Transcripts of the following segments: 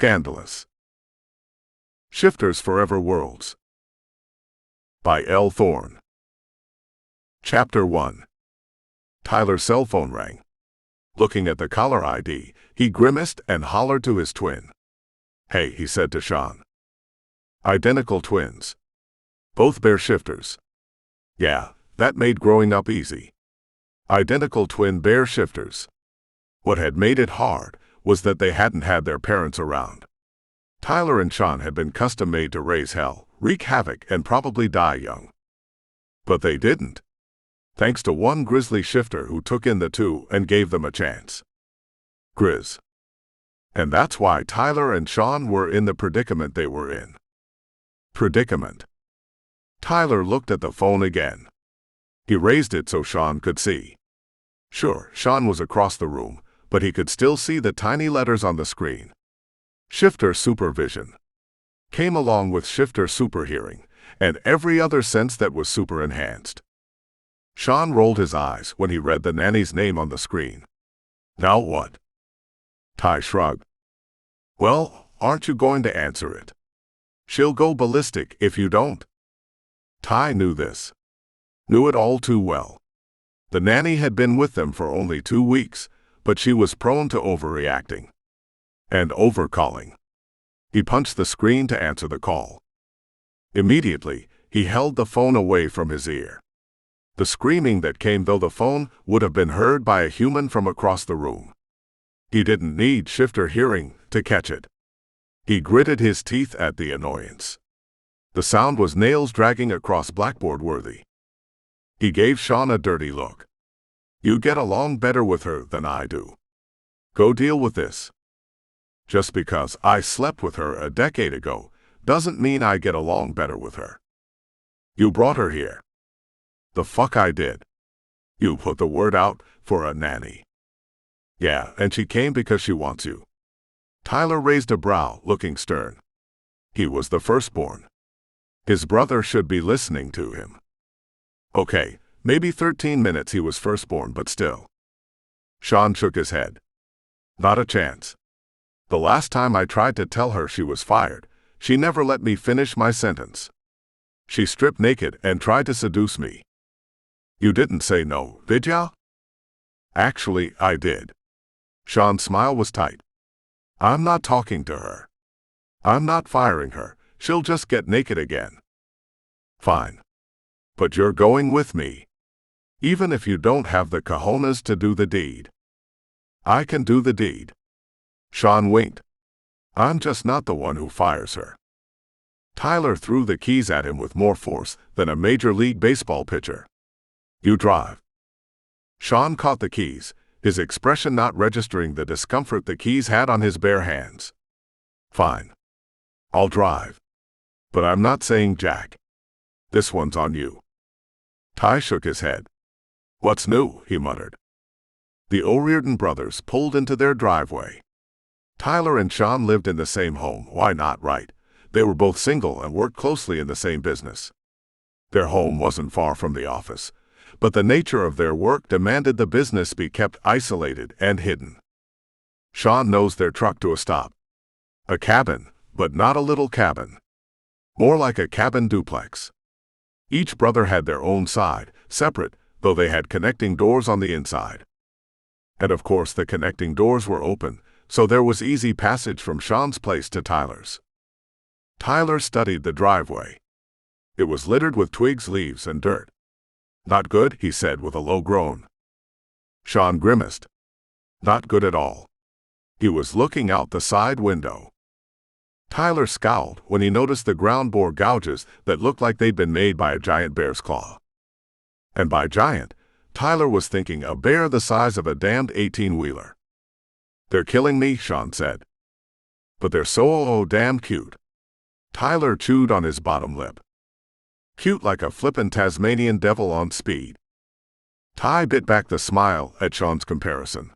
Scandalous. Shifters Forever Worlds. By L. Thorne. Chapter 1. Tyler's cell phone rang. Looking at the caller ID, he grimaced and hollered to his twin. "Hey," he said to Sean. Identical twins. Both bear shifters. Yeah, that made growing up easy. Identical twin bear shifters. What had made it hard was that they hadn't had their parents around. Tyler and Sean had been custom-made to raise hell, wreak havoc, and probably die young. But they didn't. Thanks to one grizzly shifter who took in the two and gave them a chance. Grizz. And that's why Tyler and Sean were in the predicament they were in. Predicament. Tyler looked at the phone again. He raised it so Sean could see. Sure, Sean was across the room, but he could still see the tiny letters on the screen. Shifter supervision came along with shifter superhearing and every other sense that was super enhanced. Sean rolled his eyes when he read the nanny's name on the screen. Now what? Ty shrugged. Well, aren't you going to answer it? She'll go ballistic if you don't. Ty knew this. Knew it all too well. The nanny had been with them for only 2 weeks, but she was prone to overreacting. And overcalling. He punched the screen to answer the call. Immediately, he held the phone away from his ear. The screaming that came though the phone would have been heard by a human from across the room. He didn't need shifter hearing to catch it. He gritted his teeth at the annoyance. The sound was nails dragging across blackboard worthy. He gave Sean a dirty look. You get along better with her than I do. Go deal with this. Just because I slept with her a decade ago doesn't mean I get along better with her. You brought her here. The fuck I did. You put the word out for a nanny. Yeah, and she came because she wants you. Tyler raised a brow, looking stern. He was the firstborn. His brother should be listening to him. Okay, maybe 13 minutes he was firstborn, but still. Sean shook his head. Not a chance. The last time I tried to tell her she was fired, she never let me finish my sentence. She stripped naked and tried to seduce me. You didn't say no, did ya? Actually, I did. Sean's smile was tight. I'm not talking to her. I'm not firing her. She'll just get naked again. Fine. But you're going with me. Even if you don't have the cojones to do the deed. I can do the deed. Sean winked. I'm just not the one who fires her. Tyler threw the keys at him with more force than a Major League Baseball pitcher. You drive. Sean caught the keys, his expression not registering the discomfort the keys had on his bare hands. Fine. I'll drive. But I'm not saying jack. This one's on you. Ty shook his head. What's new? He muttered. The O'Riordan brothers pulled into their driveway. Tyler and Sean lived in the same home, why not, right? They were both single and worked closely in the same business. Their home wasn't far from the office, but the nature of their work demanded the business be kept isolated and hidden. Sean nosed their truck to a stop. A cabin, but not a little cabin. More like a cabin duplex. Each brother had their own side, separate, though they had connecting doors on the inside. And of course the connecting doors were open, so there was easy passage from Sean's place to Tyler's. Tyler studied the driveway. It was littered with twigs, leaves, and dirt. Not good, he said with a low groan. Sean grimaced. Not good at all. He was looking out the side window. Tyler scowled when he noticed the ground bore gouges that looked like they'd been made by a giant bear's claw. And by giant, Tyler was thinking a bear the size of a damned 18-wheeler. They're killing me, Sean said. But they're so damn cute. Tyler chewed on his bottom lip. Cute like a flippin' Tasmanian devil on speed. Ty bit back the smile at Sean's comparison.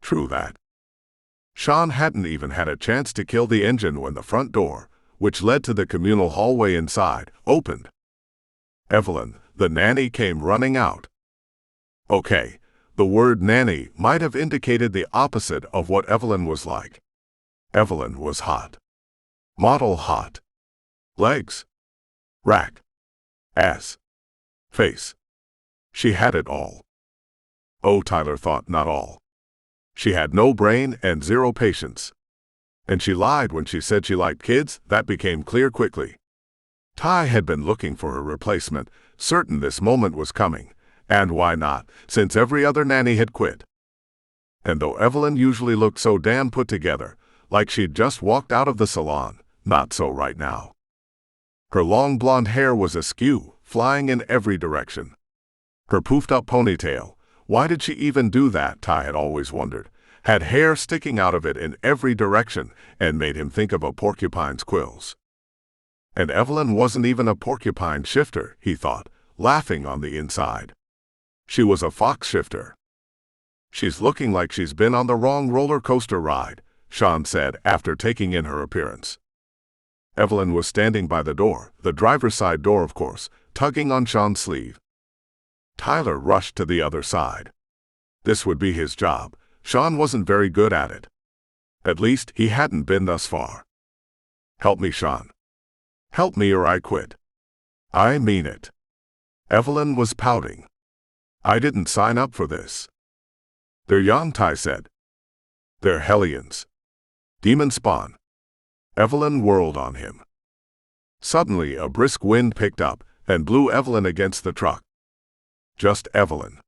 True that. Sean hadn't even had a chance to kill the engine when the front door, which led to the communal hallway inside, opened. Evelyn, the nanny, came running out. Okay, the word nanny might have indicated the opposite of what Evelyn was like. Evelyn was hot. Model hot. Legs. Rack. Ass. Face. She had it all. Oh, Tyler thought, not all. She had no brain and zero patience. And she lied when she said she liked kids. That became clear quickly. Ty had been looking for her replacement, certain this moment was coming. And why not, since every other nanny had quit? And though Evelyn usually looked so damn put together, like she'd just walked out of the salon, not so right now. Her long blonde hair was askew, flying in every direction. Her poofed-up ponytail, why did she even do that, Ty had always wondered, had hair sticking out of it in every direction and made him think of a porcupine's quills. And Evelyn wasn't even a porcupine shifter, he thought, laughing on the inside. She was a fox shifter. She's looking like she's been on the wrong roller coaster ride, Sean said after taking in her appearance. Evelyn was standing by the door, the driver's side door of course, tugging on Sean's sleeve. Tyler rushed to the other side. This would be his job. Sean wasn't very good at it. At least, he hadn't been thus far. Help me, Sean. Help me or I quit. I mean it. Evelyn was pouting. I didn't sign up for this. They're young, Ty said. They're hellions. Demon spawn. Evelyn whirled on him. Suddenly, a brisk wind picked up and blew Evelyn against the truck. Just Evelyn.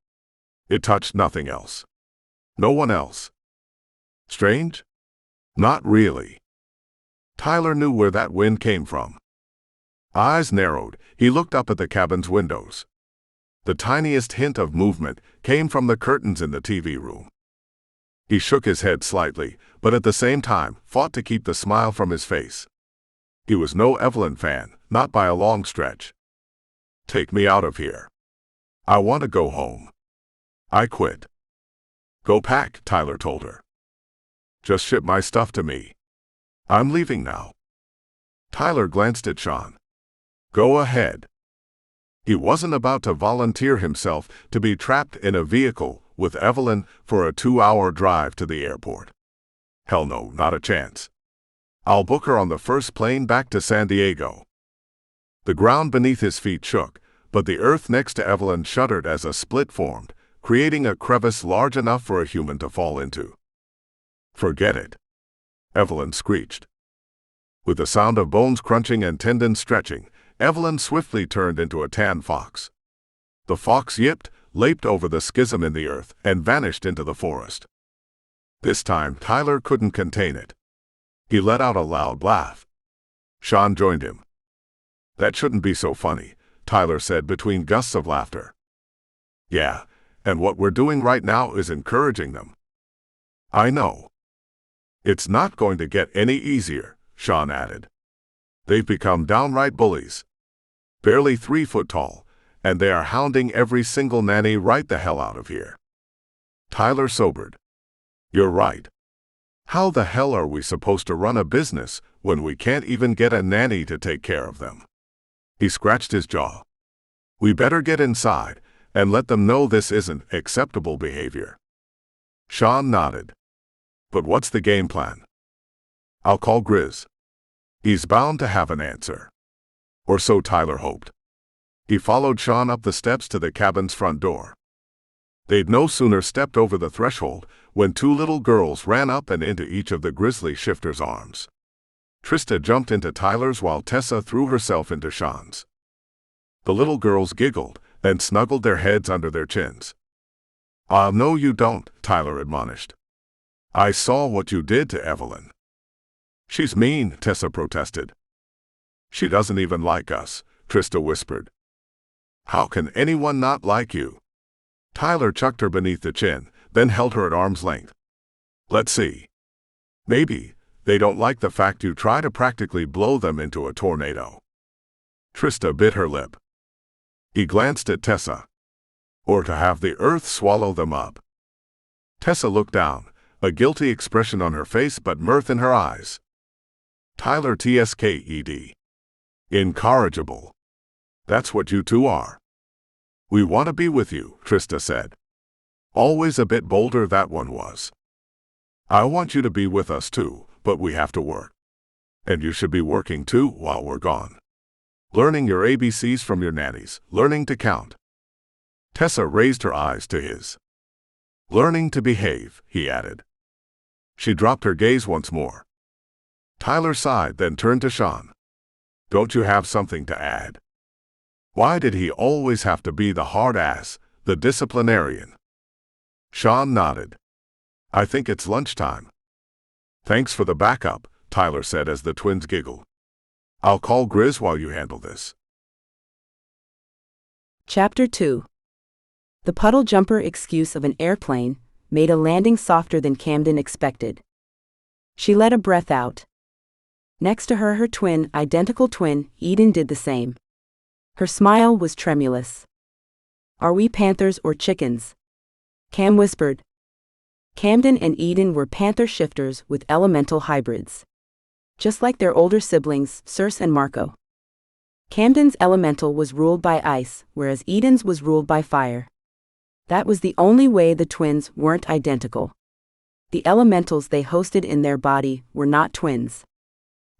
It touched nothing else. No one else. Strange? Not really. Tyler knew where that wind came from. Eyes narrowed, he looked up at the cabin's windows. The tiniest hint of movement came from the curtains in the TV room. He shook his head slightly, but at the same time fought to keep the smile from his face. He was no Evelyn fan, not by a long stretch. Take me out of here. I want to go home. I quit. Go pack, Tyler told her. Just ship my stuff to me. I'm leaving now. Tyler glanced at Sean. Go ahead. He wasn't about to volunteer himself to be trapped in a vehicle with Evelyn for a 2-hour drive to the airport. Hell no, not a chance. I'll book her on the first plane back to San Diego. The ground beneath his feet shook, but the earth next to Evelyn shuddered as a split formed, creating a crevice large enough for a human to fall into. Forget it. Evelyn screeched. With the sound of bones crunching and tendons stretching, Evelyn swiftly turned into a tan fox. The fox yipped, leaped over the schism in the earth, and vanished into the forest. This time, Tyler couldn't contain it. He let out a loud laugh. Sean joined him. That shouldn't be so funny, Tyler said between gusts of laughter. Yeah, and what we're doing right now is encouraging them. I know. It's not going to get any easier, Sean added. They've become downright bullies. Barely 3 foot tall, and they are hounding every single nanny right the hell out of here. Tyler sobered. You're right. How the hell are we supposed to run a business when we can't even get a nanny to take care of them? He scratched his jaw. We better get inside and let them know this isn't acceptable behavior. Sean nodded. But what's the game plan? I'll call Grizz. He's bound to have an answer. Or so Tyler hoped. He followed Sean up the steps to the cabin's front door. They'd no sooner stepped over the threshold when 2 little girls ran up and into each of the grizzly shifters' arms. Trista jumped into Tyler's while Tessa threw herself into Sean's. The little girls giggled and snuggled their heads under their chins. No you don't, Tyler admonished. I saw what you did to Evelyn. She's mean, Tessa protested. She doesn't even like us, Trista whispered. How can anyone not like you? Tyler chucked her beneath the chin, then held her at arm's length. Let's see. Maybe they don't like the fact you try to practically blow them into a tornado. Trista bit her lip. He glanced at Tessa. Or to have the earth swallow them up. Tessa looked down, a guilty expression on her face but mirth in her eyes. Tyler tsked. Incorrigible. That's what you two are. We want to be with you, Trista said. Always a bit bolder that one was. I want you to be with us too, but we have to work. And you should be working too while we're gone. Learning your ABCs from your nannies, learning to count. Tessa raised her eyes to his. Learning to behave, he added. She dropped her gaze once more. Tyler sighed, then turned to Sean. Don't you have something to add? Why did he always have to be the hard ass, the disciplinarian? Sean nodded. I think it's lunchtime. Thanks for the backup, Tyler said as the twins giggled. I'll call Grizz while you handle this. Chapter 2. The puddle jumper excuse of an airplane made a landing softer than Camden expected. She let a breath out. Next to her, her twin, identical twin, Eden, did the same. Her smile was tremulous. Are we panthers or chickens? Cam whispered. Camden and Eden were panther shifters with elemental hybrids. Just like their older siblings, Circe and Marco. Camden's elemental was ruled by ice, whereas Eden's was ruled by fire. That was the only way the twins weren't identical. The elementals they hosted in their body were not twins.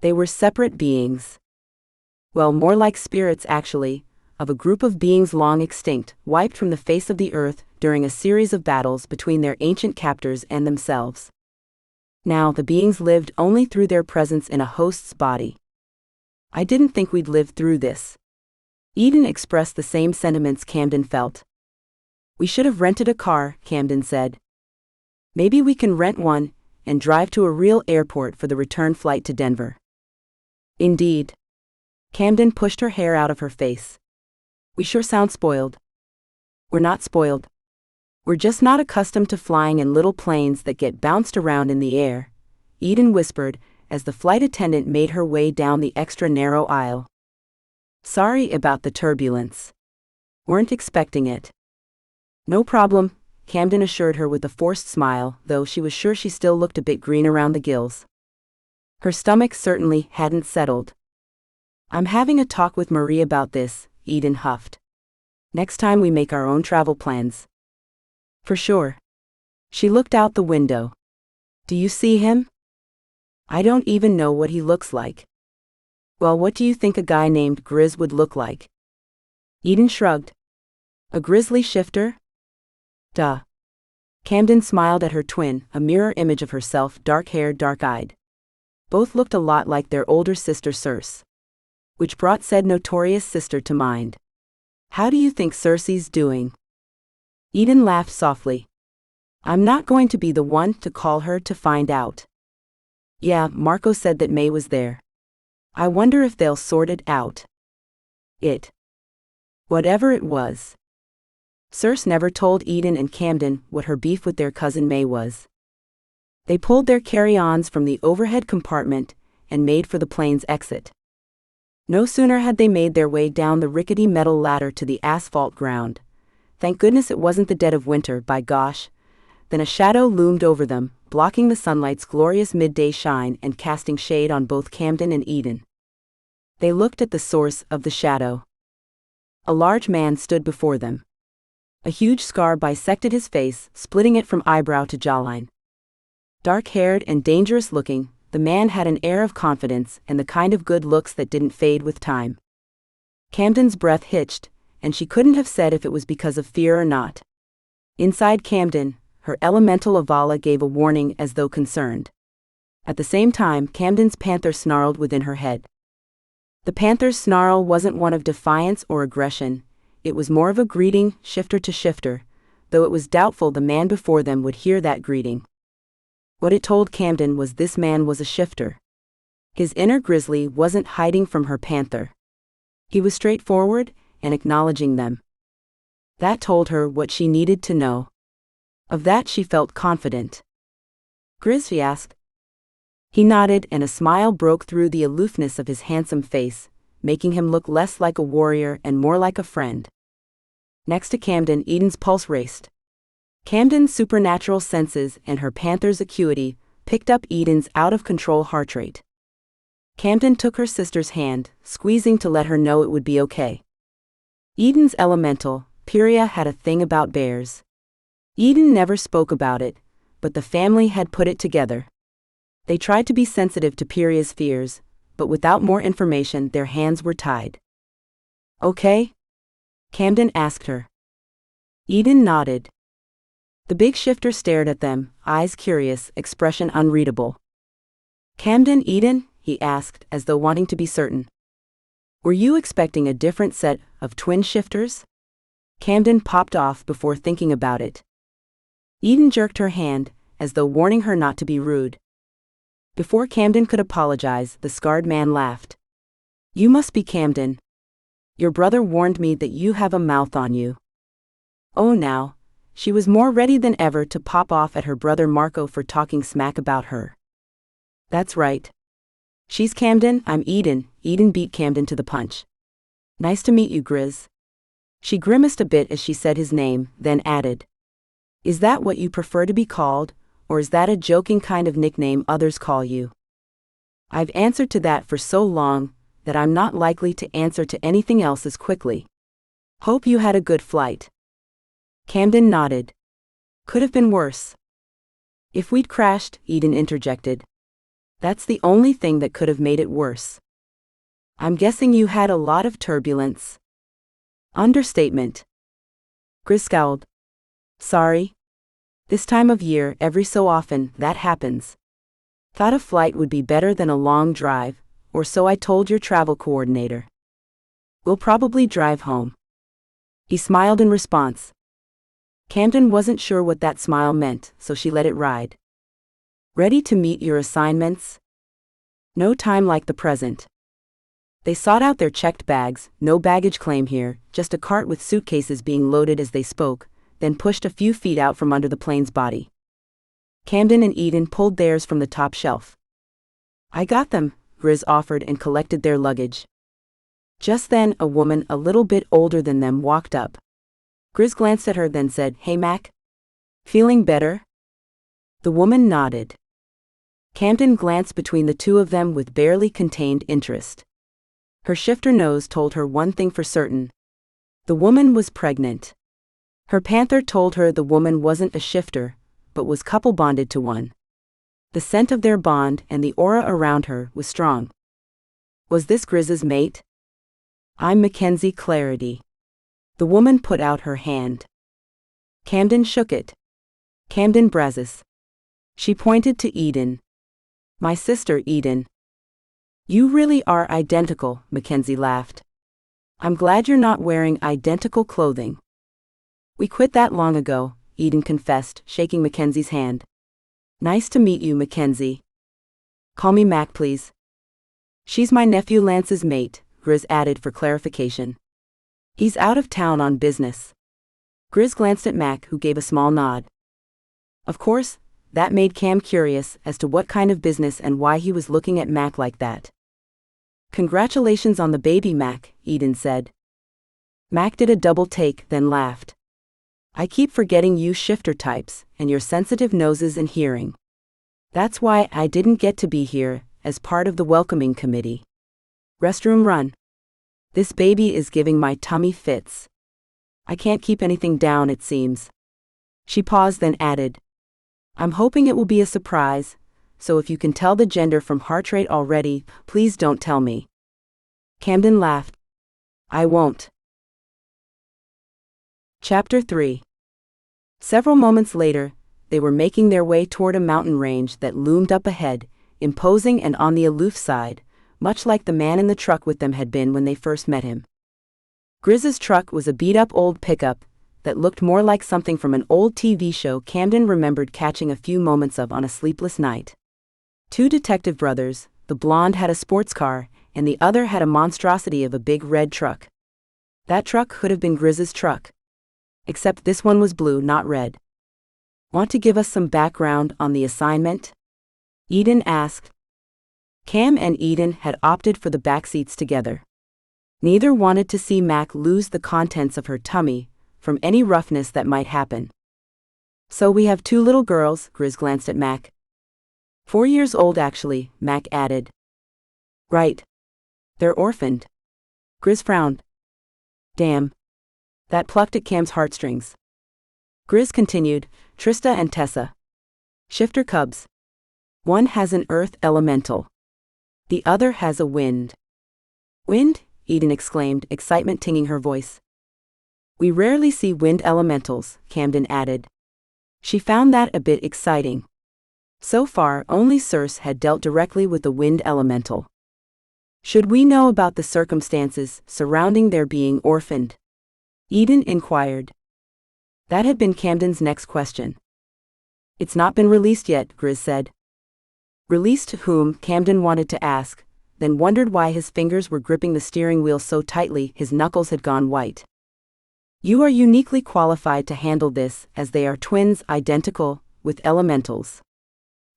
They were separate beings. Well, more like spirits actually, of a group of beings long extinct, wiped from the face of the earth during a series of battles between their ancient captors and themselves. Now the beings lived only through their presence in a host's body. I didn't think we'd live through this. Eden expressed the same sentiments Camden felt. We should have rented a car, Camden said. Maybe we can rent one and drive to a real airport for the return flight to Denver. Indeed. Camden pushed her hair out of her face. We sure sound spoiled. We're not spoiled. We're just not accustomed to flying in little planes that get bounced around in the air, Eden whispered as the flight attendant made her way down the extra narrow aisle. Sorry about the turbulence. Weren't expecting it. No problem, Camden assured her with a forced smile, though she was sure she still looked a bit green around the gills. Her stomach certainly hadn't settled. I'm having a talk with Marie about this, Eden huffed. Next time we make our own travel plans. For sure. She looked out the window. Do you see him? I don't even know what he looks like. Well, what do you think a guy named Grizz would look like? Eden shrugged. A grizzly shifter? Duh. Camden smiled at her twin, a mirror image of herself, dark-haired, dark-eyed. Both looked a lot like their older sister Circe. Which brought said notorious sister to mind. How do you think Circe's doing? Eden laughed softly. I'm not going to be the one to call her to find out. Yeah, Marco said that May was there. I wonder if they'll sort it out. Whatever it was. Circe never told Eden and Camden what her beef with their cousin May was. They pulled their carry-ons from the overhead compartment and made for the plane's exit. No sooner had they made their way down the rickety metal ladder to the asphalt ground, thank goodness it wasn't the dead of winter, by gosh, then a shadow loomed over them, blocking the sunlight's glorious midday shine and casting shade on both Camden and Eden. They looked at the source of the shadow. A large man stood before them. A huge scar bisected his face, splitting it from eyebrow to jawline. Dark-haired and dangerous-looking, the man had an air of confidence and the kind of good looks that didn't fade with time. Camden's breath hitched, and she couldn't have said if it was because of fear or not. Inside Camden, her elemental Avala gave a warning as though concerned. At the same time, Camden's panther snarled within her head. The panther's snarl wasn't one of defiance or aggression, it was more of a greeting, shifter to shifter, though it was doubtful the man before them would hear that greeting. What it told Camden was this man was a shifter. His inner grizzly wasn't hiding from her panther. He was straightforward and acknowledging them. That told her what she needed to know. Of that she felt confident. Grizz, she asked. He nodded, and a smile broke through the aloofness of his handsome face, making him look less like a warrior and more like a friend. Next to Camden, Eden's pulse raced. Camden's supernatural senses and her panther's acuity picked up Eden's out-of-control heart rate. Camden took her sister's hand, squeezing to let her know it would be okay. Eden's elemental, Pyria, had a thing about bears. Eden never spoke about it, but the family had put it together. They tried to be sensitive to Peria's fears, but without more information their hands were tied. Okay? Camden asked her. Eden nodded. The big shifter stared at them, eyes curious, expression unreadable. Camden, Eden? He asked, as though wanting to be certain. Were you expecting a different set of twin shifters? Camden popped off before thinking about it. Eden jerked her hand, as though warning her not to be rude. Before Camden could apologize, the scarred man laughed. You must be Camden. Your brother warned me that you have a mouth on you. Oh now, she was more ready than ever to pop off at her brother Marco for talking smack about her. That's right. She's Camden, I'm Eden. Eden beat Camden to the punch. Nice to meet you, Grizz. She grimaced a bit as she said his name, then added. Is that what you prefer to be called, or is that a joking kind of nickname others call you? I've answered to that for so long that I'm not likely to answer to anything else as quickly. Hope you had a good flight. Camden nodded. Could have been worse. If we'd crashed, Eden interjected. That's the only thing that could have made it worse. I'm guessing you had a lot of turbulence. Understatement. Grizz scowled. Sorry. This time of year, every so often, that happens. Thought a flight would be better than a long drive, or so I told your travel coordinator. We'll probably drive home. He smiled in response. Camden wasn't sure what that smile meant, so she let it ride. Ready to meet your assignments? No time like the present. They sought out their checked bags, no baggage claim here, just a cart with suitcases being loaded as they spoke, then pushed a few feet out from under the plane's body. Camden and Eden pulled theirs from the top shelf. I got them, Grizz offered and collected their luggage. Just then, a woman a little bit older than them walked up. Grizz glanced at her then said, Hey Mac? Feeling better? The woman nodded. Camden glanced between the two of them with barely contained interest. Her shifter nose told her one thing for certain. The woman was pregnant. Her panther told her the woman wasn't a shifter, but was couple bonded to one. The scent of their bond and the aura around her was strong. Was this Grizz's mate? I'm Mackenzie Clarity. The woman put out her hand. Camden shook it. Camden Brazos. She pointed to Eden. My sister Eden. You really are identical, Mackenzie laughed. I'm glad you're not wearing identical clothing. We quit that long ago, Eden confessed, shaking Mackenzie's hand. Nice to meet you, Mackenzie. Call me Mac, please. She's my nephew Lance's mate, Grizz added for clarification. He's out of town on business. Grizz glanced at Mac, who gave a small nod. Of course, that made Cam curious as to what kind of business and why he was looking at Mac like that. Congratulations on the baby, Mac, Eden said. Mac did a double take, then laughed. I keep forgetting you shifter types, and your sensitive noses and hearing. That's why I didn't get to be here, as part of the welcoming committee. Restroom run. This baby is giving my tummy fits. I can't keep anything down, it seems. She paused, then added. I'm hoping it will be a surprise, so if you can tell the gender from heart rate already, please don't tell me. Camden laughed. I won't. Chapter 3. Several moments later, they were making their way toward a mountain range that loomed up ahead, imposing and on the aloof side, much like the man in the truck with them had been when they first met him. Grizz's truck was a beat-up old pickup that looked more like something from an old TV show Camden remembered catching a few moments of on a sleepless night. Two detective brothers, the blonde had a sports car, and the other had a monstrosity of a big red truck. That truck could have been Grizz's truck. Except this one was blue, not red. Want to give us some background on the assignment? Eden asked. Cam and Eden had opted for the backseats together. Neither wanted to see Mac lose the contents of her tummy from any roughness that might happen. So we have two little girls, Grizz glanced at Mac. 4 years old actually, Mac added. Right. They're orphaned. Grizz frowned. Damn. That plucked at Cam's heartstrings. Grizz continued, Trista and Tessa. Shifter cubs. One has an earth elemental. The other has a wind. Wind? Eden exclaimed, excitement tinging her voice. We rarely see wind elementals, Camden added. She found that a bit exciting. So far, only Circe had dealt directly with the wind elemental. Should we know about the circumstances surrounding their being orphaned? Eden inquired. That had been Camden's next question. It's not been released yet, Grizz said. Released to whom? Camden wanted to ask, then wondered why his fingers were gripping the steering wheel so tightly his knuckles had gone white. You are uniquely qualified to handle this, as they are twins identical, with elementals.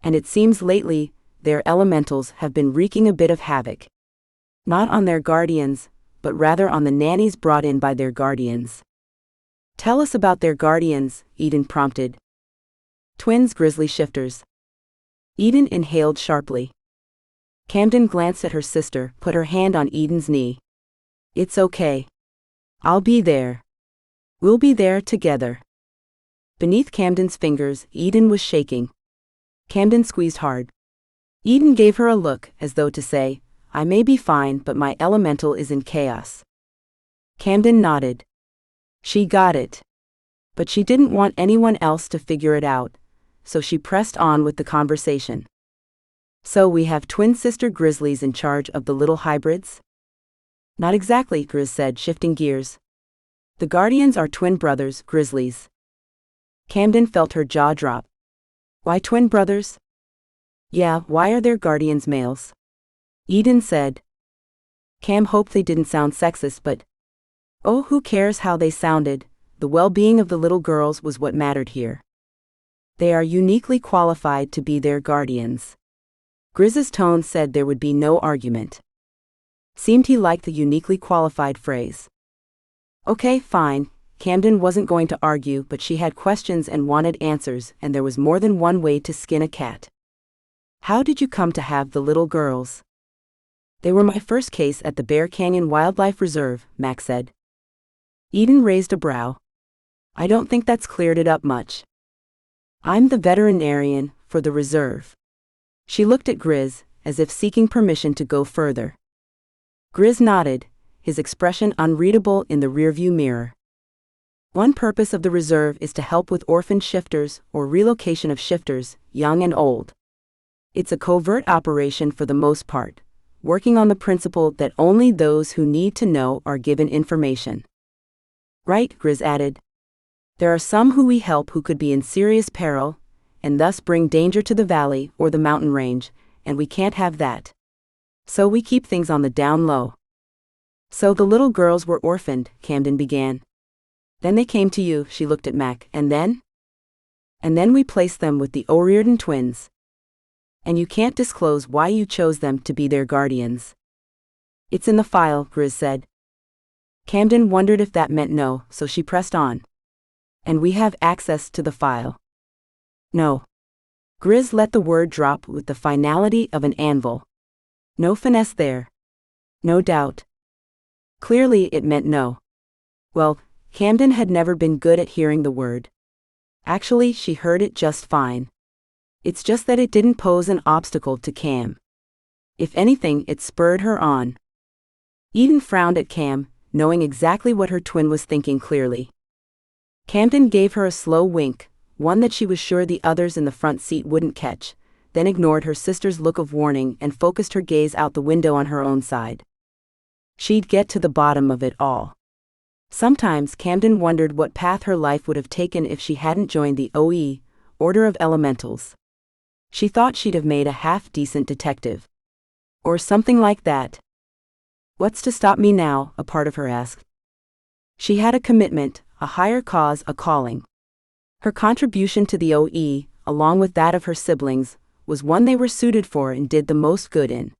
And it seems lately, their elementals have been wreaking a bit of havoc. Not on their guardians, but rather on the nannies brought in by their guardians. Tell us about their guardians, Eden prompted. Twins grizzly shifters. Eden inhaled sharply. Camden glanced at her sister, put her hand on Eden's knee. It's okay. I'll be there. We'll be there together. Beneath Camden's fingers, Eden was shaking. Camden squeezed hard. Eden gave her a look, as though to say, I may be fine, but my elemental is in chaos. Camden nodded. She got it. But she didn't want anyone else to figure it out, so she pressed on with the conversation. So we have twin sister grizzlies in charge of the little hybrids? Not exactly, Grizz said, shifting gears. The guardians are twin brothers, grizzlies. Camden felt her jaw drop. Why twin brothers? Yeah, why are their guardians males? Eden said. Cam hoped they didn't sound sexist, but oh, who cares how they sounded? The well-being of the little girls was what mattered here. They are uniquely qualified to be their guardians. Grizz's tone said there would be no argument. Seemed he liked the uniquely qualified phrase. Okay, fine. Camden wasn't going to argue, but she had questions and wanted answers, and there was more than one way to skin a cat. How did you come to have the little girls? They were my first case at the Bear Canyon Wildlife Reserve, Max said. Eden raised a brow. I don't think that's cleared it up much. I'm the veterinarian for the reserve. She looked at Grizz, as if seeking permission to go further. Grizz nodded, his expression unreadable in the rearview mirror. One purpose of the reserve is to help with orphaned shifters or relocation of shifters, young and old. It's a covert operation for the most part, working on the principle that only those who need to know are given information. Right, Grizz added. There are some who we help who could be in serious peril, and thus bring danger to the valley or the mountain range, and we can't have that. So we keep things on the down low. So the little girls were orphaned, Camden began. Then they came to you, she looked at Mac, and then? And then we placed them with the O'Riordan twins. And you can't disclose why you chose them to be their guardians. It's in the file, Grizz said. Camden wondered if that meant no, so she pressed on. And we have access to the file. No. Grizz let the word drop with the finality of an anvil. No finesse there. No doubt. Clearly it meant no. Well, Camden had never been good at hearing the word. Actually, she heard it just fine. It's just that it didn't pose an obstacle to Cam. If anything, it spurred her on. Eden frowned at Cam, knowing exactly what her twin was thinking clearly. Camden gave her a slow wink, one that she was sure the others in the front seat wouldn't catch, then ignored her sister's look of warning and focused her gaze out the window on her own side. She'd get to the bottom of it all. Sometimes Camden wondered what path her life would have taken if she hadn't joined the OE, Order of Elementals. She thought she'd have made a half-decent detective. Or something like that. What's to stop me now? A part of her asked. She had a commitment, a higher cause, a calling. Her contribution to the OE, along with that of her siblings, was one they were suited for and did the most good in.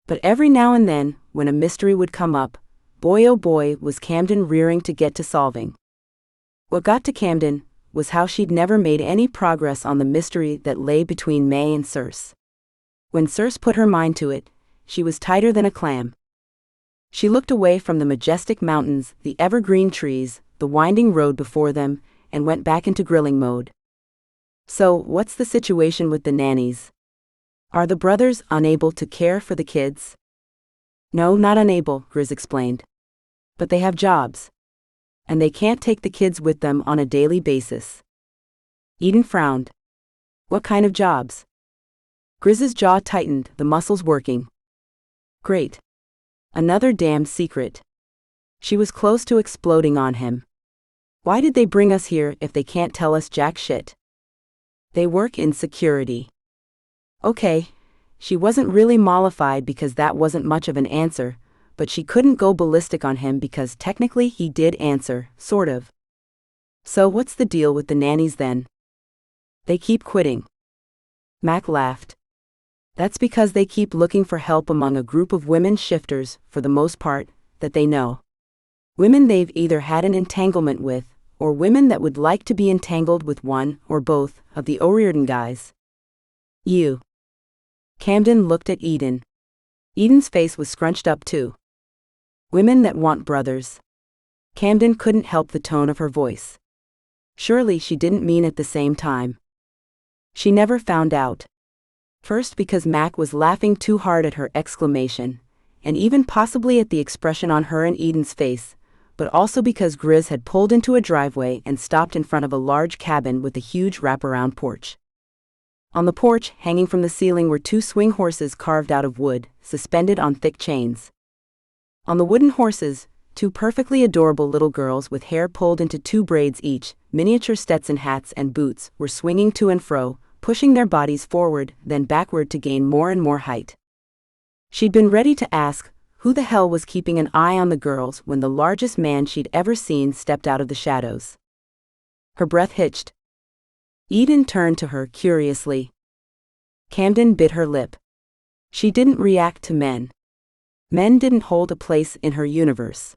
But every now and then, when a mystery would come up, boy oh boy was Camden rearing to get to solving. What got to Camden was how she'd never made any progress on the mystery that lay between May and Circe. When Circe put her mind to it, she was tighter than a clam. She looked away from the majestic mountains, the evergreen trees, the winding road before them, and went back into grilling mode. So, what's the situation with the nannies? Are the brothers unable to care for the kids? No, not unable, Grizz explained. But they have jobs. And they can't take the kids with them on a daily basis. Eden frowned. What kind of jobs? Grizz's jaw tightened, the muscles working. Great. Another damned secret. She was close to exploding on him. Why did they bring us here if they can't tell us jack shit? They work in security. Okay. She wasn't really mollified because that wasn't much of an answer, but she couldn't go ballistic on him because technically he did answer, sort of. So what's the deal with the nannies then? They keep quitting. Mac laughed. That's because they keep looking for help among a group of women shifters, for the most part, that they know. Women they've either had an entanglement with, or women that would like to be entangled with one or both of the O'Riordan guys. You. Camden looked at Eden. Eden's face was scrunched up too. Women that want brothers. Camden couldn't help the tone of her voice. Surely she didn't mean at the same time. She never found out. First because Mac was laughing too hard at her exclamation, and even possibly at the expression on her and Eden's face, but also because Grizz had pulled into a driveway and stopped in front of a large cabin with a huge wraparound porch. On the porch, hanging from the ceiling, were two swing horses carved out of wood, suspended on thick chains. On the wooden horses, two perfectly adorable little girls with hair pulled into two braids each, miniature Stetson hats and boots, were swinging to and fro, pushing their bodies forward, then backward to gain more and more height. She'd been ready to ask who the hell was keeping an eye on the girls when the largest man she'd ever seen stepped out of the shadows. Her breath hitched. Eden turned to her curiously. Camden bit her lip. She didn't react to men. Men didn't hold a place in her universe.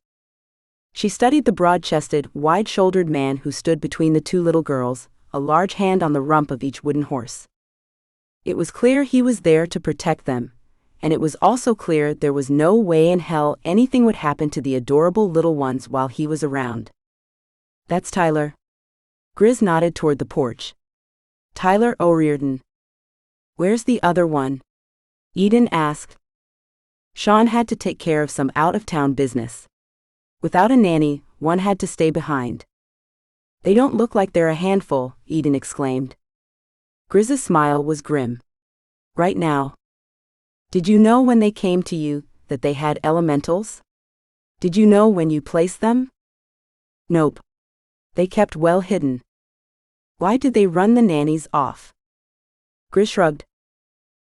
She studied the broad-chested, wide-shouldered man who stood between the two little girls, a large hand on the rump of each wooden horse. It was clear he was there to protect them, and it was also clear there was no way in hell anything would happen to the adorable little ones while he was around. That's Tyler. Grizz nodded toward the porch. Tyler O'Riordan. Where's the other one? Eden asked. Sean had to take care of some out-of-town business. Without a nanny, one had to stay behind. They don't look like they're a handful, Eden exclaimed. Grizz's smile was grim. Right now. Did you know when they came to you that they had elementals? Did you know when you placed them? Nope. They kept well hidden. Why did they run the nannies off? Grizz shrugged.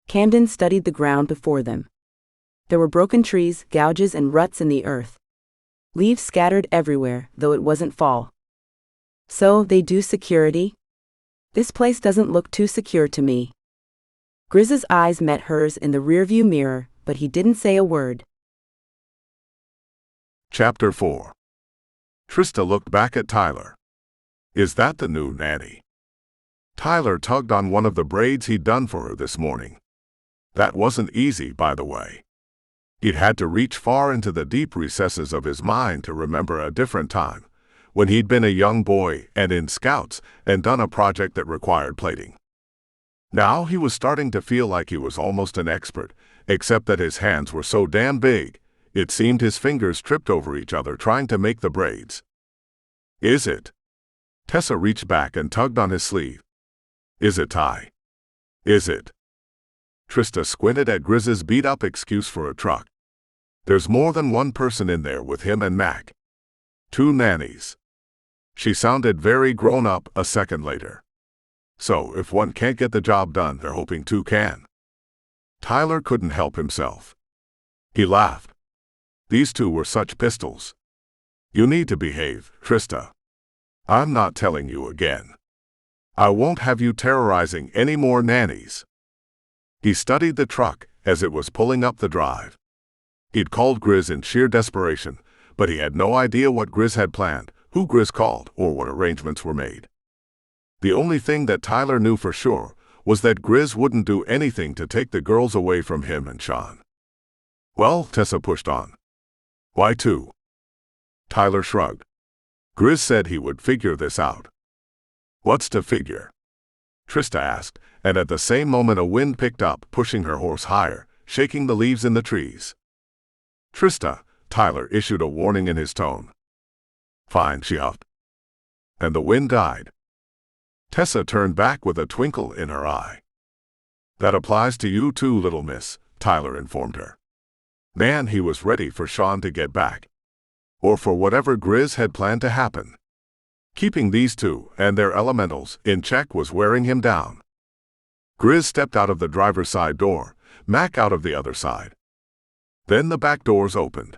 Camden studied the ground before them. There were broken trees, gouges and ruts in the earth. Leaves scattered everywhere, though it wasn't fall. So, they do security? This place doesn't look too secure to me. Grizz's eyes met hers in the rearview mirror, but he didn't say a word. Chapter 4. Trista looked back at Tyler. Is that the new nanny? Tyler tugged on one of the braids he'd done for her this morning. That wasn't easy, by the way. He'd had to reach far into the deep recesses of his mind to remember a different time, when he'd been a young boy and in Scouts and done a project that required plaiting. Now he was starting to feel like he was almost an expert, except that his hands were so damn big, it seemed his fingers tripped over each other trying to make the braids. Is it? Tessa reached back and tugged on his sleeve. Is it, Ty? Is it? Trista squinted at Grizz's beat-up excuse for a truck. There's more than one person in there with him and Mac. 2 nannies. She sounded very grown-up a second later. So, if one can't get the job done, they're hoping 2 can. Tyler couldn't help himself. He laughed. These 2 were such pistols. You need to behave, Trista. I'm not telling you again. I won't have you terrorizing any more nannies. He studied the truck as it was pulling up the drive. He'd called Grizz in sheer desperation, but he had no idea what Grizz had planned, who Grizz called, or what arrangements were made. The only thing that Tyler knew for sure was that Grizz wouldn't do anything to take the girls away from him and Sean. Well, Tessa pushed on. Why 2? Tyler shrugged. Grizz said he would figure this out. What's to figure? Trista asked, and at the same moment a wind picked up, pushing her horse higher, shaking the leaves in the trees. Trista, Tyler issued a warning in his tone. Fine, she huffed. And the wind died. Tessa turned back with a twinkle in her eye. That applies to you too, little miss, Tyler informed her. Man, he was ready for Sean to get back. Or for whatever Grizz had planned to happen. Keeping these two and their elementals in check was wearing him down. Grizz stepped out of the driver's side door, Mac out of the other side. Then the back doors opened.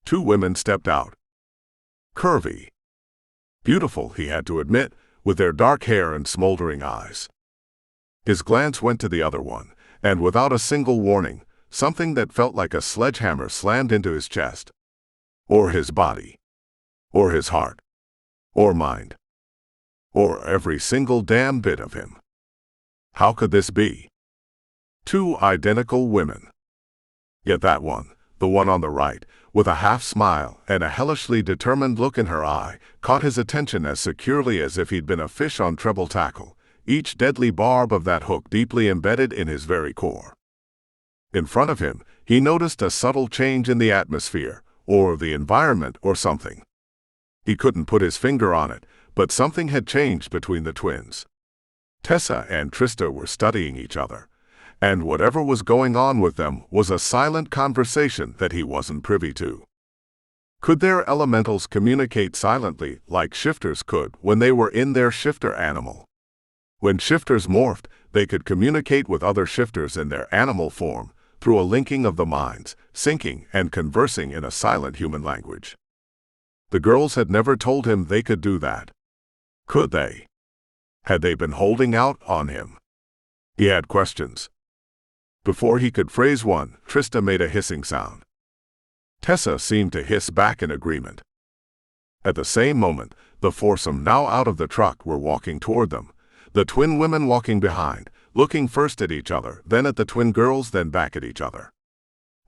Two women stepped out. Curvy. Beautiful, he had to admit, with their dark hair and smoldering eyes. His glance went to the other one, and without a single warning, something that felt like a sledgehammer slammed into his chest. Or his body. Or his heart. Or mind. Or every single damn bit of him. How could this be? Two identical women. Yet that one, the one on the right, with a half-smile and a hellishly determined look in her eye, caught his attention as securely as if he'd been a fish on treble tackle, each deadly barb of that hook deeply embedded in his very core. In front of him, he noticed a subtle change in the atmosphere, or the environment, or something. He couldn't put his finger on it, but something had changed between the twins. Tessa and Trista were studying each other, and whatever was going on with them was a silent conversation that he wasn't privy to. Could their elementals communicate silently like shifters could when they were in their shifter animal? When shifters morphed, they could communicate with other shifters in their animal form through a linking of the minds, syncing and conversing in a silent human language. The girls had never told him they could do that. Could they? Had they been holding out on him? He had questions. Before he could phrase one, Trista made a hissing sound. Tessa seemed to hiss back in agreement. At the same moment, the foursome now out of the truck were walking toward them, the twin women walking behind, looking first at each other, then at the twin girls, then back at each other.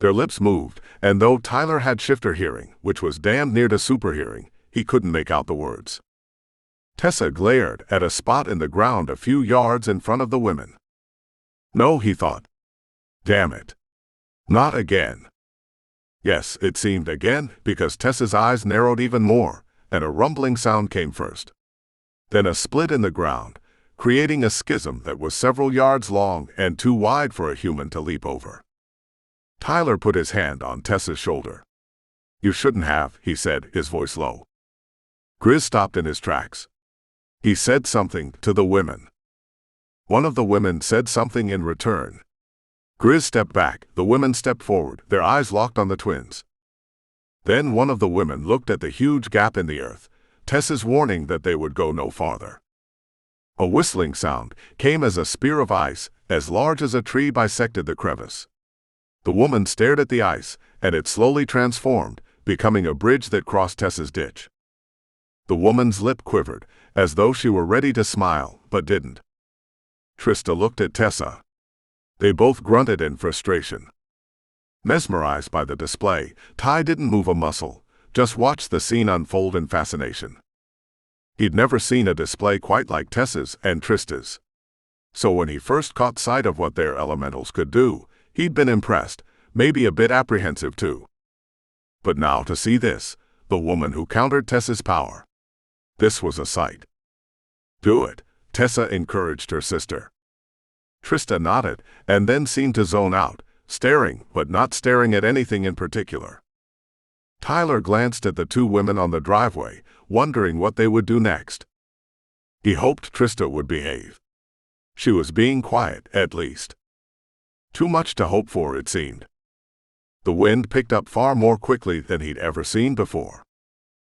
Their lips moved, and though Tyler had shifter hearing, which was damned near to super hearing, he couldn't make out the words. Tessa glared at a spot in the ground a few yards in front of the women. No, he thought. Damn it. Not again. Yes, it seemed again, because Tessa's eyes narrowed even more, and a rumbling sound came first. Then a split in the ground, creating a schism that was several yards long and too wide for a human to leap over. Tyler put his hand on Tessa's shoulder. You shouldn't have, he said, his voice low. Grizz stopped in his tracks. He said something to the women. One of the women said something in return. Grizz stepped back, the women stepped forward, their eyes locked on the twins. Then one of the women looked at the huge gap in the earth, Tessa's warning that they would go no farther. A whistling sound came as a spear of ice, as large as a tree, bisected the crevice. The woman stared at the ice, and it slowly transformed, becoming a bridge that crossed Tessa's ditch. The woman's lip quivered, as though she were ready to smile, but didn't. Trista looked at Tessa. They both grunted in frustration. Mesmerized by the display, Ty didn't move a muscle, just watched the scene unfold in fascination. He'd never seen a display quite like Tessa's and Trista's. So when he first caught sight of what their elementals could do, he'd been impressed, maybe a bit apprehensive too. But now to see this, the woman who countered Tessa's power. This was a sight. Do it, Tessa encouraged her sister. Trista nodded, and then seemed to zone out, staring, but not staring at anything in particular. Tyler glanced at the two women on the driveway, wondering what they would do next. He hoped Trista would behave. She was being quiet, at least. Too much to hope for, it seemed. The wind picked up far more quickly than he'd ever seen before.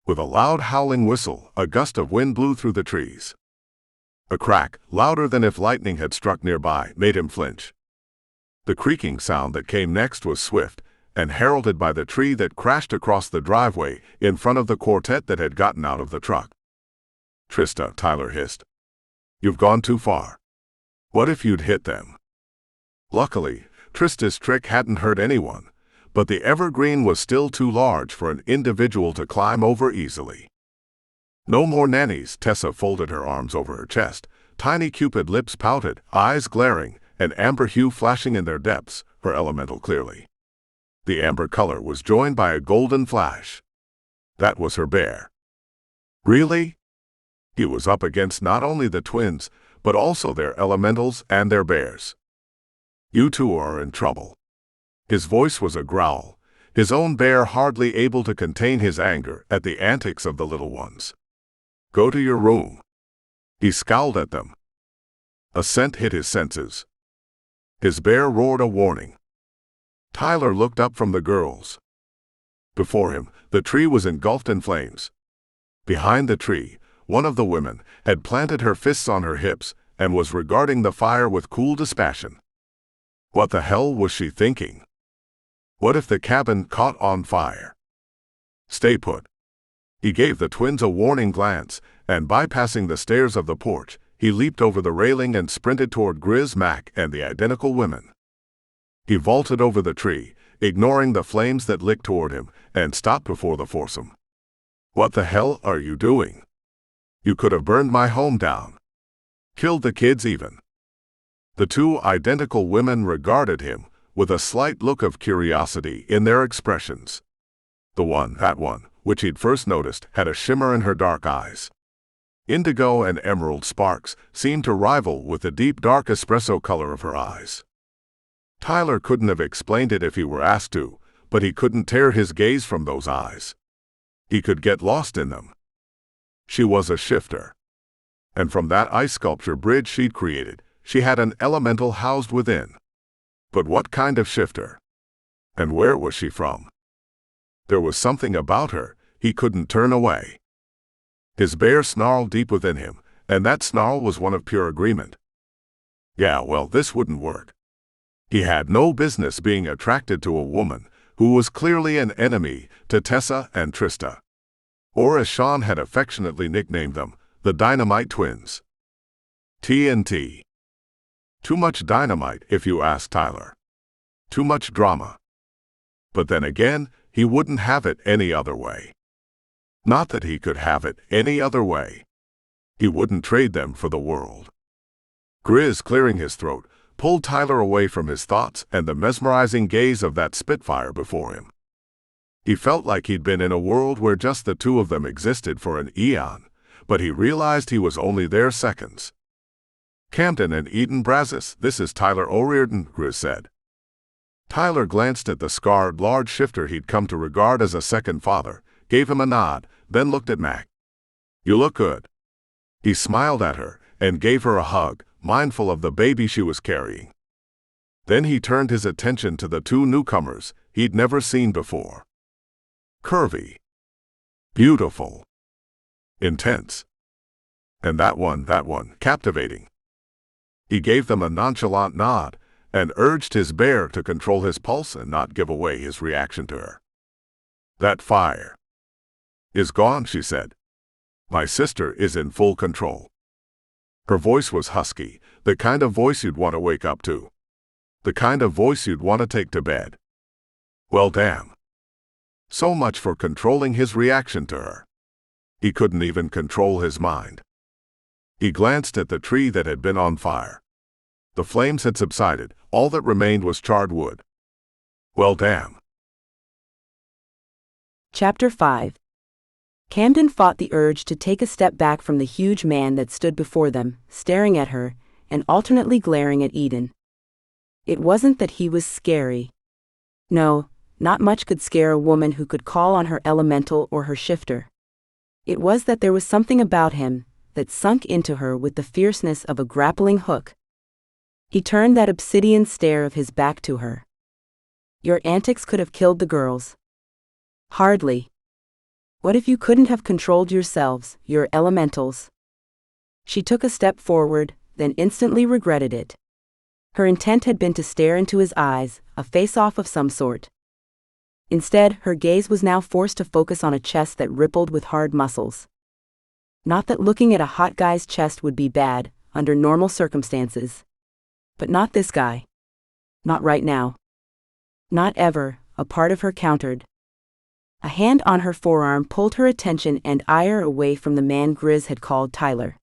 With a loud howling whistle, a gust of wind blew through the trees. A crack, louder than if lightning had struck nearby, made him flinch. The creaking sound that came next was swift, and heralded by the tree that crashed across the driveway in front of the quartet that had gotten out of the truck. Trista, Tyler hissed. You've gone too far. What if you'd hit them? Luckily, Trista's trick hadn't hurt anyone, but the evergreen was still too large for an individual to climb over easily. No more nannies, Tessa folded her arms over her chest, tiny cupid lips pouted, eyes glaring, an amber hue flashing in their depths, her elemental clearly. The amber color was joined by a golden flash. That was her bear. Really? He was up against not only the twins, but also their elementals and their bears. You two are in trouble. His voice was a growl, his own bear hardly able to contain his anger at the antics of the little ones. Go to your room. He scowled at them. A scent hit his senses. His bear roared a warning. Tyler looked up from the girls. Before him, the tree was engulfed in flames. Behind the tree, one of the women had planted her fists on her hips and was regarding the fire with cool dispassion. What the hell was she thinking? What if the cabin caught on fire? Stay put. He gave the twins a warning glance, and bypassing the stairs of the porch, he leaped over the railing and sprinted toward Grizz, Mac, and the identical women. He vaulted over the tree, ignoring the flames that licked toward him, and stopped before the foursome. What the hell are you doing? You could have burned my home down. Killed the kids even. The two identical women regarded him, with a slight look of curiosity in their expressions. That one, which he'd first noticed, had a shimmer in her dark eyes. Indigo and emerald sparks seemed to rival with the deep dark espresso color of her eyes. Tyler couldn't have explained it if he were asked to, but he couldn't tear his gaze from those eyes. He could get lost in them. She was a shifter. And from that ice sculpture bridge she'd created, she had an elemental housed within. But what kind of shifter? And where was she from? There was something about her he couldn't turn away. His bear snarled deep within him, and that snarl was one of pure agreement. Yeah, well, this wouldn't work. He had no business being attracted to a woman who was clearly an enemy to Tessa and Trista. Or as Sean had affectionately nicknamed them, the Dynamite Twins. TNT. Too much dynamite, if you ask Tyler. Too much drama. But then again, he wouldn't have it any other way. Not that he could have it any other way. He wouldn't trade them for the world. Grizz, clearing his throat, pulled Tyler away from his thoughts and the mesmerizing gaze of that Spitfire before him. He felt like he'd been in a world where just the two of them existed for an eon, but he realized he was only there seconds. Camden and Eden Brazos, this is Tyler O'Riordan, Grizz said. Tyler glanced at the scarred large shifter he'd come to regard as a second father, gave him a nod, then looked at Mac. You look good. He smiled at her and gave her a hug, mindful of the baby she was carrying. Then he turned his attention to the two newcomers he'd never seen before. Curvy. Beautiful. Intense. And that one, captivating. He gave them a nonchalant nod and urged his bear to control his pulse and not give away his reaction to her. That fire is gone, she said. My sister is in full control. Her voice was husky, the kind of voice you'd want to wake up to. The kind of voice you'd want to take to bed. Well, damn. So much for controlling his reaction to her. He couldn't even control his mind. He glanced at the tree that had been on fire. The flames had subsided, all that remained was charred wood. Well, damn. Chapter 5. Camden fought the urge to take a step back from the huge man that stood before them, staring at her, and alternately glaring at Eden. It wasn't that he was scary. No, not much could scare a woman who could call on her elemental or her shifter. It was that there was something about him that sunk into her with the fierceness of a grappling hook. He turned that obsidian stare of his back to her. Your antics could have killed the girls. Hardly. What if you couldn't have controlled yourselves, your elementals? She took a step forward, then instantly regretted it. Her intent had been to stare into his eyes, a face-off of some sort. Instead, her gaze was now forced to focus on a chest that rippled with hard muscles. Not that looking at a hot guy's chest would be bad, under normal circumstances. But not this guy. Not right now. Not ever, a part of her countered. A hand on her forearm pulled her attention and ire away from the man Grizz had called Tyler.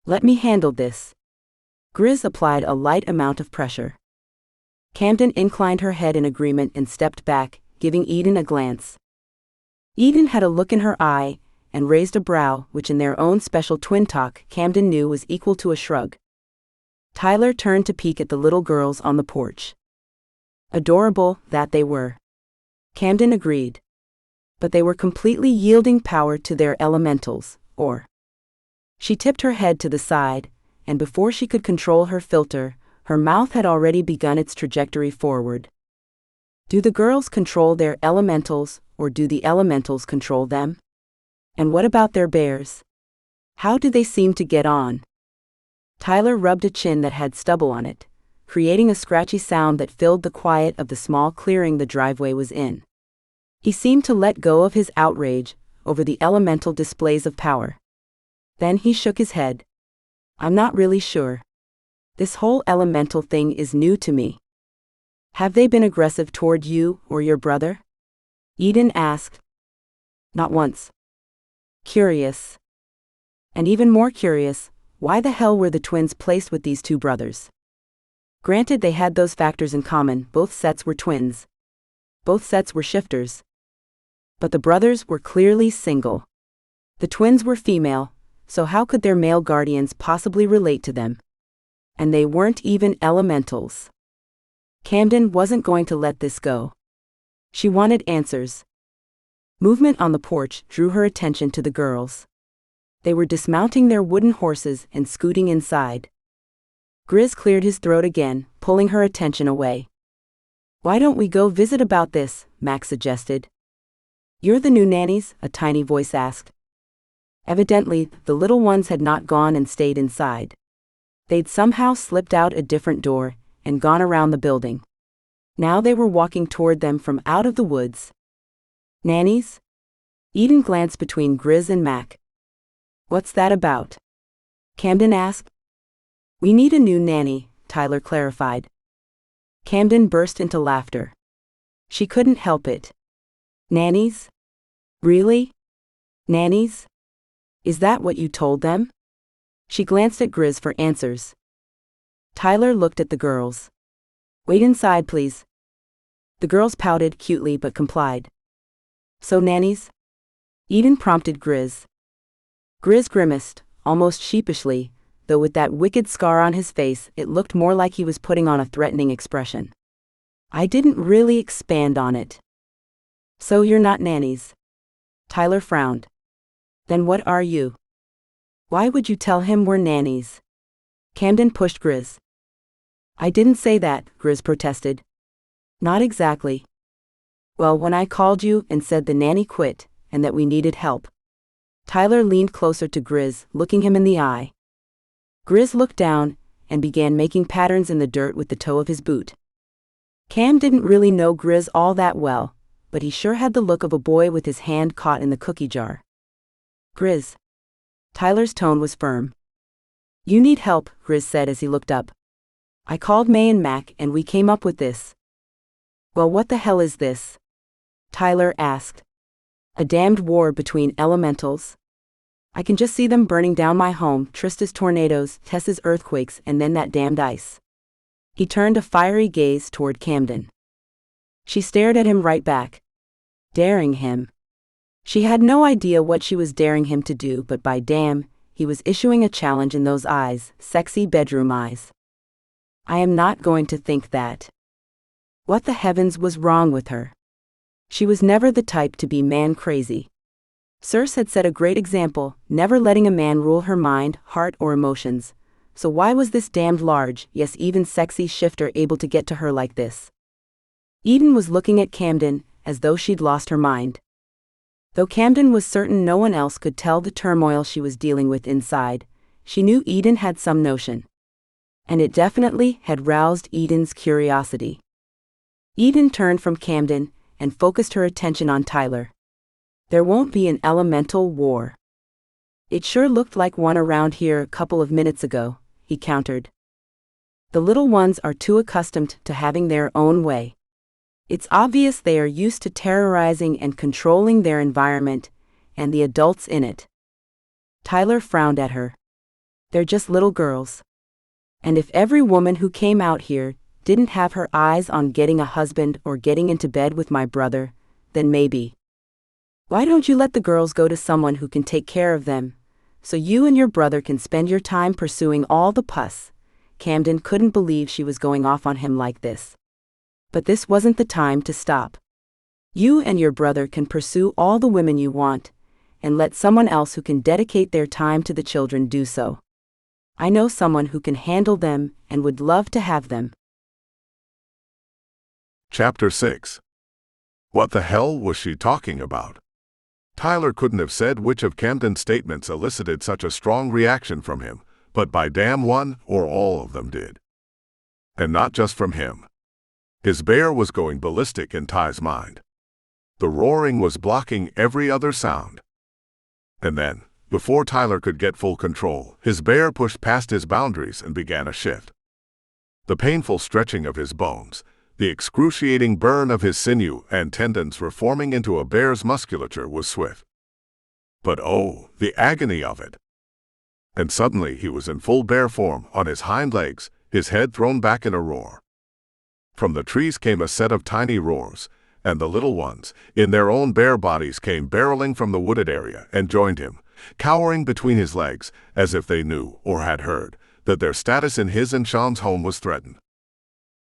Let me handle this. Grizz applied a light amount of pressure. Camden inclined her head in agreement and stepped back, giving Eden a glance. Eden had a look in her eye and raised a brow, which in their own special twin talk Camden knew was equal to a shrug. Tyler turned to peek at the little girls on the porch. Adorable, that they were. Camden agreed. But they were completely yielding power to their elementals, or. She tipped her head to the side, and before she could control her filter, her mouth had already begun its trajectory forward. Do the girls control their elementals, or do the elementals control them? And what about their bears? How do they seem to get on? Tyler rubbed a chin that had stubble on it, creating a scratchy sound that filled the quiet of the small clearing the driveway was in. He seemed to let go of his outrage over the elemental displays of power. Then he shook his head. I'm not really sure. This whole elemental thing is new to me. Have they been aggressive toward you or your brother? Eden asked. Not once. Curious. And even more curious, why the hell were the twins placed with these two brothers? Granted, they had those factors in common, both sets were twins. Both sets were shifters. But the brothers were clearly single. The twins were female, so how could their male guardians possibly relate to them? And they weren't even elementals. Camden wasn't going to let this go. She wanted answers. Movement on the porch drew her attention to the girls. They were dismounting their wooden horses and scooting inside. Grizz cleared his throat again, pulling her attention away. Why don't we go visit about this? Max suggested. You're the new nannies? A tiny voice asked. Evidently, the little ones had not gone and stayed inside. They'd somehow slipped out a different door and gone around the building. Now they were walking toward them from out of the woods. Nannies? Eden glanced between Grizz and Mac. What's that about? Camden asked. We need a new nanny, Tyler clarified. Camden burst into laughter. She couldn't help it. Nannies? Really? Nannies? Is that what you told them? She glanced at Grizz for answers. Tyler looked at the girls. Wait inside, please. The girls pouted cutely but complied. So nannies? Eden prompted Grizz. Grizz grimaced, almost sheepishly, though with that wicked scar on his face it looked more like he was putting on a threatening expression. I didn't really expand on it. So you're not nannies? Tyler frowned. Then what are you? Why would you tell him we're nannies? Camden pushed Grizz. I didn't say that, Grizz protested. Not exactly. Well, when I called you and said the nanny quit, and that we needed help. Tyler leaned closer to Grizz, looking him in the eye. Grizz looked down and began making patterns in the dirt with the toe of his boot. Cam didn't really know Grizz all that well, but he sure had the look of a boy with his hand caught in the cookie jar. Grizz. Tyler's tone was firm. You need help, Grizz said as he looked up. I called May and Mac and we came up with this. Well, what the hell is this? Tyler asked. A damned war between elementals? I can just see them burning down my home, Trista's tornadoes, Tessa's earthquakes, and then that damned ice. He turned a fiery gaze toward Camden. She stared at him right back. Daring him. She had no idea what she was daring him to do, but by damn, he was issuing a challenge in those eyes, sexy bedroom eyes. I am not going to think that. What the heavens was wrong with her? She was never the type to be man-crazy. Circe had set a great example, never letting a man rule her mind, heart, or emotions. So why was this damned large, yes even sexy shifter able to get to her like this? Eden was looking at Camden, as though she'd lost her mind. Though Camden was certain no one else could tell the turmoil she was dealing with inside, she knew Eden had some notion. And it definitely had roused Eden's curiosity. Eden turned from Camden and focused her attention on Tyler. There won't be an elemental war. It sure looked like one around here a couple of minutes ago, he countered. The little ones are too accustomed to having their own way. It's obvious they are used to terrorizing and controlling their environment, and the adults in it. Tyler frowned at her. They're just little girls. And if every woman who came out here didn't have her eyes on getting a husband or getting into bed with my brother, then maybe. Why don't you let the girls go to someone who can take care of them, so you and your brother can spend your time pursuing all the puss? Camden couldn't believe she was going off on him like this. But this wasn't the time to stop. You and your brother can pursue all the women you want, and let someone else who can dedicate their time to the children do so. I know someone who can handle them and would love to have them. Chapter 6. What the hell was she talking about? Tyler couldn't have said which of Camden's statements elicited such a strong reaction from him, but by damn one or all of them did. And not just from him. His bear was going ballistic in Ty's mind. The roaring was blocking every other sound. And then, before Tyler could get full control, his bear pushed past his boundaries and began a shift. The painful stretching of his bones, the excruciating burn of his sinew and tendons reforming into a bear's musculature was swift. But oh, the agony of it! And suddenly he was in full bear form on his hind legs, his head thrown back in a roar. From the trees came a set of tiny roars, and the little ones, in their own bear bodies, came barreling from the wooded area and joined him, cowering between his legs, as if they knew, or had heard, that their status in his and Sean's home was threatened.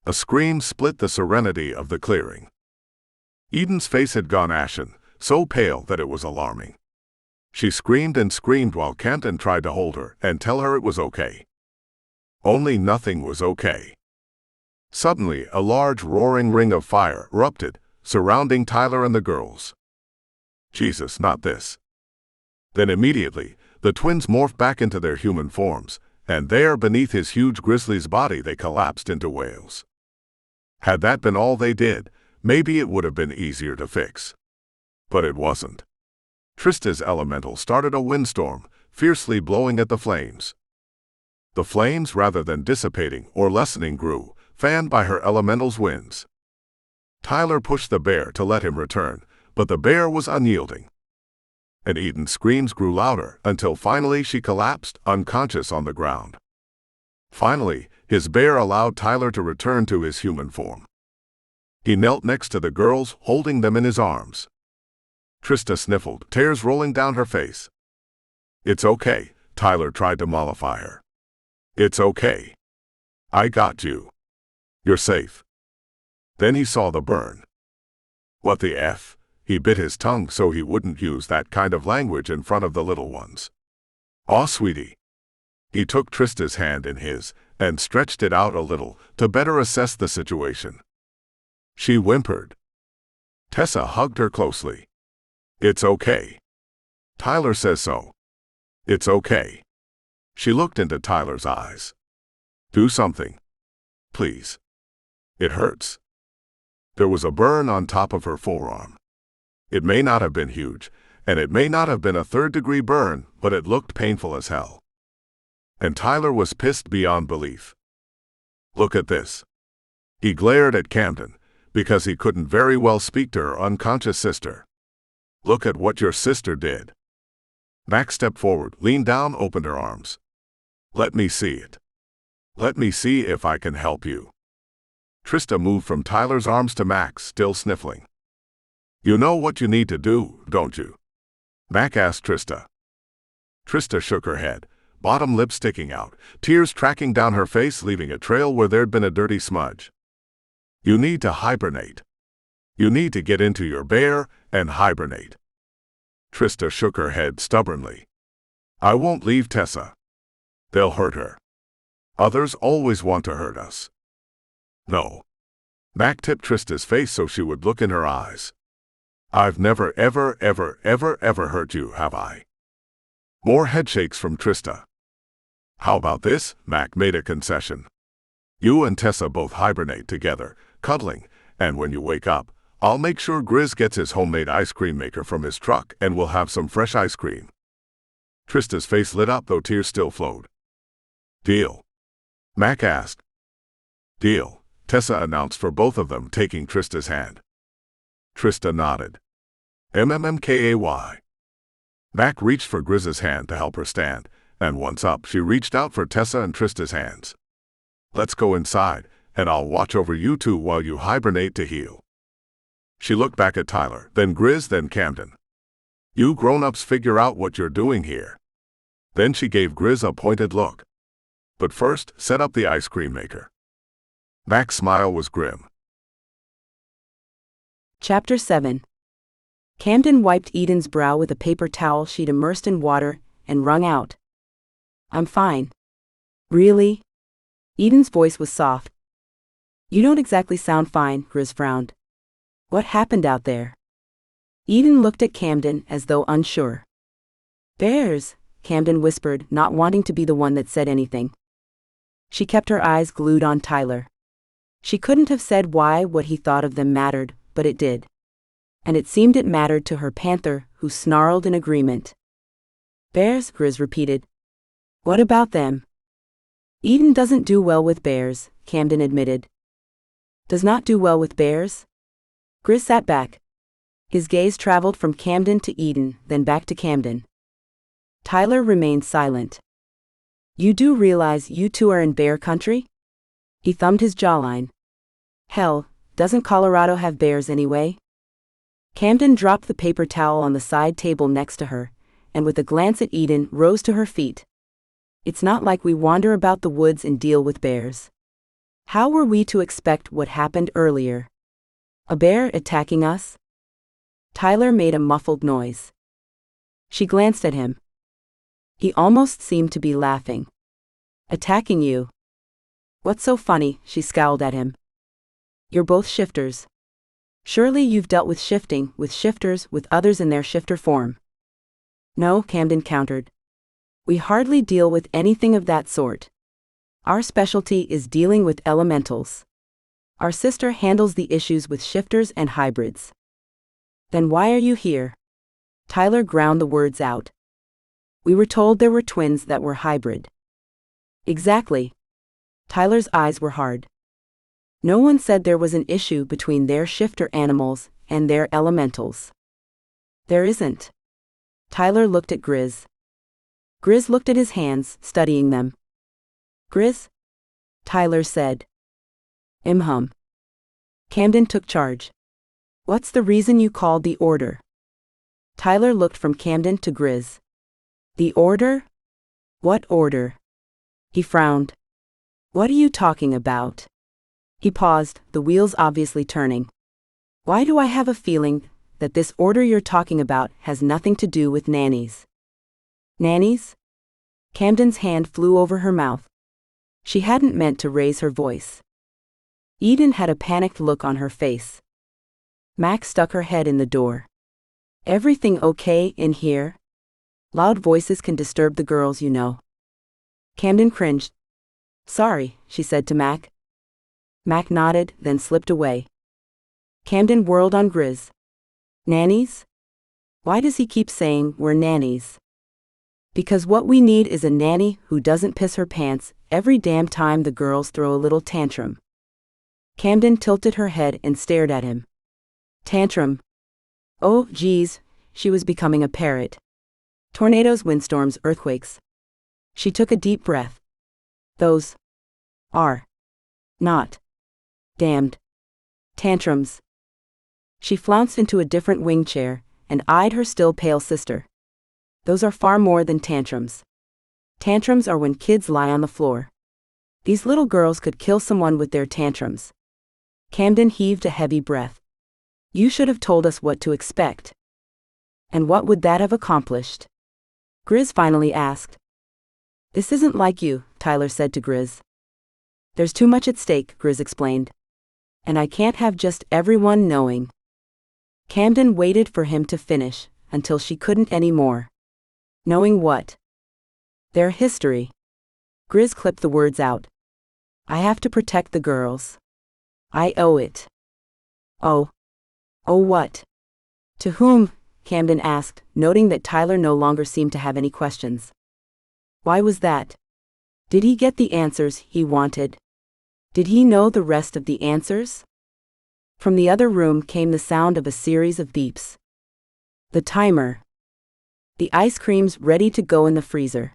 A scream split the serenity of the clearing. Eden's face had gone ashen, so pale that it was alarming. She screamed and screamed while Camden tried to hold her and tell her it was okay. Only nothing was okay. Suddenly, a large roaring ring of fire erupted, surrounding Tyler and the girls. Jesus, not this. Then immediately, the twins morphed back into their human forms, and there beneath his huge grizzly's body they collapsed into whales. Had that been all they did, maybe it would have been easier to fix. But it wasn't. Trista's elemental started a windstorm, fiercely blowing at the flames. The flames, rather than dissipating or lessening, grew, fanned by her elemental's winds. Tyler pushed the bear to let him return, but the bear was unyielding. And Eden's screams grew louder until finally she collapsed, unconscious on the ground. Finally, his bear allowed Tyler to return to his human form. He knelt next to the girls, holding them in his arms. Trista sniffled, tears rolling down her face. "It's okay," Tyler tried to mollify her. "It's okay. I got you. You're safe." Then he saw the burn. What the F? He bit his tongue so he wouldn't use that kind of language in front of the little ones. "Aw, sweetie." He took Trista's hand in his and stretched it out a little to better assess the situation. She whimpered. Tessa hugged her closely. "It's okay. Tyler says so. It's okay." She looked into Tyler's eyes. "Do something. Please. It hurts." There was a burn on top of her forearm. It may not have been huge, and it may not have been a third-degree burn, but it looked painful as hell. And Tyler was pissed beyond belief. "Look at this." He glared at Camden, because he couldn't very well speak to her unconscious sister. "Look at what your sister did." Max stepped forward, leaned down, opened her arms. "Let me see it. Let me see if I can help you." Trista moved from Tyler's arms to Max, still sniffling. "You know what you need to do, don't you?" Mac asked Trista. Trista shook her head, bottom lip sticking out, tears tracking down her face, leaving a trail where there'd been a dirty smudge. "You need to hibernate. You need to get into your bear and hibernate." Trista shook her head stubbornly. "I won't leave Tessa. They'll hurt her. Others always want to hurt us." "No." Mac tipped Trista's face so she would look in her eyes. "I've never ever hurt you, have I?" More headshakes from Trista. "How about this?" Mac made a concession. "You and Tessa both hibernate together, cuddling, and when you wake up, I'll make sure Grizz gets his homemade ice cream maker from his truck and we'll have some fresh ice cream." Trista's face lit up though tears still flowed. "Deal?" Mac asked. "Deal," Tessa announced for both of them, taking Trista's hand. Trista nodded. MMMKAY. Mac reached for Grizz's hand to help her stand, And once up, she reached out for Tessa and Trista's hands. "Let's go inside, and I'll watch over you two while you hibernate to heal." She looked back at Tyler, then Grizz, then Camden. "You grown-ups figure out what you're doing here." Then she gave Grizz a pointed look. "But first, set up the ice cream maker." Mac's smile was grim. Chapter 7. Camden wiped Eden's brow with a paper towel she'd immersed in water and wrung out, "I'm fine." "Really?" Eden's voice was soft. "You don't exactly sound fine," Grizz frowned. "What happened out there?" Eden looked at Camden as though unsure. "Bears," Camden whispered, not wanting to be the one that said anything. She kept her eyes glued on Tyler. She couldn't have said why what he thought of them mattered, but it did. And it seemed it mattered to her panther, who snarled in agreement. "Bears," Grizz repeated. "What about them?" "Eden doesn't do well with bears," Camden admitted. "Does not do well with bears?" Grizz sat back. His gaze traveled from Camden to Eden, then back to Camden. Tyler remained silent. "You do realize you two are in bear country?" He thumbed his jawline. "Hell, doesn't Colorado have bears anyway?" Camden dropped the paper towel on the side table next to her, and with a glance at Eden, rose to her feet. "It's not like we wander about the woods and deal with bears. How were we to expect what happened earlier? A bear attacking us?" Tyler made a muffled noise. She glanced at him. He almost seemed to be laughing. "Attacking you? What's so funny?" She scowled at him. "You're both shifters. Surely you've dealt with shifting, with shifters, with others in their shifter form." "No," Camden countered. "We hardly deal with anything of that sort. Our specialty is dealing with elementals. Our sister handles the issues with shifters and hybrids." "Then why are you here?" Tyler ground the words out. "We were told there were twins that were hybrid." "Exactly." Tyler's eyes were hard. "No one said there was an issue between their shifter animals and their elementals." "There isn't." Tyler looked at Grizz. Grizz looked at his hands, studying them. "Grizz?" Tyler said. "Hum." Camden took charge. "What's the reason you called the order?" Tyler looked from Camden to Grizz. "The order? What order?" He frowned. "What are you talking about?" He paused, the wheels obviously turning. "Why do I have a feeling that this order you're talking about has nothing to do with nannies?" "Nannies?" Camden's hand flew over her mouth. She hadn't meant to raise her voice. Eden had a panicked look on her face. Mac stuck her head in the door. "Everything okay in here? Loud voices can disturb the girls, you know." Camden cringed. "Sorry," she said to Mac. Mac nodded, then slipped away. Camden whirled on Grizz. "Nannies? Why does he keep saying we're nannies?" "Because what we need is a nanny who doesn't piss her pants every damn time the girls throw a little tantrum." Camden tilted her head and stared at him. "Tantrum? Oh, geez," she was becoming a parrot. "Tornadoes, windstorms, earthquakes." She took a deep breath. "Those are not damned tantrums." She flounced into a different wing chair and eyed her still pale sister. "Those are far more than tantrums. Tantrums are when kids lie on the floor. These little girls could kill someone with their tantrums." Camden heaved a heavy breath. "You should have told us what to expect." "And what would that have accomplished?" Grizz finally asked. "This isn't like you," Tyler said to Grizz. "There's too much at stake," Grizz explained. "And I can't have just everyone knowing." Camden waited for him to finish, until she couldn't anymore. "Knowing what?" "Their history." Grizz clipped the words out. "I have to protect the girls. I owe it." "Oh. Oh what? To whom?" Camden asked, noting that Tyler no longer seemed to have any questions. "Why was that? Did he get the answers he wanted? Did he know the rest of the answers?" From the other room came the sound of a series of beeps. The timer. The ice cream's ready to go in the freezer.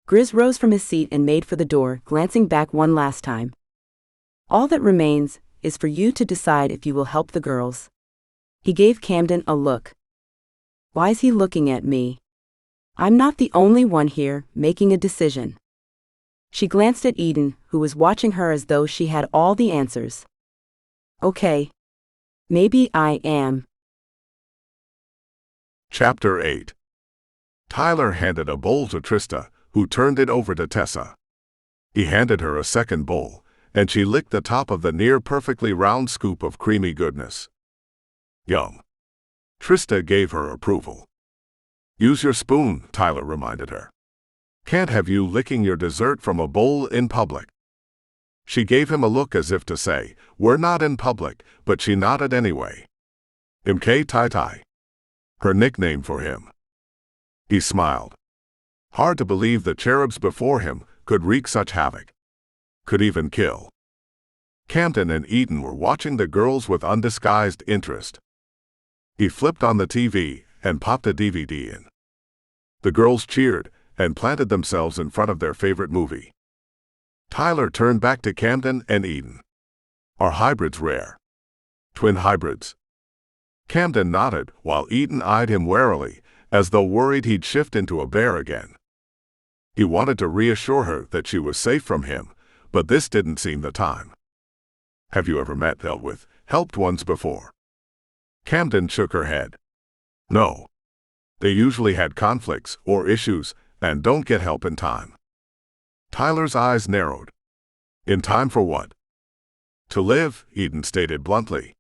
Grizz rose from his seat and made for the door, glancing back one last time. All that remains is for you to decide if you will help the girls. He gave Camden a look. Why's he looking at me? I'm not the only one here making a decision. She glanced at Eden, who was watching her as though she had all the answers. Okay. Maybe I am. Chapter 8. Tyler handed a bowl to Trista, who turned it over to Tessa. He handed her a second bowl, and she licked the top of the near-perfectly round scoop of creamy goodness. Yum. Trista gave her approval. Use your spoon, Tyler reminded her. Can't have you licking your dessert from a bowl in public. She gave him a look as if to say, we're not in public, but she nodded anyway. MK Tai, her nickname for him. He smiled. Hard to believe the cherubs before him could wreak such havoc. Could even kill. Camden and Eden were watching the girls with undisguised interest. He flipped on the TV and popped a DVD in. The girls cheered and planted themselves in front of their favorite movie. Tyler turned back to Camden and Eden. Are hybrids rare? Twin hybrids? Camden nodded while Eden eyed him warily, as though worried he'd shift into a bear again. He wanted to reassure her that she was safe from him, but this didn't seem the time. Have you ever met, dealt with, helped ones before? Camden shook her head. No. They usually had conflicts or issues and don't get help in time. Tyler's eyes narrowed. In time for what? To live, Eden stated bluntly.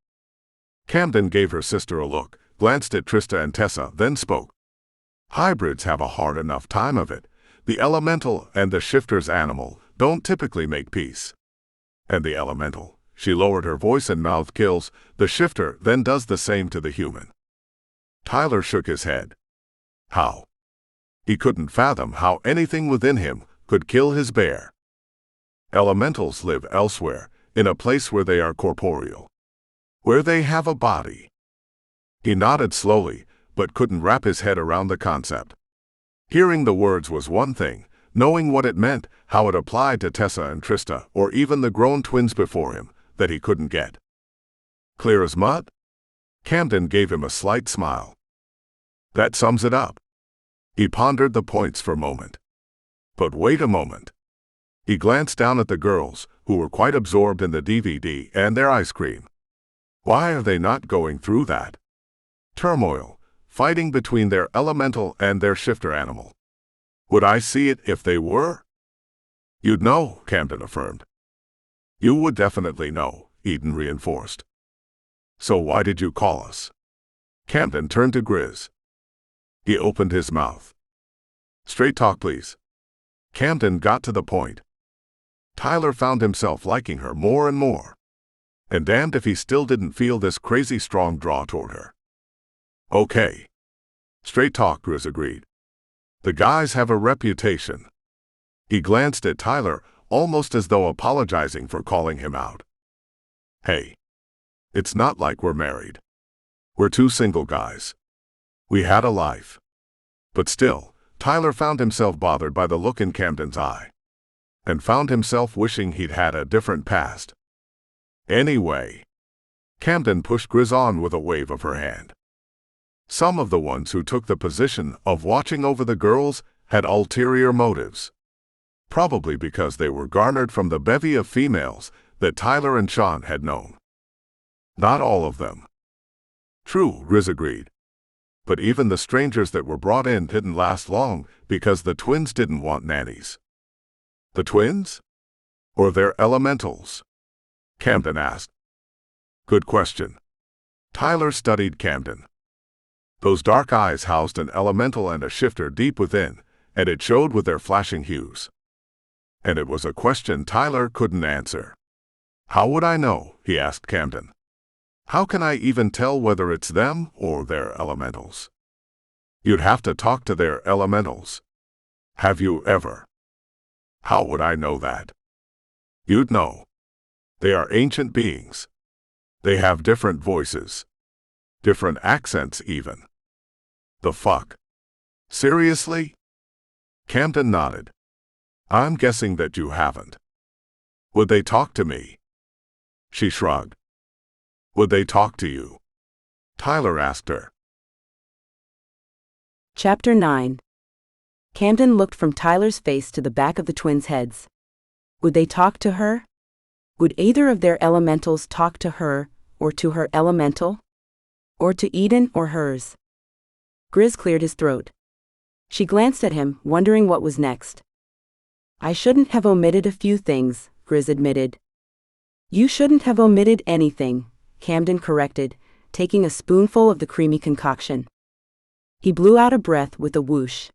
Camden gave her sister a look, glanced at Trista and Tessa, then spoke. Hybrids have a hard enough time of it. The elemental and the shifter's animal don't typically make peace. And the elemental, she lowered her voice and mouth, kills, the shifter then does the same to the human. Tyler shook his head. How? He couldn't fathom how anything within him could kill his bear. Elementals live elsewhere, in a place where they are corporeal. Where they have a body. He nodded slowly, but couldn't wrap his head around the concept. Hearing the words was one thing, knowing what it meant, how it applied to Tessa and Trista, or even the grown twins before him, that he couldn't get. Clear as mud? Camden gave him a slight smile. That sums it up. He pondered the points for a moment. But wait a moment. He glanced down at the girls, who were quite absorbed in the DVD and their ice cream. Why are they not going through that turmoil, fighting between their elemental and their shifter animal? Would I see it if they were? You'd know, Camden affirmed. You would definitely know, Eden reinforced. So why did you call us? Camden turned to Grizz. He opened his mouth. Straight talk, please. Camden got to the point. Tyler found himself liking her more and more. And damned if he still didn't feel this crazy strong draw toward her. Okay. Straight talk, Grizz agreed. The guys have a reputation. He glanced at Tyler, almost as though apologizing for calling him out. Hey. It's not like we're married. We're two single guys. We had a life. But still, Tyler found himself bothered by the look in Camden's eye. And found himself wishing he'd had a different past. Anyway. Camden pushed Grizz on with a wave of her hand. Some of the ones who took the position of watching over the girls had ulterior motives. Probably because they were garnered from the bevy of females that Tyler and Sean had known. Not all of them. True, Grizz agreed. But even the strangers that were brought in didn't last long because the twins didn't want nannies. The twins? Or their elementals? Camden asked. Good question. Tyler studied Camden. Those dark eyes housed an elemental and a shifter deep within, and it showed with their flashing hues. And it was a question Tyler couldn't answer. How would I know? He asked Camden. How can I even tell whether it's them or their elementals? You'd have to talk to their elementals. Have you ever? How would I know that? You'd know. They are ancient beings. They have different voices. Different accents even. The fuck? Seriously? Camden nodded. I'm guessing that you haven't. Would they talk to me? She shrugged. Would they talk to you? Tyler asked her. Chapter 9. Camden looked from Tyler's face to the back of the twins' heads. Would they talk to her? Would either of their elementals talk to her, or to her elemental? Or to Eden or hers? Grizz cleared his throat. She glanced at him, wondering what was next. I shouldn't have omitted a few things, Grizz admitted. You shouldn't have omitted anything, Camden corrected, taking a spoonful of the creamy concoction. He blew out a breath with a whoosh.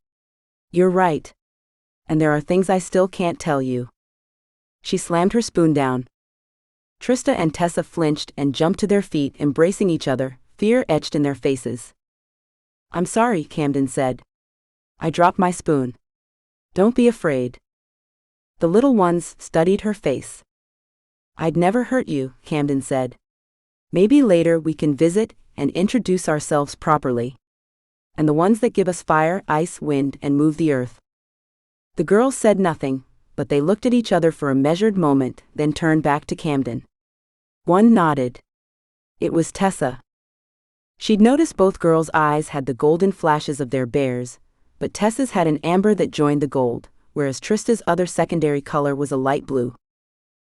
You're right. And there are things I still can't tell you. She slammed her spoon down. Trista and Tessa flinched and jumped to their feet, embracing each other, fear etched in their faces. I'm sorry, Camden said. I dropped my spoon. Don't be afraid. The little ones studied her face. I'd never hurt you, Camden said. Maybe later we can visit and introduce ourselves properly. And the ones that give us fire, ice, wind, and move the earth. The girls said nothing, but they looked at each other for a measured moment, then turned back to Camden. One nodded. It was Tessa. She'd noticed both girls' eyes had the golden flashes of their bears, but Tessa's had an amber that joined the gold, whereas Trista's other secondary color was a light blue.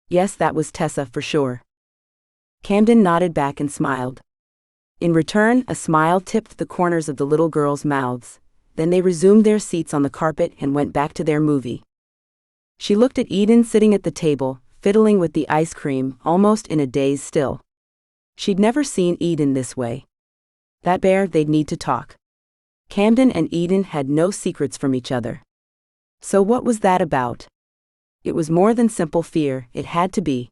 Yes, that was Tessa for sure. Camden nodded back and smiled. In return, a smile tipped the corners of the little girls' mouths. Then they resumed their seats on the carpet and went back to their movie. She looked at Eden sitting at the table, fiddling with the ice cream, almost in a daze still. She'd never seen Eden this way. That bear, they'd need to talk. Camden and Eden had no secrets from each other. So what was that about? It was more than simple fear, it had to be.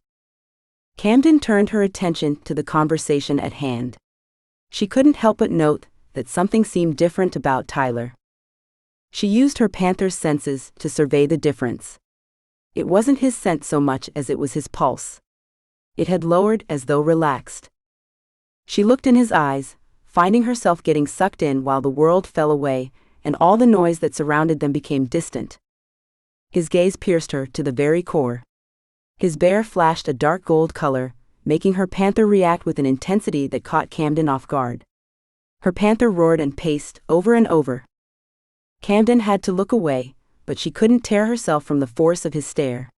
Camden turned her attention to the conversation at hand. She couldn't help but note that something seemed different about Tyler. She used her panther's senses to survey the difference. It wasn't his scent so much as it was his pulse. It had lowered as though relaxed. She looked in his eyes, finding herself getting sucked in while the world fell away, and all the noise that surrounded them became distant. His gaze pierced her to the very core. His bear flashed a dark gold color, making her panther react with an intensity that caught Camden off guard. Her panther roared and paced over and over. Camden had to look away, but she couldn't tear herself from the force of his stare.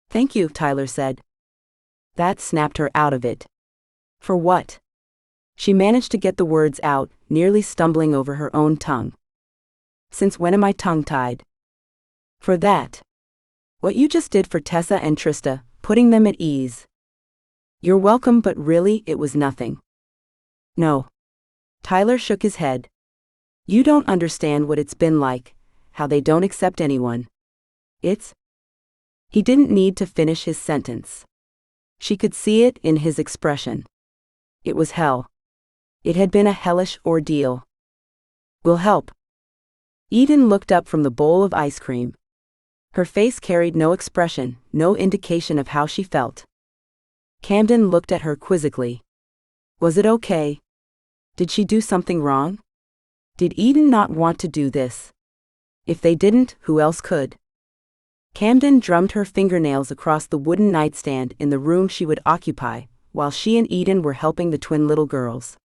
Thank you, Tyler said. That snapped her out of it. For what? She managed to get the words out, nearly stumbling over her own tongue. Since when am I tongue-tied? For that. What you just did for Tessa and Trista, putting them at ease. You're welcome, but really, it was nothing. No. Tyler shook his head. You don't understand what it's been like, how they don't accept anyone. It's... He didn't need to finish his sentence. She could see it in his expression. It was hell. It had been a hellish ordeal. Will help. Eden looked up from the bowl of ice cream. Her face carried no expression, no indication of how she felt. Camden looked at her quizzically. Was it okay? Did she do something wrong? Did Eden not want to do this? If they didn't, who else could? Camden drummed her fingernails across the wooden nightstand in the room she would occupy, while she and Eden were helping the twin little girls.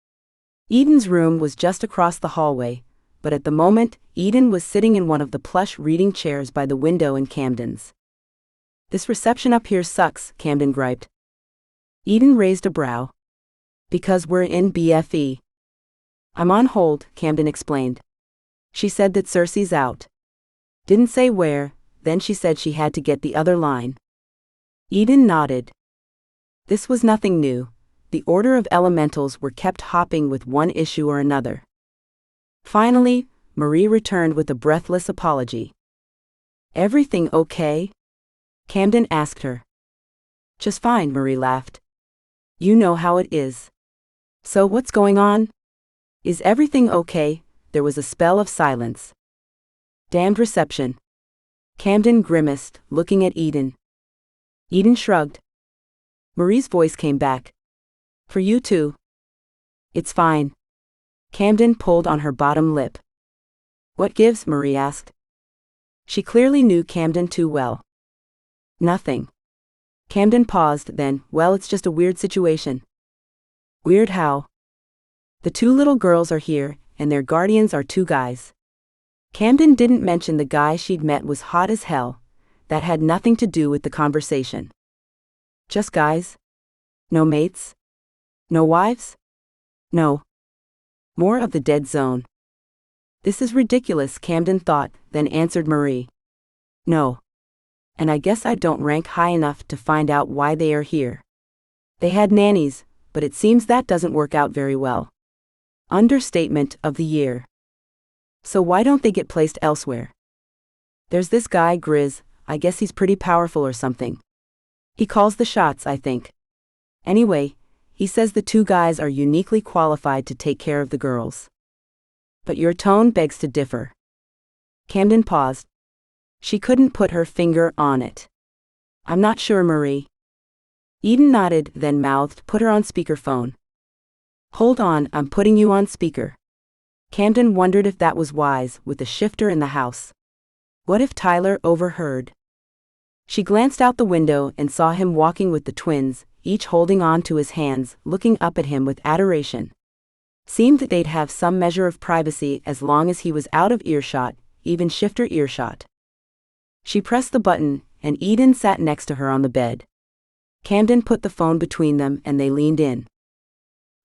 Eden's room was just across the hallway, but at the moment, Eden was sitting in one of the plush reading chairs by the window in Camden's. This reception up here sucks, Camden griped. Eden raised a brow. Because we're in BFE. I'm on hold, Camden explained. She said that Cersei's out. Didn't say where, then she said she had to get the other line. Eden nodded. This was nothing new. The order of elementals were kept hopping with one issue or another. Finally, Marie returned with a breathless apology. Everything okay? Camden asked her. Just fine, Marie laughed. You know how it is. So what's going on? Is everything okay? There was a spell of silence. Damned reception. Camden grimaced, looking at Eden. Eden shrugged. Marie's voice came back. For you too. It's fine. Camden pulled on her bottom lip. What gives? Marie asked. She clearly knew Camden too well. Nothing. Camden paused, then, well, it's just a weird situation. Weird how? The two little girls are here, and their guardians are two guys. Camden didn't mention the guy she'd met was hot as hell. That had nothing to do with the conversation. Just guys? No mates? No wives? No. More of the dead zone. This is ridiculous, Camden thought, then answered Marie. No. And I guess I don't rank high enough to find out why they are here. They had nannies, but it seems that doesn't work out very well. Understatement of the year. So why don't they get placed elsewhere? There's this guy Grizz, I guess he's pretty powerful or something. He calls the shots, I think. Anyway, he says the two guys are uniquely qualified to take care of the girls. But your tone begs to differ. Camden paused. She couldn't put her finger on it. I'm not sure, Marie. Eden nodded, then mouthed, put her on speakerphone. Hold on, I'm putting you on speaker. Camden wondered if that was wise, with the shifter in the house. What if Tyler overheard? She glanced out the window and saw him walking with the twins, each holding on to his hands, looking up at him with adoration. Seemed that they'd have some measure of privacy as long as he was out of earshot, even shifter earshot. She pressed the button, and Eden sat next to her on the bed. Camden put the phone between them and they leaned in.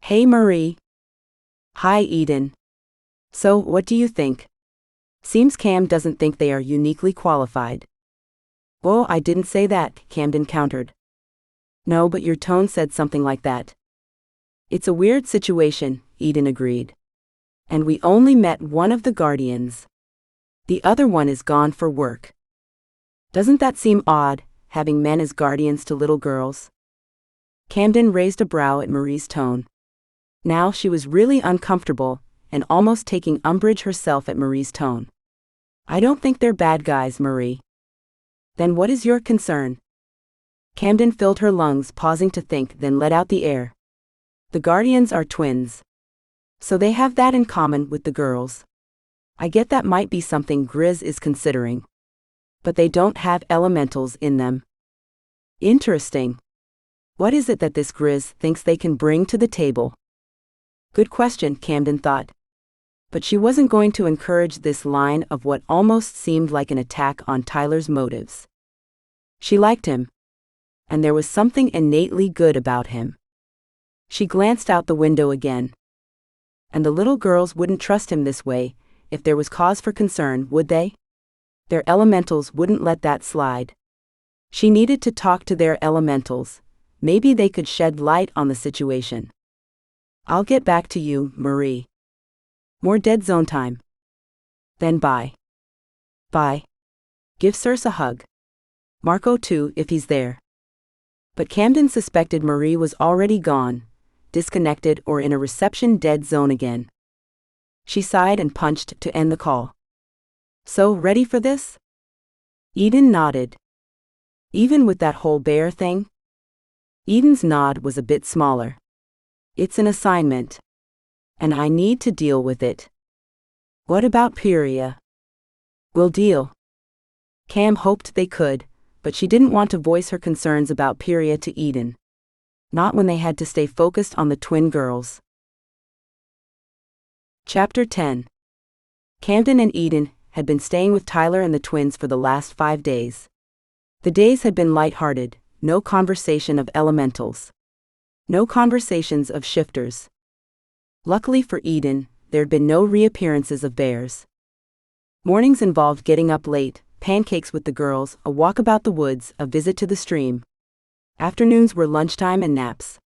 Hey Marie. Hi Eden. So, what do you think? Seems Cam doesn't think they are uniquely qualified. Oh, I didn't say that, Camden countered. No, but your tone said something like that. It's a weird situation, Eden agreed. And we only met one of the guardians. The other one is gone for work. Doesn't that seem odd, having men as guardians to little girls? Camden raised a brow at Marie's tone. Now she was really uncomfortable, and almost taking umbrage herself at Marie's tone. I don't think they're bad guys, Marie. Then what is your concern? Camden filled her lungs, pausing to think, then let out the air. The guardians are twins. So they have that in common with the girls. I get that might be something Grizz is considering. But they don't have elementals in them. Interesting. What is it that this Grizz thinks they can bring to the table? Good question, Camden thought. But she wasn't going to encourage this line of what almost seemed like an attack on Tyler's motives. She liked him. And there was something innately good about him. She glanced out the window again. And the little girls wouldn't trust him this way. If there was cause for concern, would they? Their elementals wouldn't let that slide. She needed to talk to their elementals. Maybe they could shed light on the situation. I'll get back to you, Marie. More dead zone time. Then bye. Bye. Give Circe a hug. Marco too, if he's there. But Camden suspected Marie was already gone, disconnected or in a reception dead zone again. She sighed and punched to end the call. So, ready for this? Eden nodded. Even with that whole bear thing? Eden's nod was a bit smaller. It's an assignment. And I need to deal with it. What about Pyria? We'll deal. Cam hoped they could, but she didn't want to voice her concerns about Pyria to Eden. Not when they had to stay focused on the twin girls. Chapter 10. Camden and Eden had been staying with Tyler and the twins for the last 5 days. The days had been light-hearted, no conversation of elementals. No conversations of shifters. Luckily for Eden, there'd been no reappearances of bears. Mornings involved getting up late, pancakes with the girls, a walk about the woods, a visit to the stream. Afternoons were lunchtime and naps.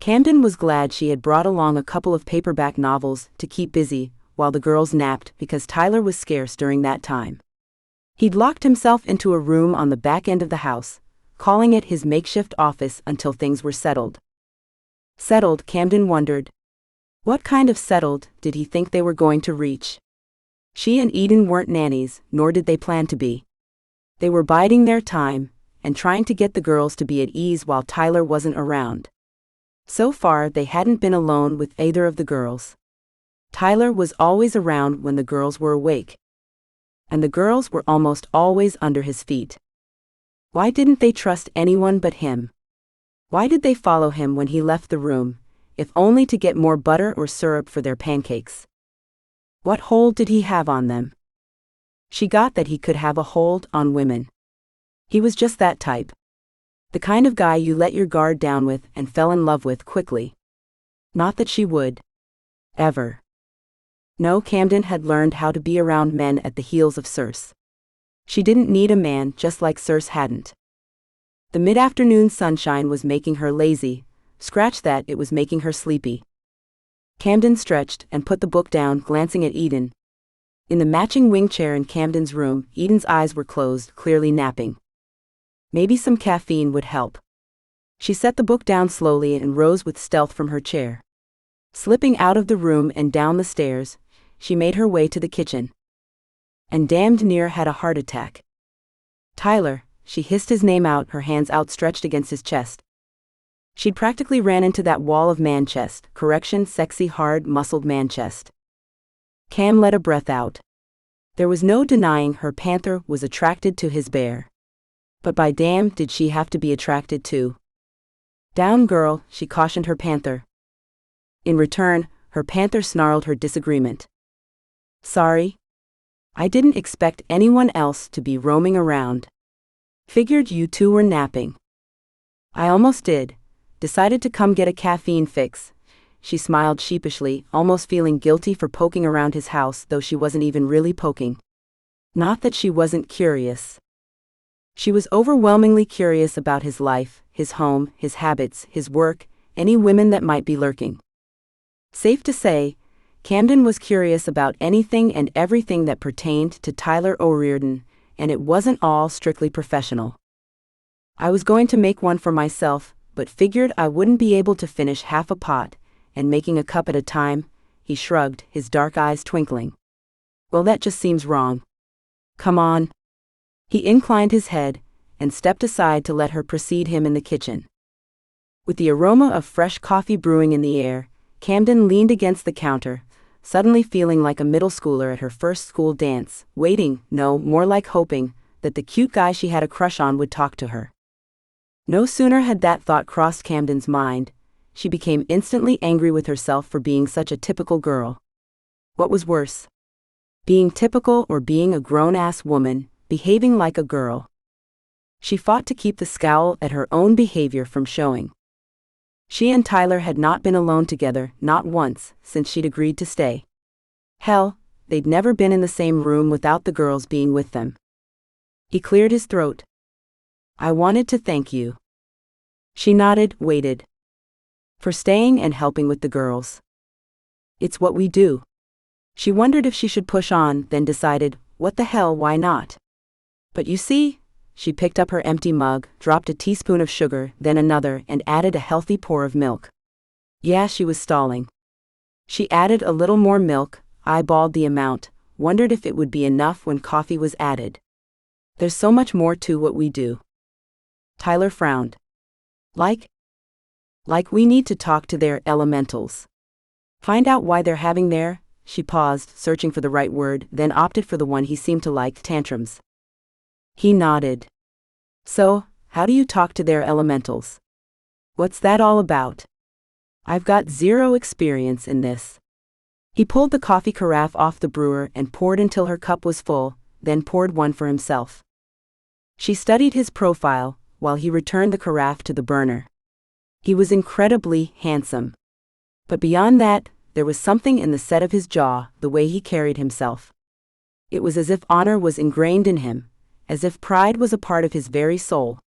Camden was glad she had brought along a couple of paperback novels to keep busy while the girls napped because Tyler was scarce during that time. He'd locked himself into a room on the back end of the house, calling it his makeshift office until things were settled. Settled, Camden wondered. What kind of settled did he think they were going to reach? She and Eden weren't nannies, nor did they plan to be. They were biding their time, and trying to get the girls to be at ease while Tyler wasn't around. So far, they hadn't been alone with either of the girls. Tyler was always around when the girls were awake. and the girls were almost always under his feet. Why didn't they trust anyone but him? Why did they follow him when he left the room, if only to get more butter or syrup for their pancakes? What hold did he have on them? She got that he could have a hold on women. He was just that type. The kind of guy you let your guard down with and fell in love with quickly. Not that she would. Ever. No, Camden had learned how to be around men at the heels of Circe. She didn't need a man just like Circe hadn't. The mid-afternoon sunshine was making her lazy, scratch that, it was making her sleepy. Camden stretched and put the book down, glancing at Eden. In the matching wing chair in Camden's room, Eden's eyes were closed, clearly napping. Maybe some caffeine would help. She set the book down slowly and rose with stealth from her chair. Slipping out of the room and down the stairs, she made her way to the kitchen. And damned near had a heart attack. Tyler, she hissed his name out, her hands outstretched against his chest. She'd practically ran into that wall of man chest, sexy, hard, muscled man chest. Cam let a breath out. There was no denying her panther was attracted to his bear. But by damn did she have to be attracted too. Down, girl, she cautioned her panther. In return, her panther snarled her disagreement. Sorry. I didn't expect anyone else to be roaming around. Figured you two were napping. I almost did. Decided to come get a caffeine fix. She smiled sheepishly, almost feeling guilty for poking around his house, though she wasn't even really poking. Not that she wasn't curious. She was overwhelmingly curious about his life, his home, his habits, his work, any women that might be lurking. Safe to say, Camden was curious about anything and everything that pertained to Tyler O'Riordan, and it wasn't all strictly professional. I was going to make one for myself, but figured I wouldn't be able to finish half a pot, and making a cup at a time, he shrugged, his dark eyes twinkling. Well, that just seems wrong. Come on. He inclined his head, and stepped aside to let her precede him in the kitchen. With the aroma of fresh coffee brewing in the air, Camden leaned against the counter, suddenly feeling like a middle schooler at her first school dance, waiting, no, more like hoping, that the cute guy she had a crush on would talk to her. No sooner had that thought crossed Camden's mind, she became instantly angry with herself for being such a typical girl. What was worse? Being typical or being a grown-ass woman, behaving like a girl? She fought to keep the scowl at her own behavior from showing. She and Tyler had not been alone together, not once, since she'd agreed to stay. Hell, they'd never been in the same room without the girls being with them. He cleared his throat. I wanted to thank you. She nodded, waited. For staying and helping with the girls. It's what we do. She wondered if she should push on, then decided, what the hell, why not? But you see, she picked up her empty mug, dropped a teaspoon of sugar, then another, and added a healthy pour of milk. Yeah, she was stalling. She added a little more milk, eyeballed the amount, wondered if it would be enough when coffee was added. There's so much more to what we do. Tyler frowned. Like we need to talk to their elementals. Find out why they're having their, she paused, searching for the right word, then opted for the one he seemed to like, tantrums. He nodded. So, how do you talk to their elementals? What's that all about? I've got zero experience in this. He pulled the coffee carafe off the brewer and poured until her cup was full, then poured one for himself. She studied his profile, while he returned the carafe to the burner. He was incredibly handsome. But beyond that, there was something in the set of his jaw, the way he carried himself. It was as if honor was ingrained in him, as if pride was a part of his very soul.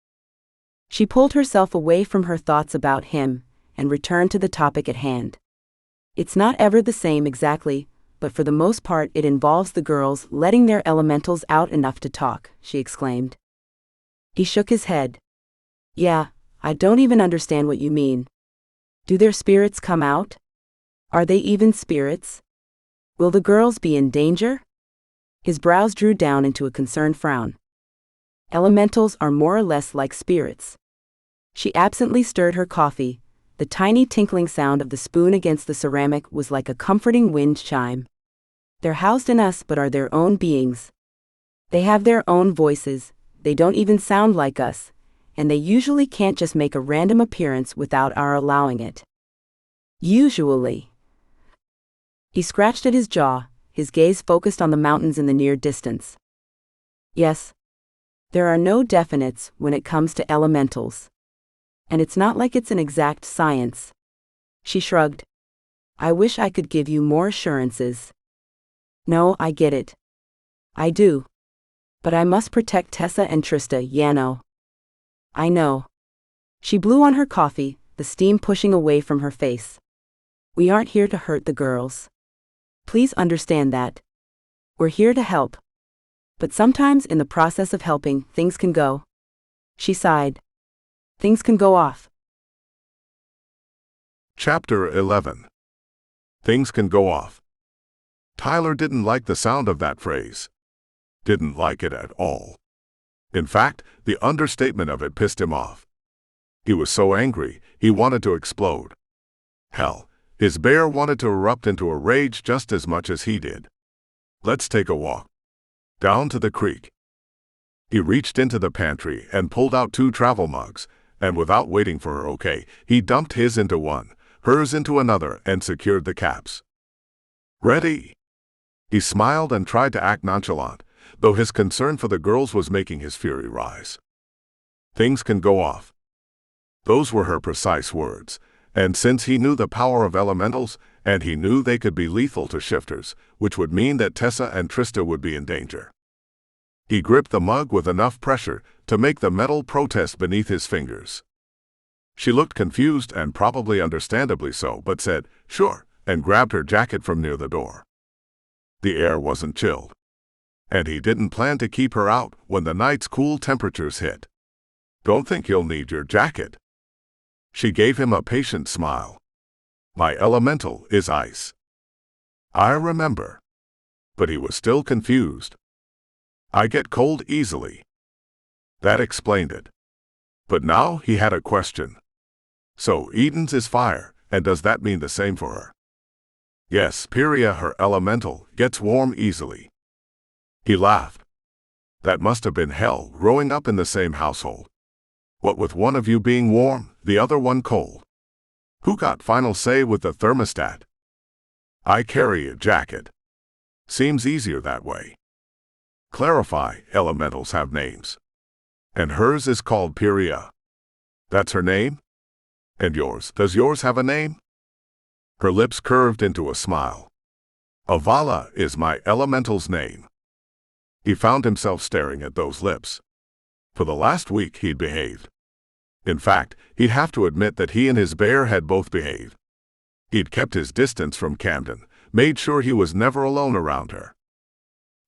She pulled herself away from her thoughts about him, and returned to the topic at hand. It's not ever the same exactly, but for the most part it involves the girls letting their elementals out enough to talk, she exclaimed. He shook his head. Yeah, I don't even understand what you mean. Do their spirits come out? Are they even spirits? Will the girls be in danger? His brows drew down into a concerned frown. Elementals are more or less like spirits. She absently stirred her coffee. The tiny tinkling sound of the spoon against the ceramic was like a comforting wind chime. They're housed in us but are their own beings. They have their own voices, they don't even sound like us, and they usually can't just make a random appearance without our allowing it. Usually. He scratched at his jaw, his gaze focused on the mountains in the near distance. Yes. There are no definites when it comes to elementals. And it's not like it's an exact science. She shrugged. I wish I could give you more assurances. No, I get it. I do. But I must protect Tessa and Trista, Yano. I know. She blew on her coffee, the steam pushing away from her face. We aren't here to hurt the girls. Please understand that. We're here to help. But sometimes in the process of helping, things can go. She sighed. Things can go off. Chapter 11. Things can go off. Tyler didn't like the sound of that phrase. Didn't like it at all. In fact, the understatement of it pissed him off. He was so angry, he wanted to explode. Hell, his bear wanted to erupt into a rage just as much as he did. Let's take a walk. Down to the creek. He reached into the pantry and pulled out 2 travel mugs, and without waiting for her okay, he dumped his into one, hers into another, and secured the caps. Ready? He smiled and tried to act nonchalant, though his concern for the girls was making his fury rise. Things can go off. Those were her precise words, and since he knew the power of elementals, and he knew they could be lethal to shifters, which would mean that Tessa and Trista would be in danger. He gripped the mug with enough pressure to make the metal protest beneath his fingers. She looked confused and probably understandably so, but said, "Sure," and grabbed her jacket from near the door. The air wasn't chilled, and he didn't plan to keep her out when the night's cool temperatures hit. "Don't think you'll need your jacket." She gave him a patient smile. "My elemental is ice." "I remember." But he was still confused. "I get cold easily." That explained it. But now he had a question. So Eden's is fire, and does that mean the same for her? Yes, Pyria, her elemental, gets warm easily. He laughed. That must have been hell, growing up in the same household. What with one of you being warm, the other one cold. Who got final say with the thermostat? I carry a jacket. Seems easier that way. Clarify, elementals have names. And hers is called Pyria. That's her name? And yours, does yours have a name? Her lips curved into a smile. Avala is my elemental's name. He found himself staring at those lips. For the last week he'd behaved. In fact, he'd have to admit that he and his bear had both behaved. He'd kept his distance from Camden, made sure he was never alone around her.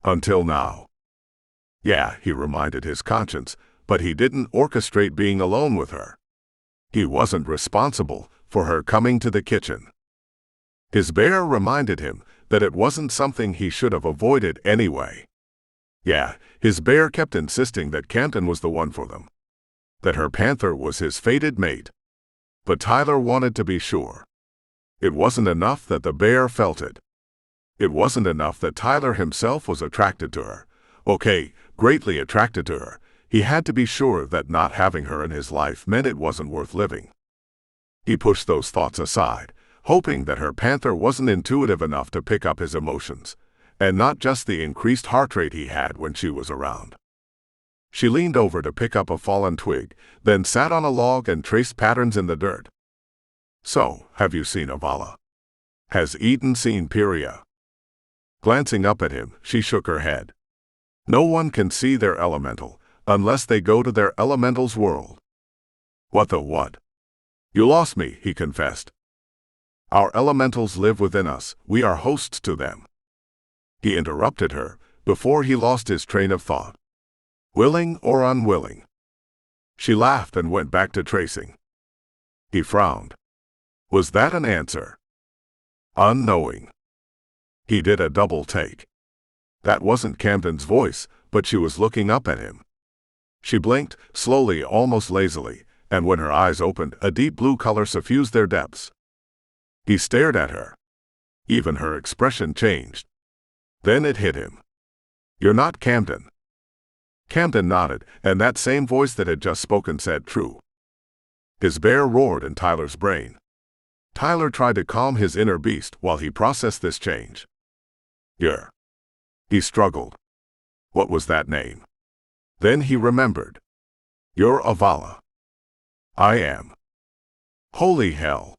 Until now. Yeah, he reminded his conscience, but he didn't orchestrate being alone with her. He wasn't responsible for her coming to the kitchen. His bear reminded him that it wasn't something he should have avoided anyway. Yeah, his bear kept insisting that Camden was the one for them. That her panther was his fated mate. But Tyler wanted to be sure. It wasn't enough that the bear felt it. It wasn't enough that Tyler himself was attracted to her. Okay, greatly attracted to her. He had to be sure that not having her in his life meant it wasn't worth living. He pushed those thoughts aside, hoping that her panther wasn't intuitive enough to pick up his emotions, and not just the increased heart rate he had when she was around. She leaned over to pick up a fallen twig, then sat on a log and traced patterns in the dirt. So, have you seen Avala? Has Eden seen Pyria? Glancing up at him, she shook her head. No one can see their elemental, unless they go to their elemental's world. What the what? You lost me, he confessed. Our elementals live within us, we are hosts to them. He interrupted her, before he lost his train of thought. Willing or unwilling? She laughed and went back to tracing. He frowned. Was that an answer? Unknowing. He did a double take. That wasn't Camden's voice, but she was looking up at him. She blinked, slowly, almost lazily, and when her eyes opened, a deep blue color suffused their depths. He stared at her. Even her expression changed. Then it hit him. You're not Camden. Camden nodded, and that same voice that had just spoken said true. His bear roared in Tyler's brain. Tyler tried to calm his inner beast while he processed this change. "You're..." He struggled. What was that name? Then he remembered. "You're Avala." "I am." Holy hell.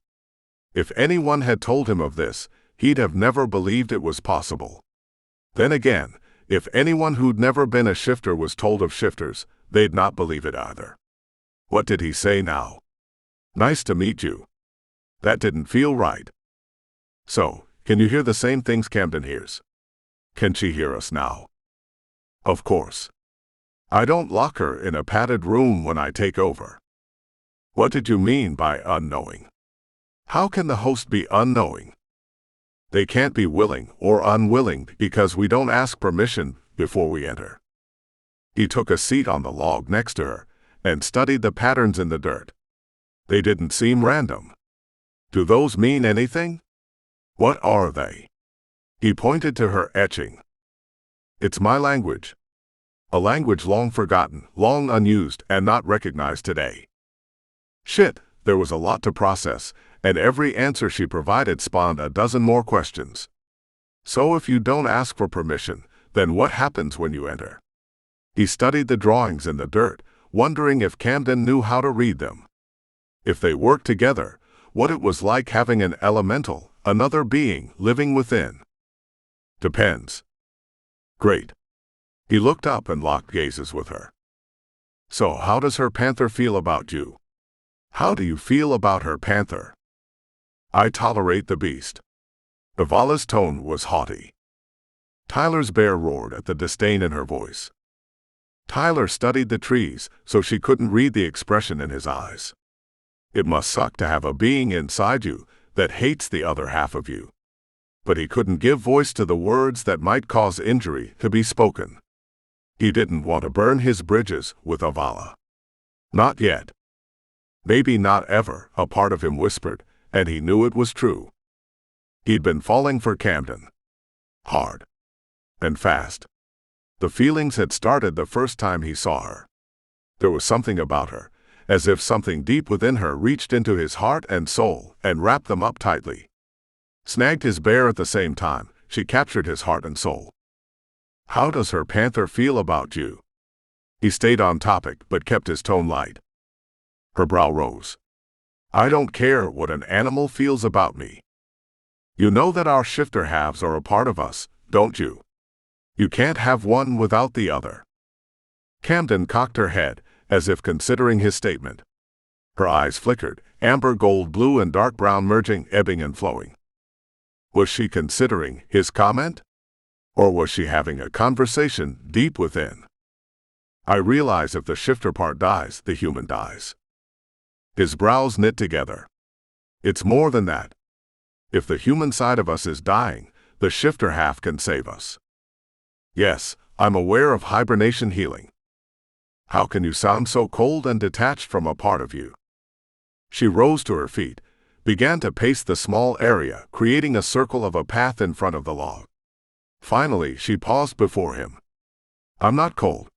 If anyone had told him of this, he'd have never believed it was possible. Then again, if anyone who'd never been a shifter was told of shifters, they'd not believe it either. What did he say now? "Nice to meet you." That didn't feel right. So, can you hear the same things Camden hears? Can she hear us now? Of course. I don't lock her in a padded room when I take over. What did you mean by unknowing? How can the host be unknowing? They can't be willing or unwilling because we don't ask permission before we enter. He took a seat on the log next to her and studied the patterns in the dirt. They didn't seem random. Do those mean anything? What are they? He pointed to her etching. It's my language. A language long forgotten, long unused, and not recognized today. Shit, there was a lot to process, and every answer she provided spawned a dozen more questions. So if you don't ask for permission, then what happens when you enter? He studied the drawings in the dirt, wondering if Camden knew how to read them. If they worked together, what it was like having an elemental, another being, living within. Depends. Great. He looked up and locked gazes with her. So how does her panther feel about you? How do you feel about her panther? I tolerate the beast. Avala's tone was haughty. Tyler's bear roared at the disdain in her voice. Tyler studied the trees, so she couldn't read the expression in his eyes. It must suck to have a being inside you that hates the other half of you. But he couldn't give voice to the words that might cause injury to be spoken. He didn't want to burn his bridges with Avala. Not yet. Maybe not ever, a part of him whispered, and he knew it was true. He'd been falling for Camden. Hard. And fast. The feelings had started the first time he saw her. There was something about her, as if something deep within her reached into his heart and soul and wrapped them up tightly. Snagged his bear at the same time, she captured his heart and soul. How does her panther feel about you? He stayed on topic but kept his tone light. Her brow rose. I don't care what an animal feels about me. You know that our shifter halves are a part of us, don't you? You can't have one without the other. Camden cocked her head, as if considering his statement. Her eyes flickered, amber gold blue and dark brown merging, ebbing and flowing. Was she considering his comment? Or was she having a conversation deep within? I realize if the shifter part dies, the human dies. His brows knit together. It's more than that. If the human side of us is dying, the shifter half can save us. Yes, I'm aware of hibernation healing. How can you sound so cold and detached from a part of you? She rose to her feet, began to pace the small area, creating a circle of a path in front of the log. Finally, she paused before him. I'm not cold.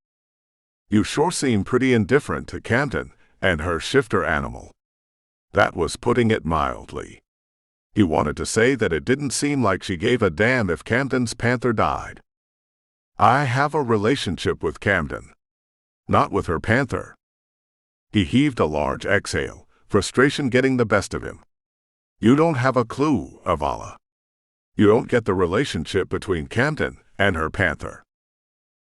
You sure seem pretty indifferent to Camden and her shifter animal. That was putting it mildly. He wanted to say that it didn't seem like she gave a damn if Camden's panther died. I have a relationship with Camden. Not with her panther. He heaved a large exhale, frustration getting the best of him. You don't have a clue, Avala. You don't get the relationship between Camden and her panther.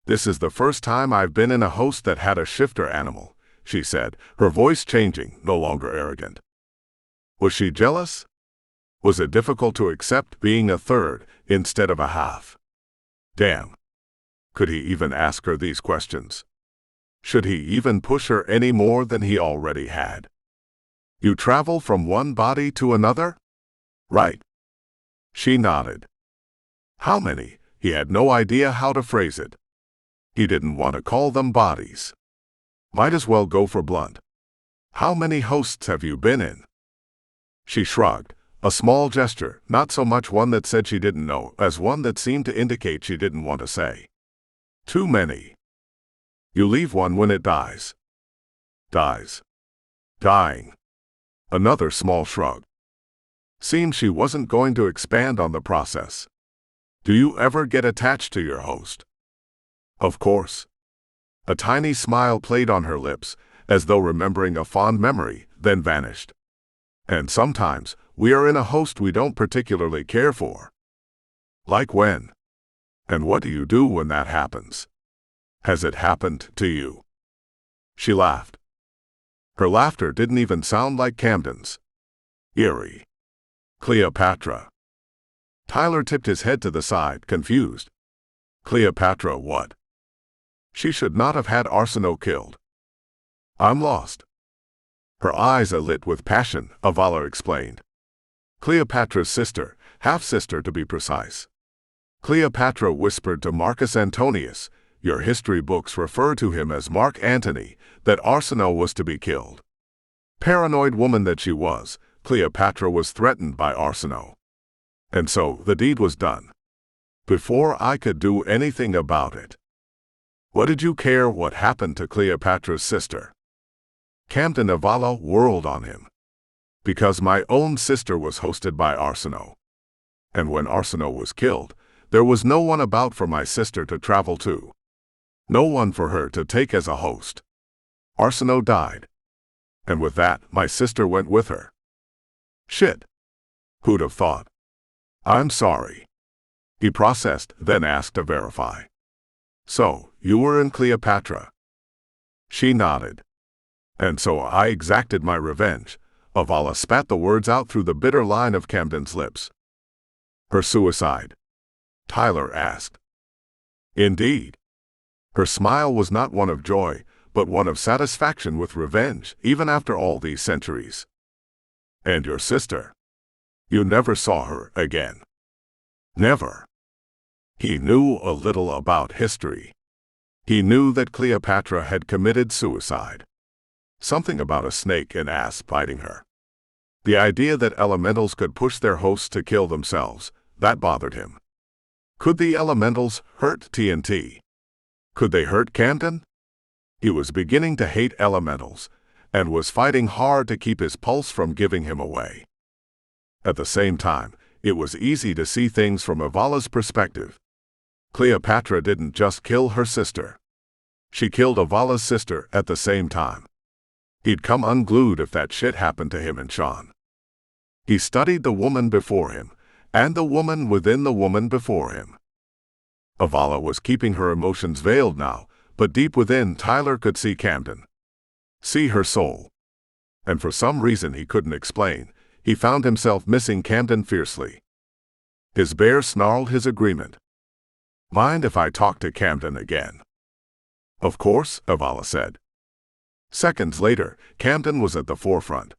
This is the first time I've been in a host that had a shifter animal, she said, her voice changing, no longer arrogant. Was she jealous? Was it difficult to accept being a third instead of a half? Damn. Could he even ask her these questions? Should he even push her any more than he already had? You travel from one body to another? Right. She nodded. How many? He had no idea how to phrase it. He didn't want to call them bodies. Might as well go for blunt. How many hosts have you been in? She shrugged, a small gesture, not so much one that said she didn't know as one that seemed to indicate she didn't want to say. Too many. You leave one when it dies. Dies. Dying. Another small shrug. Seemed she wasn't going to expand on the process. Do you ever get attached to your host? Of course. A tiny smile played on her lips, as though remembering a fond memory, then vanished. And sometimes, we are in a host we don't particularly care for. Like when? And what do you do when that happens? Has it happened to you? She laughed. Her laughter didn't even sound like Camden's. Eerie. Cleopatra. Tyler tipped his head to the side, confused. Cleopatra what? She should not have had Arsinoe killed. I'm lost. Her eyes alit with passion, Avala explained. Cleopatra's sister, half-sister to be precise. Cleopatra whispered to Marcus Antonius, your history books refer to him as Mark Antony, that Arsinoe was to be killed. Paranoid woman that she was, Cleopatra was threatened by Arsinoe. And so the deed was done. Before I could do anything about it. What did you care what happened to Cleopatra's sister? Camden Avala whirled on him. Because my own sister was hosted by Arsinoe. And when Arsinoe was killed, there was no one about for my sister to travel to. No one for her to take as a host. Arsinoe died. And with that, my sister went with her. Shit. Who'd have thought? I'm sorry. He processed, then asked to verify. So, you were in Cleopatra? She nodded. And so I exacted my revenge. Avala spat the words out through the bitter line of Camden's lips. Her suicide? Tyler asked. Indeed. Her smile was not one of joy, but one of satisfaction with revenge, even after all these centuries. And your sister? You never saw her again. Never. He knew a little about history. He knew that Cleopatra had committed suicide. Something about a snake and ass biting her. The idea that elementals could push their hosts to kill themselves, that bothered him. Could the elementals hurt TNT? Could they hurt Camden? He was beginning to hate elementals, and was fighting hard to keep his pulse from giving him away. At the same time, it was easy to see things from Avala's perspective. Cleopatra didn't just kill her sister. She killed Avala's sister at the same time. He'd come unglued if that shit happened to him and Sean. He studied the woman before him, and the woman within the woman before him. Avala was keeping her emotions veiled now, but deep within Tyler could see Camden. See her soul. And for some reason he couldn't explain, he found himself missing Camden fiercely. His bear snarled his agreement. Mind if I talk to Camden again? Of course, Avala said. Seconds later, Camden was at the forefront.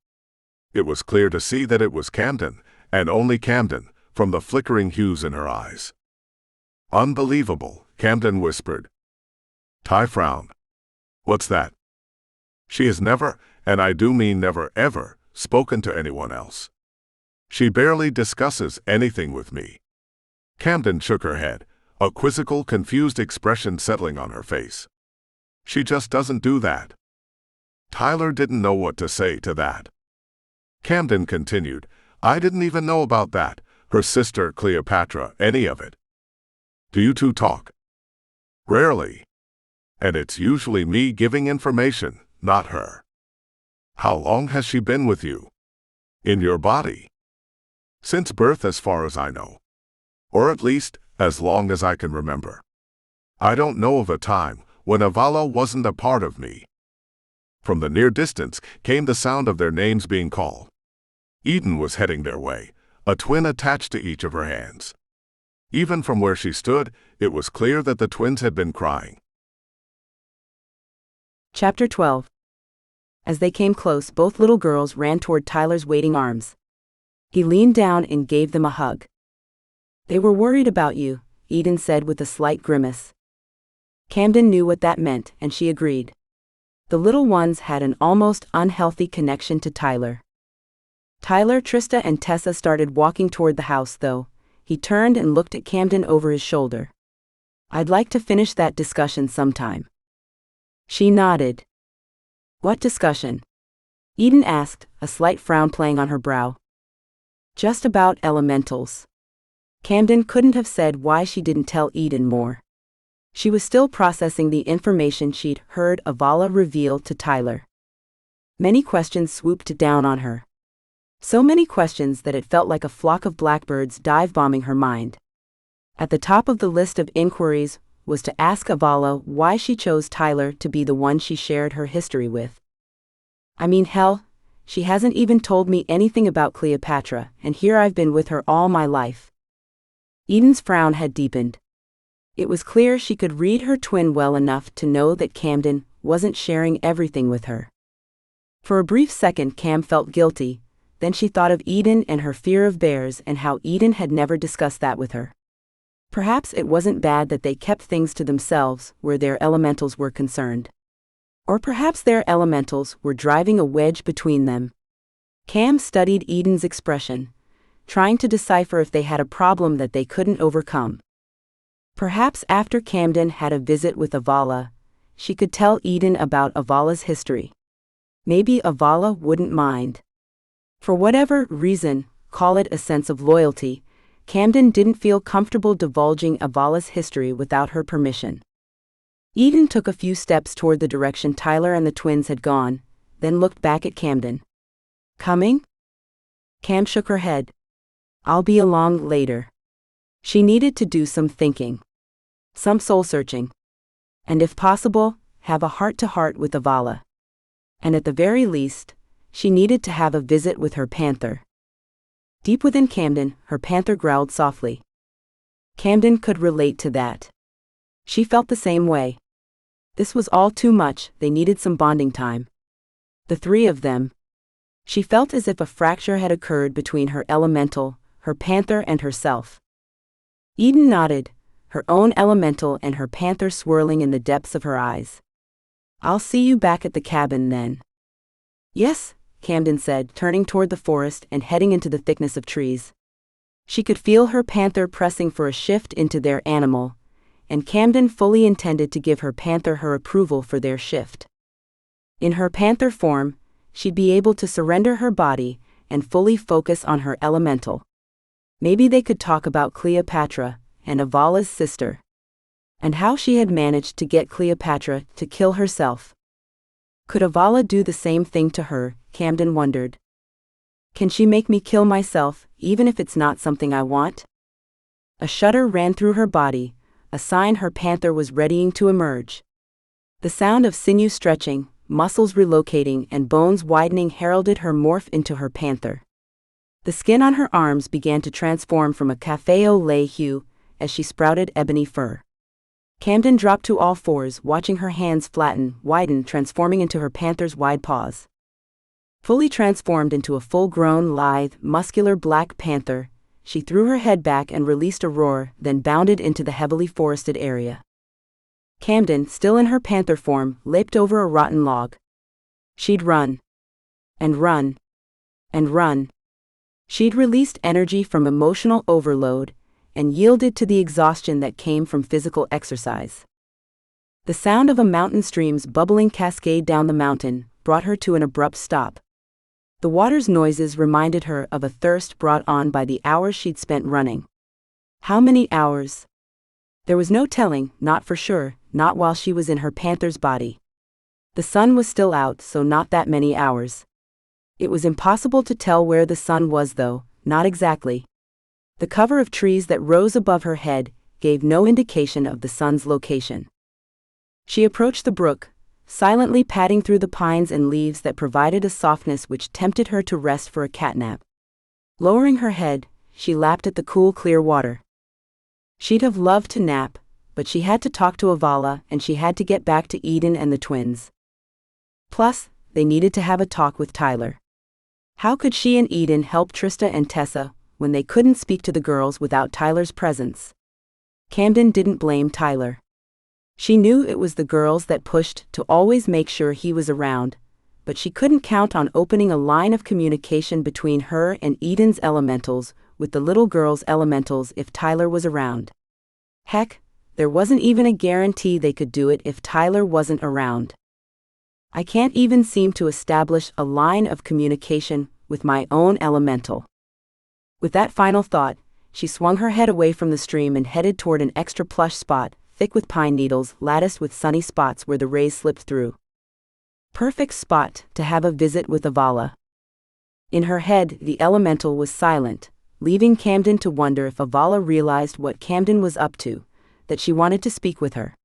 It was clear to see that it was Camden, and only Camden, from the flickering hues in her eyes. Unbelievable, Camden whispered. Ty frowned. What's that? She has never, and I do mean never ever, spoken to anyone else. She barely discusses anything with me. Camden shook her head, a quizzical, confused expression settling on her face. She just doesn't do that. Tyler didn't know what to say to that. Camden continued, I didn't even know about that, her sister Cleopatra, any of it. Do you two talk? Rarely. And it's usually me giving information, not her. How long has she been with you? In your body? Since birth, as far as I know. Or at least, as long as I can remember. I don't know of a time when Avala wasn't a part of me. From the near distance came the sound of their names being called. Eden was heading their way, a twin attached to each of her hands. Even from where she stood, it was clear that the twins had been crying. Chapter 12. As they came close, both little girls ran toward Tyler's waiting arms. He leaned down and gave them a hug. They were worried about you, Eden said with a slight grimace. Camden knew what that meant, and she agreed. The little ones had an almost unhealthy connection to Tyler. Tyler, Trista, and Tessa started walking toward the house, though. He turned and looked at Camden over his shoulder. I'd like to finish that discussion sometime. She nodded. What discussion? Eden asked, a slight frown playing on her brow. Just about elementals. Camden couldn't have said why she didn't tell Eden more. She was still processing the information she'd heard Avala reveal to Tyler. Many questions swooped down on her. So many questions that it felt like a flock of blackbirds dive-bombing her mind. At the top of the list of inquiries was to ask Avala why she chose Tyler to be the one she shared her history with. I mean, hell, she hasn't even told me anything about Cleopatra, and here I've been with her all my life. Eden's frown had deepened. It was clear she could read her twin well enough to know that Camden wasn't sharing everything with her. For a brief second Cam felt guilty, then she thought of Eden and her fear of bears and how Eden had never discussed that with her. Perhaps it wasn't bad that they kept things to themselves where their elementals were concerned. Or perhaps their elementals were driving a wedge between them. Cam studied Eden's expression, trying to decipher if they had a problem that they couldn't overcome. Perhaps after Camden had a visit with Avala, she could tell Eden about Avala's history. Maybe Avala wouldn't mind. For whatever reason, call it a sense of loyalty, Camden didn't feel comfortable divulging Avala's history without her permission. Eden took a few steps toward the direction Tyler and the twins had gone, then looked back at Camden. Coming? Cam shook her head. I'll be along later. She needed to do some thinking. Some soul-searching. And if possible, have a heart-to-heart with Avala. And at the very least, she needed to have a visit with her panther. Deep within Camden, her panther growled softly. Camden could relate to that. She felt the same way. This was all too much, they needed some bonding time. The three of them. She felt as if a fracture had occurred between her elemental, her panther and herself. Eden nodded, her own elemental and her panther swirling in the depths of her eyes. I'll see you back at the cabin then. Yes, Camden said, turning toward the forest and heading into the thickness of trees. She could feel her panther pressing for a shift into their animal, and Camden fully intended to give her panther her approval for their shift. In her panther form, she'd be able to surrender her body and fully focus on her elemental. Maybe they could talk about Cleopatra and Avala's sister, and how she had managed to get Cleopatra to kill herself. Could Avala do the same thing to her, Camden wondered. Can she make me kill myself, even if it's not something I want? A shudder ran through her body, a sign her panther was readying to emerge. The sound of sinew stretching, muscles relocating and bones widening heralded her morph into her panther. The skin on her arms began to transform from a café au lait hue as she sprouted ebony fur. Camden dropped to all fours, watching her hands flatten, widen, transforming into her panther's wide paws. Fully transformed into a full-grown, lithe, muscular black panther, she threw her head back and released a roar, then bounded into the heavily forested area. Camden, still in her panther form, leaped over a rotten log. She'd run. And run. And run. She'd released energy from emotional overload, and yielded to the exhaustion that came from physical exercise. The sound of a mountain stream's bubbling cascade down the mountain brought her to an abrupt stop. The water's noises reminded her of a thirst brought on by the hours she'd spent running. How many hours? There was no telling, not for sure, not while she was in her panther's body. The sun was still out, so not that many hours. It was impossible to tell where the sun was though, not exactly. The cover of trees that rose above her head gave no indication of the sun's location. She approached the brook, silently padding through the pines and leaves that provided a softness which tempted her to rest for a catnap. Lowering her head, she lapped at the cool, clear water. She'd have loved to nap, but she had to talk to Avala and she had to get back to Eden and the twins. Plus, they needed to have a talk with Tyler. How could she and Eden help Trista and Tessa when they couldn't speak to the girls without Tyler's presence? Camden didn't blame Tyler. She knew it was the girls that pushed to always make sure he was around, but she couldn't count on opening a line of communication between her and Eden's elementals with the little girls' elementals if Tyler was around. Heck, There wasn't even a guarantee they could do it if Tyler wasn't around. I can't even seem to establish a line of communication with my own elemental. With that final thought, she swung her head away from the stream and headed toward an extra plush spot, thick with pine needles, latticed with sunny spots where the rays slipped through. Perfect spot to have a visit with Avala. In her head, the elemental was silent, leaving Camden to wonder if Avala realized what Camden was up to, that she wanted to speak with her.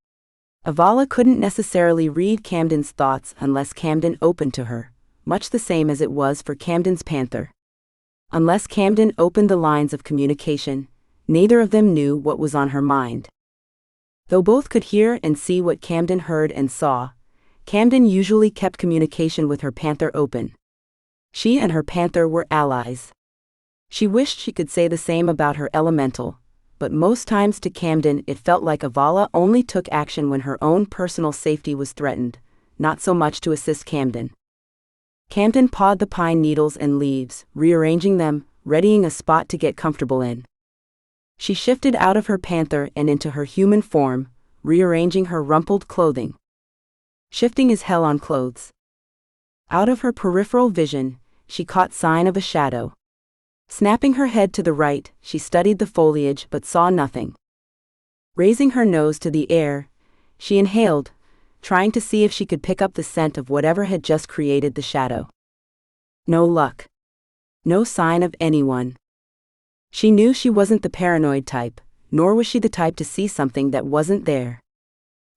Avala couldn't necessarily read Camden's thoughts unless Camden opened to her, much the same as it was for Camden's panther. Unless Camden opened the lines of communication, neither of them knew what was on her mind. Though both could hear and see what Camden heard and saw, Camden usually kept communication with her panther open. She and her panther were allies. She wished she could say the same about her elemental, but most times to Camden it felt like Avala only took action when her own personal safety was threatened, not so much to assist Camden. Camden pawed the pine needles and leaves, rearranging them, readying a spot to get comfortable in. She shifted out of her panther and into her human form, rearranging her rumpled clothing. Shifting is hell on clothes. Out of her peripheral vision, she caught sign of a shadow. Snapping her head to the right, she studied the foliage but saw nothing. Raising her nose to the air, she inhaled, trying to see if she could pick up the scent of whatever had just created the shadow. No luck. No sign of anyone. She knew she wasn't the paranoid type, nor was she the type to see something that wasn't there.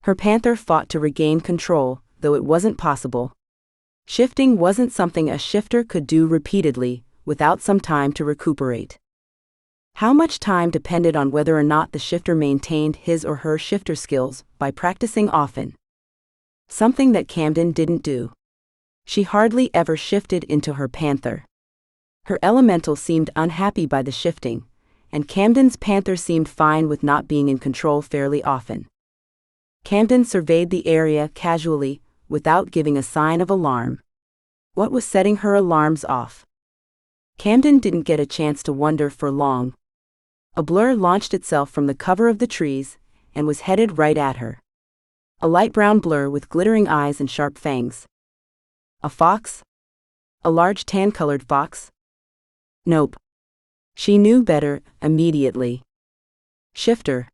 Her panther fought to regain control, though it wasn't possible. Shifting wasn't something a shifter could do repeatedly, without some time to recuperate. How much time depended on whether or not the shifter maintained his or her shifter skills by practicing often. Something that Camden didn't do. She hardly ever shifted into her panther. Her elemental seemed unhappy by the shifting, and Camden's panther seemed fine with not being in control fairly often. Camden surveyed the area casually, without giving a sign of alarm. What was setting her alarms off? Camden didn't get a chance to wonder for long. A blur launched itself from the cover of the trees, and was headed right at her. A light brown blur with glittering eyes and sharp fangs. A fox? A large tan-colored fox? Nope. She knew better, immediately. Shifter.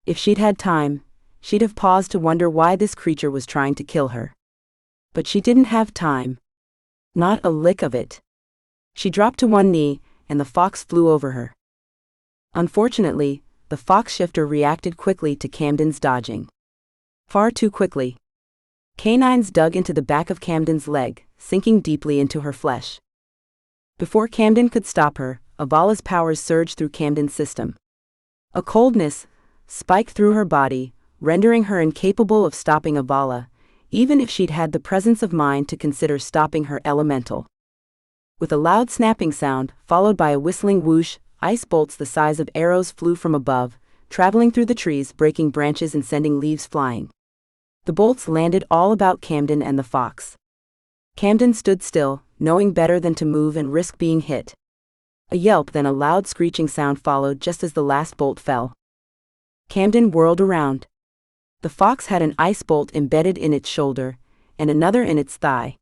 If she'd had time, she'd have paused to wonder why this creature was trying to kill her. But she didn't have time. Not a lick of it. She dropped to one knee, and the fox flew over her. Unfortunately, the fox shifter reacted quickly to Camden's dodging. Far too quickly. Canines dug into the back of Camden's leg, sinking deeply into her flesh. Before Camden could stop her, Avala's powers surged through Camden's system. A coldness spiked through her body, rendering her incapable of stopping Avala, even if she'd had the presence of mind to consider stopping her elemental. With a loud snapping sound, followed by a whistling whoosh, ice bolts the size of arrows flew from above, traveling through the trees, breaking branches and sending leaves flying. The bolts landed all about Camden and the fox. Camden stood still, knowing better than to move and risk being hit. A yelp, then a loud screeching sound followed just as the last bolt fell. Camden whirled around. The fox had an ice bolt embedded in its shoulder, and another in its thigh.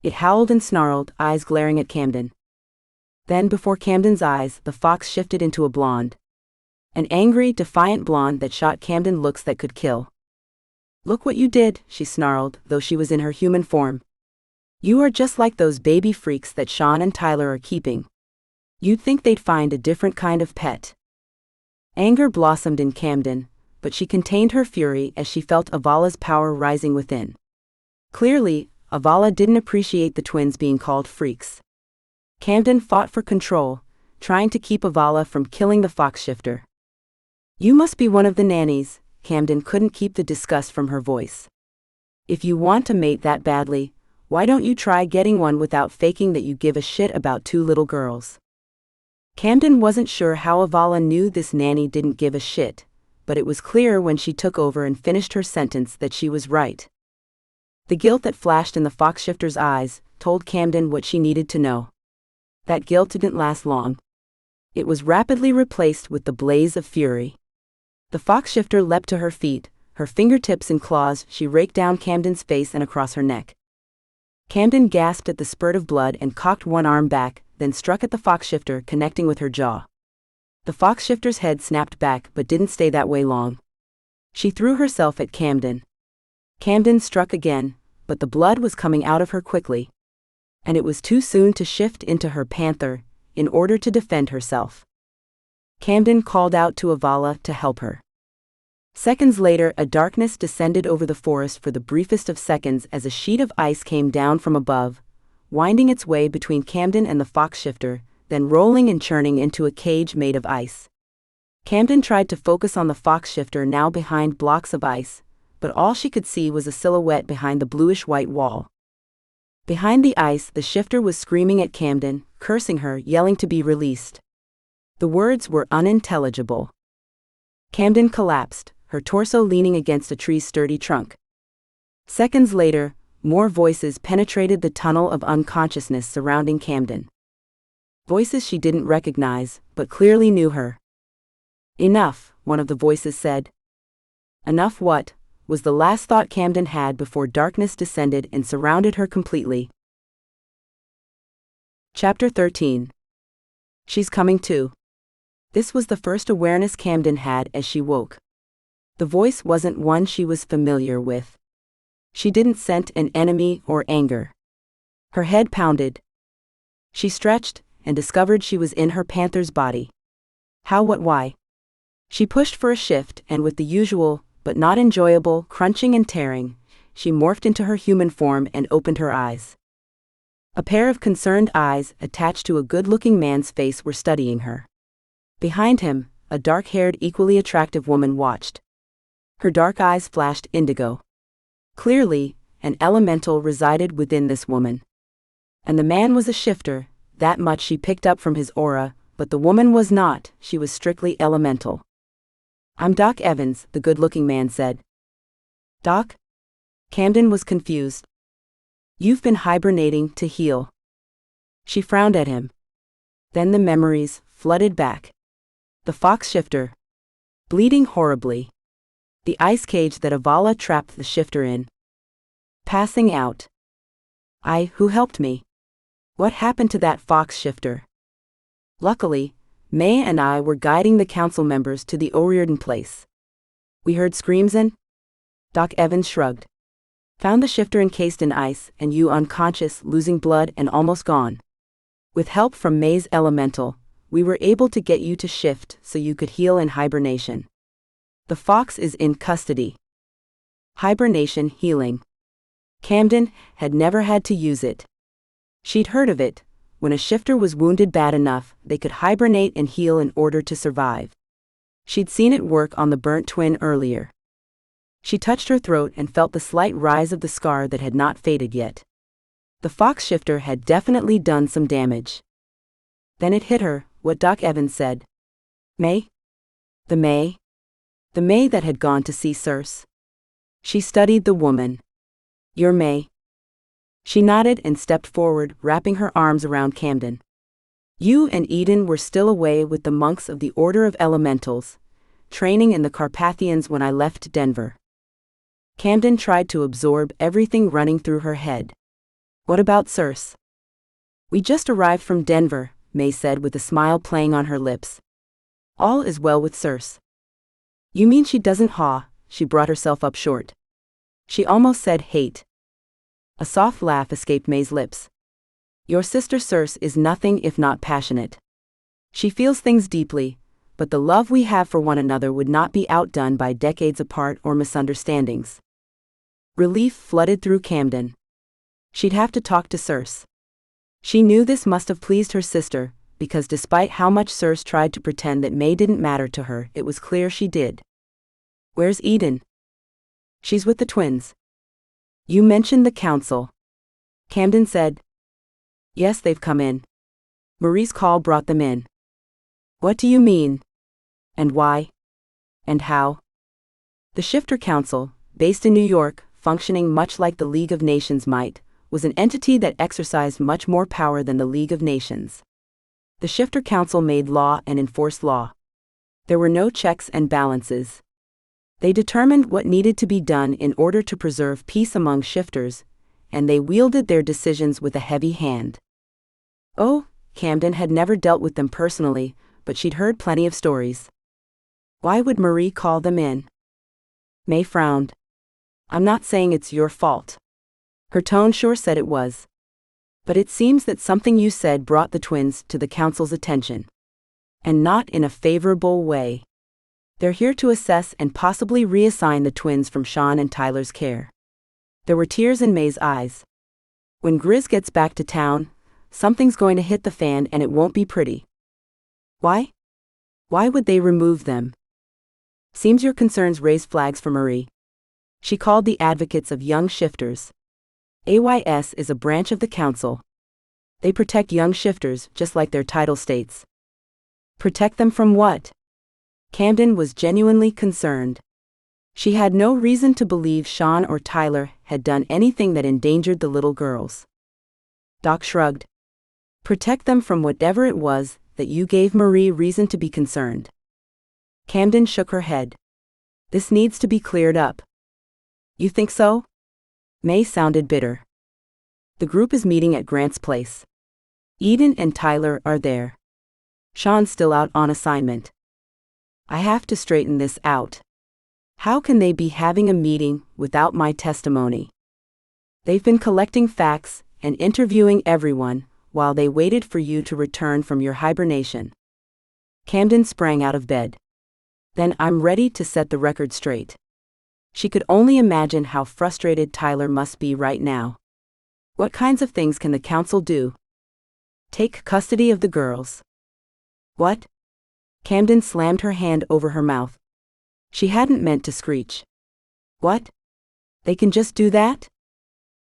It howled and snarled, eyes glaring at Camden. Then, before Camden's eyes, the fox shifted into a blonde. An angry, defiant blonde that shot Camden looks that could kill. "Look what you did," she snarled, though she was in her human form. "You are just like those baby freaks that Sean and Tyler are keeping. You'd think they'd find a different kind of pet." Anger blossomed in Camden, but she contained her fury as she felt Avala's power rising within. Clearly, Avala didn't appreciate the twins being called freaks. Camden fought for control, trying to keep Avala from killing the fox shifter. "You must be one of the nannies." Camden couldn't keep the disgust from her voice. "If you want to mate that badly, why don't you try getting one without faking that you give a shit about two little girls?" Camden wasn't sure how Avala knew this nanny didn't give a shit, but it was clear when she took over and finished her sentence that she was right. The guilt that flashed in the fox shifter's eyes told Camden what she needed to know. That guilt didn't last long. It was rapidly replaced with the blaze of fury. The fox shifter leapt to her feet, her fingertips and claws. She raked down Camden's face and across her neck. Camden gasped at the spurt of blood and cocked one arm back, then struck at the fox shifter, connecting with her jaw. The fox shifter's head snapped back but didn't stay that way long. She threw herself at Camden. Camden struck again, but the blood was coming out of her quickly. And it was too soon to shift into her panther, in order to defend herself. Camden called out to Avala to help her. Seconds later, a darkness descended over the forest for the briefest of seconds as a sheet of ice came down from above, winding its way between Camden and the fox shifter, then rolling and churning into a cage made of ice. Camden tried to focus on the fox shifter now behind blocks of ice, but all she could see was a silhouette behind the bluish-white wall. Behind the ice, the shifter was screaming at Camden, cursing her, yelling to be released. The words were unintelligible. Camden collapsed, her torso leaning against a tree's sturdy trunk. Seconds later, more voices penetrated the tunnel of unconsciousness surrounding Camden. Voices she didn't recognize, but clearly knew her. "Enough," one of the voices said. "Enough what?" was the last thought Camden had before darkness descended and surrounded her completely. Chapter 13. She's coming too. This was the first awareness Camden had as she woke. The voice wasn't one she was familiar with. She didn't scent an enemy or anger. Her head pounded. She stretched and discovered she was in her panther's body. How, what, why? She pushed for a shift, and with the usual, but not enjoyable, crunching and tearing, she morphed into her human form and opened her eyes. A pair of concerned eyes attached to a good-looking man's face were studying her. Behind him, a dark-haired, equally attractive woman watched. Her dark eyes flashed indigo. Clearly, an elemental resided within this woman. And the man was a shifter, that much she picked up from his aura, but the woman was not, she was strictly elemental. "I'm Doc Evans," the good-looking man said. "Doc?" Camden was confused. "You've been hibernating to heal." She frowned at him. Then the memories flooded back. The fox shifter. Bleeding horribly. The ice cage that Avala trapped the shifter in. Passing out. Who helped me? What happened to that fox shifter? Luckily, May and I were guiding the council members to the O'Riordan place. We heard screams and... Doc Evans shrugged. Found the shifter encased in ice and you unconscious, losing blood and almost gone. With help from May's elemental, we were able to get you to shift so you could heal in hibernation. The fox is in custody. Hibernation healing. Camden had never had to use it. She'd heard of it. When a shifter was wounded bad enough, they could hibernate and heal in order to survive. She'd seen it work on the burnt twin earlier. She touched her throat and felt the slight rise of the scar that had not faded yet. The fox shifter had definitely done some damage. Then it hit her, what Doc Evans said. May? The May? The May that had gone to see Circe. She studied the woman. You're May. She nodded and stepped forward, wrapping her arms around Camden. You and Eden were still away with the monks of the Order of Elementals, training in the Carpathians when I left Denver. Camden tried to absorb everything running through her head. What about Circe? We just arrived from Denver, May said with a smile playing on her lips. All is well with Circe. You mean she doesn't she brought herself up short. She almost said hate. A soft laugh escaped May's lips. Your sister Circe is nothing if not passionate. She feels things deeply, but the love we have for one another would not be outdone by decades apart or misunderstandings. Relief flooded through Camden. She'd have to talk to Circe. She knew this must have pleased her sister, because despite how much Circe tried to pretend that May didn't matter to her, it was clear she did. Where's Eden? She's with the twins. You mentioned the council. Camden said. Yes, they've come in. Marie's call brought them in. What do you mean? And why? And how? The Shifter Council, based in New York, functioning much like the League of Nations might, was an entity that exercised much more power than the League of Nations. The Shifter Council made law and enforced law. There were no checks and balances. They determined what needed to be done in order to preserve peace among shifters, and they wielded their decisions with a heavy hand. Oh, Camden had never dealt with them personally, but she'd heard plenty of stories. Why would Marie call them in? May frowned. I'm not saying it's your fault. Her tone sure said it was. But it seems that something you said brought the twins to the council's attention. And not in a favorable way. They're here to assess and possibly reassign the twins from Sean and Tyler's care. There were tears in May's eyes. When Grizz gets back to town, something's going to hit the fan and it won't be pretty. Why? Why would they remove them? Seems your concerns raise flags for Marie. She called the advocates of young shifters. AYS is a branch of the council. They protect young shifters just like their title states. Protect them from what? Camden was genuinely concerned. She had no reason to believe Sean or Tyler had done anything that endangered the little girls. Doc shrugged. Protect them from whatever it was that you gave Marie reason to be concerned. Camden shook her head. This needs to be cleared up. You think so? May sounded bitter. The group is meeting at Grant's place. Eden and Tyler are there. Sean's still out on assignment. I have to straighten this out. How can they be having a meeting without my testimony? They've been collecting facts and interviewing everyone while they waited for you to return from your hibernation. Camden sprang out of bed. Then I'm ready to set the record straight. She could only imagine how frustrated Tyler must be right now. What kinds of things can the council do? Take custody of the girls. What? Camden slammed her hand over her mouth. She hadn't meant to screech. What? They can just do that?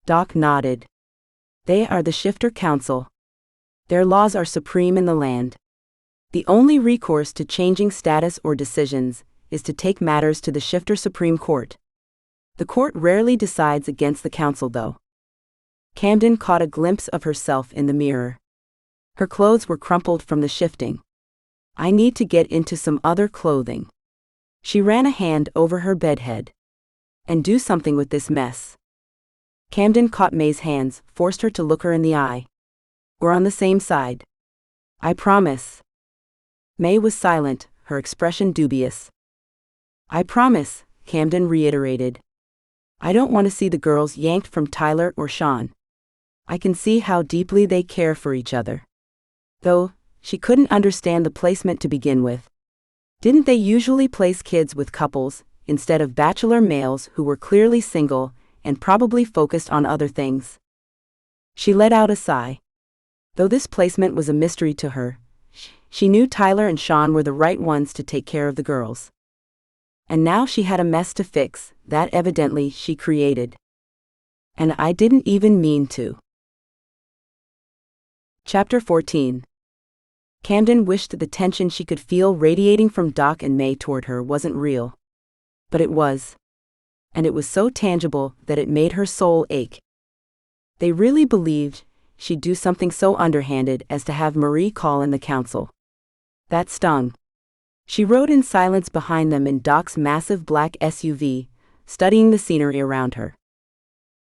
Doc nodded. They are the Shifter Council. Their laws are supreme in the land. The only recourse to changing status or decisions is to take matters to the Shifter Supreme Court. The court rarely decides against the council, though. Camden caught a glimpse of herself in the mirror. Her clothes were crumpled from the shifting. I need to get into some other clothing. She ran a hand over her bedhead. And do something with this mess. Camden caught May's hands, forced her to look her in the eye. We're on the same side. I promise. May was silent, her expression dubious. I promise, Camden reiterated. I don't want to see the girls yanked from Tyler or Sean. I can see how deeply they care for each other. Though, she couldn't understand the placement to begin with. Didn't they usually place kids with couples, instead of bachelor males who were clearly single and probably focused on other things? She let out a sigh. Though this placement was a mystery to her, she knew Tyler and Sean were the right ones to take care of the girls. And now she had a mess to fix, that evidently she created. And I didn't even mean to. Chapter 14. Camden wished the tension she could feel radiating from Doc and May toward her wasn't real. But it was. And it was so tangible that it made her soul ache. They really believed she'd do something so underhanded as to have Marie call in the council. That stung. She rode in silence behind them in Doc's massive black SUV, studying the scenery around her.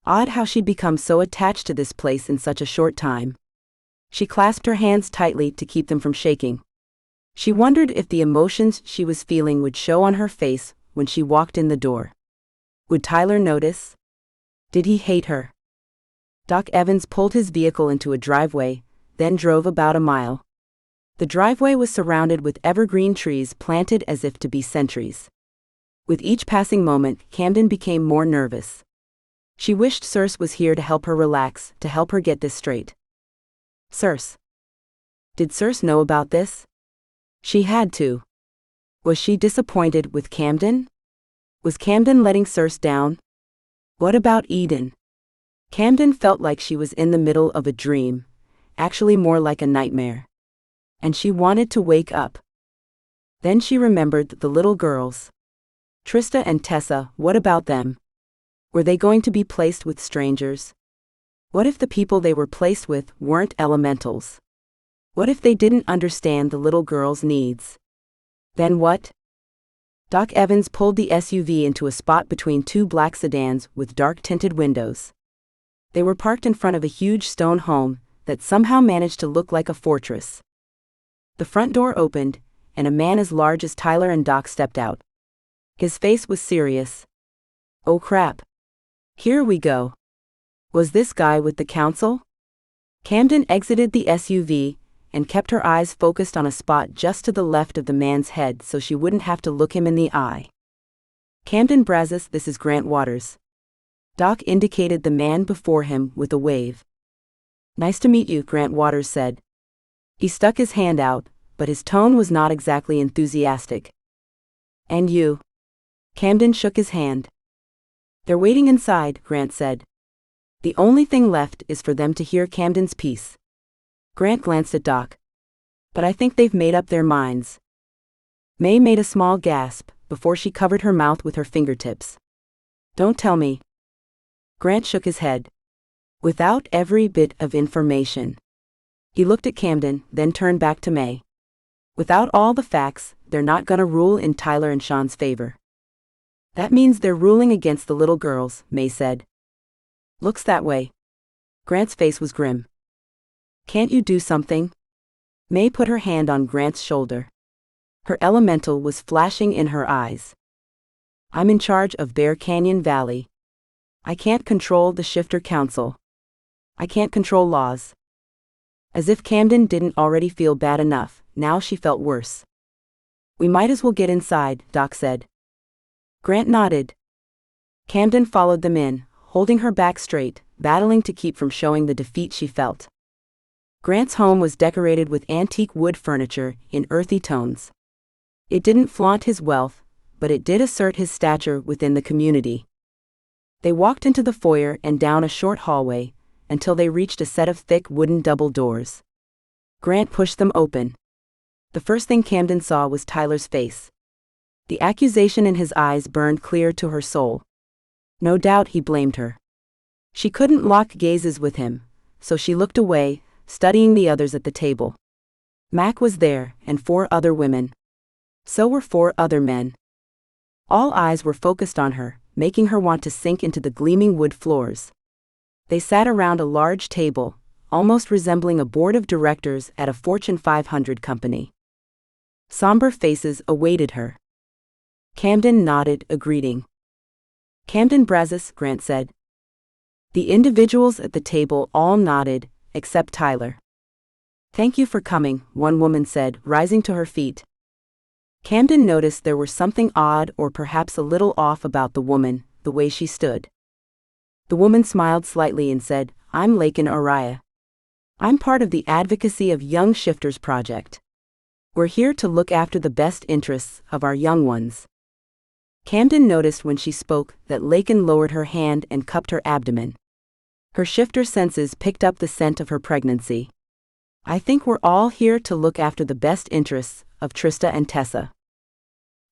Odd how she'd become so attached to this place in such a short time. She clasped her hands tightly to keep them from shaking. She wondered if the emotions she was feeling would show on her face when she walked in the door. Would Tyler notice? Did he hate her? Doc Evans pulled his vehicle into a driveway, then drove about a mile. The driveway was surrounded with evergreen trees planted as if to be centuries. With each passing moment, Camden became more nervous. She wished Circe was here to help her relax, to help her get this straight. Circe. Did Circe know about this? She had to. Was she disappointed with Camden? Was Camden letting Circe down? What about Eden? Camden felt like she was in the middle of a dream, actually more like a nightmare. And she wanted to wake up. Then she remembered the little girls. Trista and Tessa, what about them? Were they going to be placed with strangers? What if the people they were placed with weren't elementals? What if they didn't understand the little girls' needs? Then what? Doc Evans pulled the SUV into a spot between two black sedans with dark-tinted windows. They were parked in front of a huge stone home that somehow managed to look like a fortress. The front door opened, and a man as large as Tyler and Doc stepped out. His face was serious. Oh crap. Here we go. Was this guy with the council? Camden exited the SUV and kept her eyes focused on a spot just to the left of the man's head so she wouldn't have to look him in the eye. Camden Brazos, this is Grant Waters. Doc indicated the man before him with a wave. Nice to meet you, Grant Waters said. He stuck his hand out, but his tone was not exactly enthusiastic. And you? Camden shook his hand. They're waiting inside, Grant said. The only thing left is for them to hear Camden's piece. Grant glanced at Doc. But I think they've made up their minds. May made a small gasp before she covered her mouth with her fingertips. Don't tell me. Grant shook his head. Without every bit of information. He looked at Camden, then turned back to May. Without all the facts, they're not gonna rule in Tyler and Sean's favor. That means they're ruling against the little girls, May said. Looks that way. Grant's face was grim. Can't you do something? May put her hand on Grant's shoulder. Her elemental was flashing in her eyes. I'm in charge of Bear Canyon Valley. I can't control the Shifter Council. I can't control laws. As if Camden didn't already feel bad enough, now she felt worse. We might as well get inside, Doc said. Grant nodded. Camden followed them in, holding her back straight, battling to keep from showing the defeat she felt. Grant's home was decorated with antique wood furniture in earthy tones. It didn't flaunt his wealth, but it did assert his stature within the community. They walked into the foyer and down a short hallway, until they reached a set of thick wooden double doors. Grant pushed them open. The first thing Camden saw was Tyler's face. The accusation in his eyes burned clear to her soul. No doubt he blamed her. She couldn't lock gazes with him, so she looked away, studying the others at the table. Mac was there, and 4 other women. So were 4 other men. All eyes were focused on her, making her want to sink into the gleaming wood floors. They sat around a large table, almost resembling a board of directors at a Fortune 500 company. Somber faces awaited her. Camden nodded a greeting. Camden Brazos, Grant said. The individuals at the table all nodded, except Tyler. Thank you for coming, one woman said, rising to her feet. Camden noticed there was something odd or perhaps a little off about the woman, the way she stood. The woman smiled slightly and said, I'm Lakin Araya. I'm part of the Advocacy of Young Shifters Project. We're here to look after the best interests of our young ones. Camden noticed when she spoke that Lakin lowered her hand and cupped her abdomen. Her shifter senses picked up the scent of her pregnancy. I think we're all here to look after the best interests of Trista and Tessa.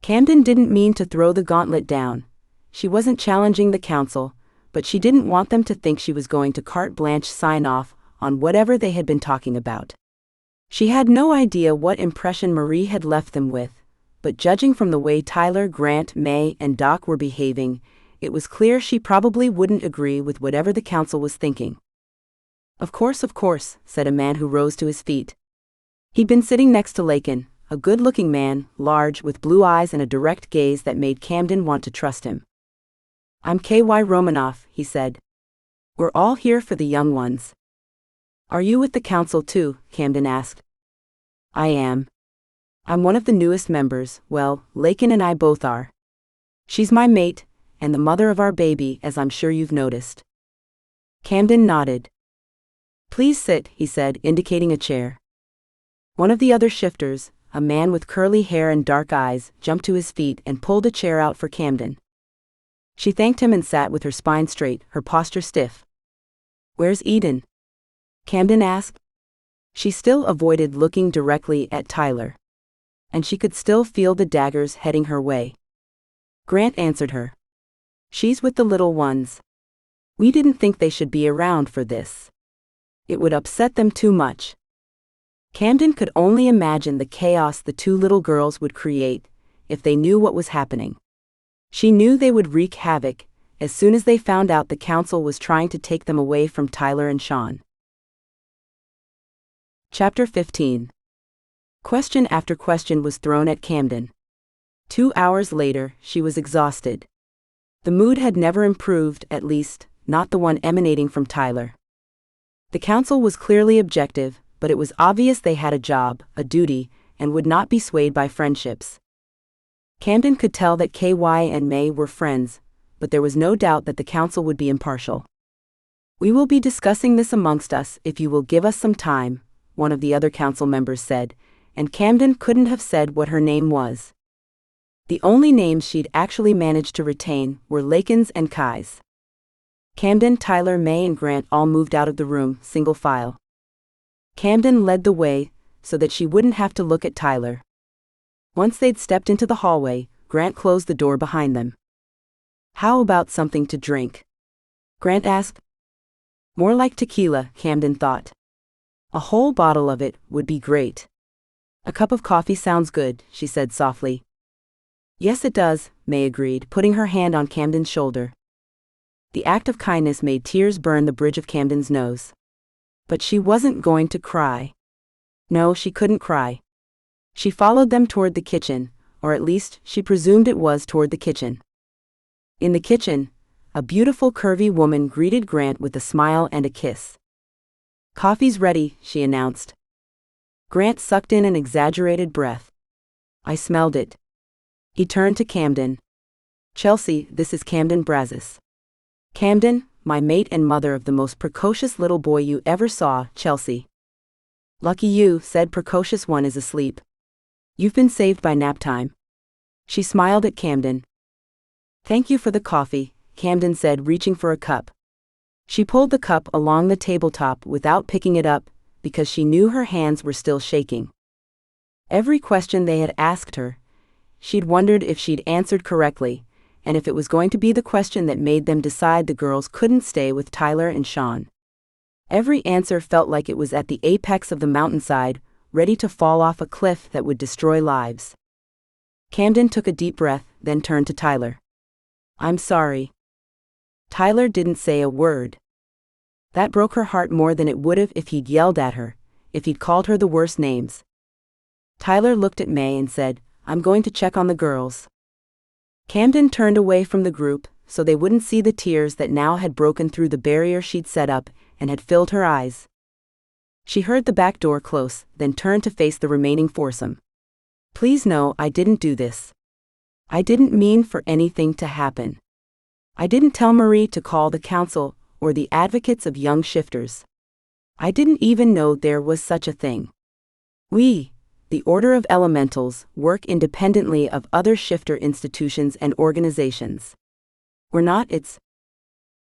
Camden didn't mean to throw the gauntlet down. She wasn't challenging the council, but she didn't want them to think she was going to carte blanche sign off on whatever they had been talking about. She had no idea what impression Marie had left them with, but judging from the way Tyler, Grant, May, and Doc were behaving, it was clear she probably wouldn't agree with whatever the council was thinking. Of course, said a man who rose to his feet. He'd been sitting next to Lakin, a good-looking man, large, with blue eyes and a direct gaze that made Camden want to trust him. I'm K.Y. Romanoff, he said. We're all here for the young ones. Are you with the council too? Camden asked. I am. I'm one of the newest members, well, Lakin and I both are. She's my mate, and the mother of our baby, as I'm sure you've noticed. Camden nodded. Please sit, he said, indicating a chair. One of the other shifters, a man with curly hair and dark eyes, jumped to his feet and pulled a chair out for Camden. She thanked him and sat with her spine straight, her posture stiff. Where's Eden? Camden asked. She still avoided looking directly at Tyler. And she could still feel the daggers heading her way. Grant answered her. She's with the little ones. We didn't think they should be around for this. It would upset them too much. Camden could only imagine the chaos the two little girls would create if they knew what was happening. She knew they would wreak havoc as soon as they found out the council was trying to take them away from Tyler and Sean. Chapter 15. Question after question was thrown at Camden. 2 hours later, she was exhausted. The mood had never improved, at least, not the one emanating from Tyler. The council was clearly objective, but it was obvious they had a job, a duty, and would not be swayed by friendships. Camden could tell that KY and May were friends, but there was no doubt that the council would be impartial. "We will be discussing this amongst us if you will give us some time," one of the other council members said, and Camden couldn't have said what her name was. The only names she'd actually managed to retain were Lakin's and Kai's. Camden, Tyler, May, and Grant all moved out of the room, single file. Camden led the way, so that she wouldn't have to look at Tyler. Once they'd stepped into the hallway, Grant closed the door behind them. "How about something to drink?" Grant asked. "More like tequila," Camden thought. "A whole bottle of it would be great." "A cup of coffee sounds good," she said softly. "Yes, it does," May agreed, putting her hand on Camden's shoulder. The act of kindness made tears burn the bridge of Camden's nose. But she wasn't going to cry. No, she couldn't cry. She followed them toward the kitchen, or at least she presumed it was toward the kitchen. In the kitchen, a beautiful curvy woman greeted Grant with a smile and a kiss. "Coffee's ready," she announced. Grant sucked in an exaggerated breath. "I smelled it." He turned to Camden. "Chelsea, this is Camden Brazos." "Camden, my mate and mother of the most precocious little boy you ever saw, Chelsea." "Lucky you," said precocious one, is asleep. "You've been saved by nap time." She smiled at Camden. "Thank you for the coffee," Camden said, reaching for a cup. She pulled the cup along the tabletop without picking it up, because she knew her hands were still shaking. Every question they had asked her, she'd wondered if she'd answered correctly, and if it was going to be the question that made them decide the girls couldn't stay with Tyler and Sean. Every answer felt like it was at the apex of the mountainside, ready to fall off a cliff that would destroy lives. Camden took a deep breath, then turned to Tyler. "I'm sorry." Tyler didn't say a word. That broke her heart more than it would have if he'd yelled at her, if he'd called her the worst names. Tyler looked at May and said, "I'm going to check on the girls." Camden turned away from the group, so they wouldn't see the tears that now had broken through the barrier she'd set up and had filled her eyes. She heard the back door close, then turned to face the remaining foursome. "Please know I didn't do this. I didn't mean for anything to happen. I didn't tell Marie to call the council or the advocates of young shifters. I didn't even know there was such a thing. We, the Order of Elementals, work independently of other shifter institutions and organizations. We're not its."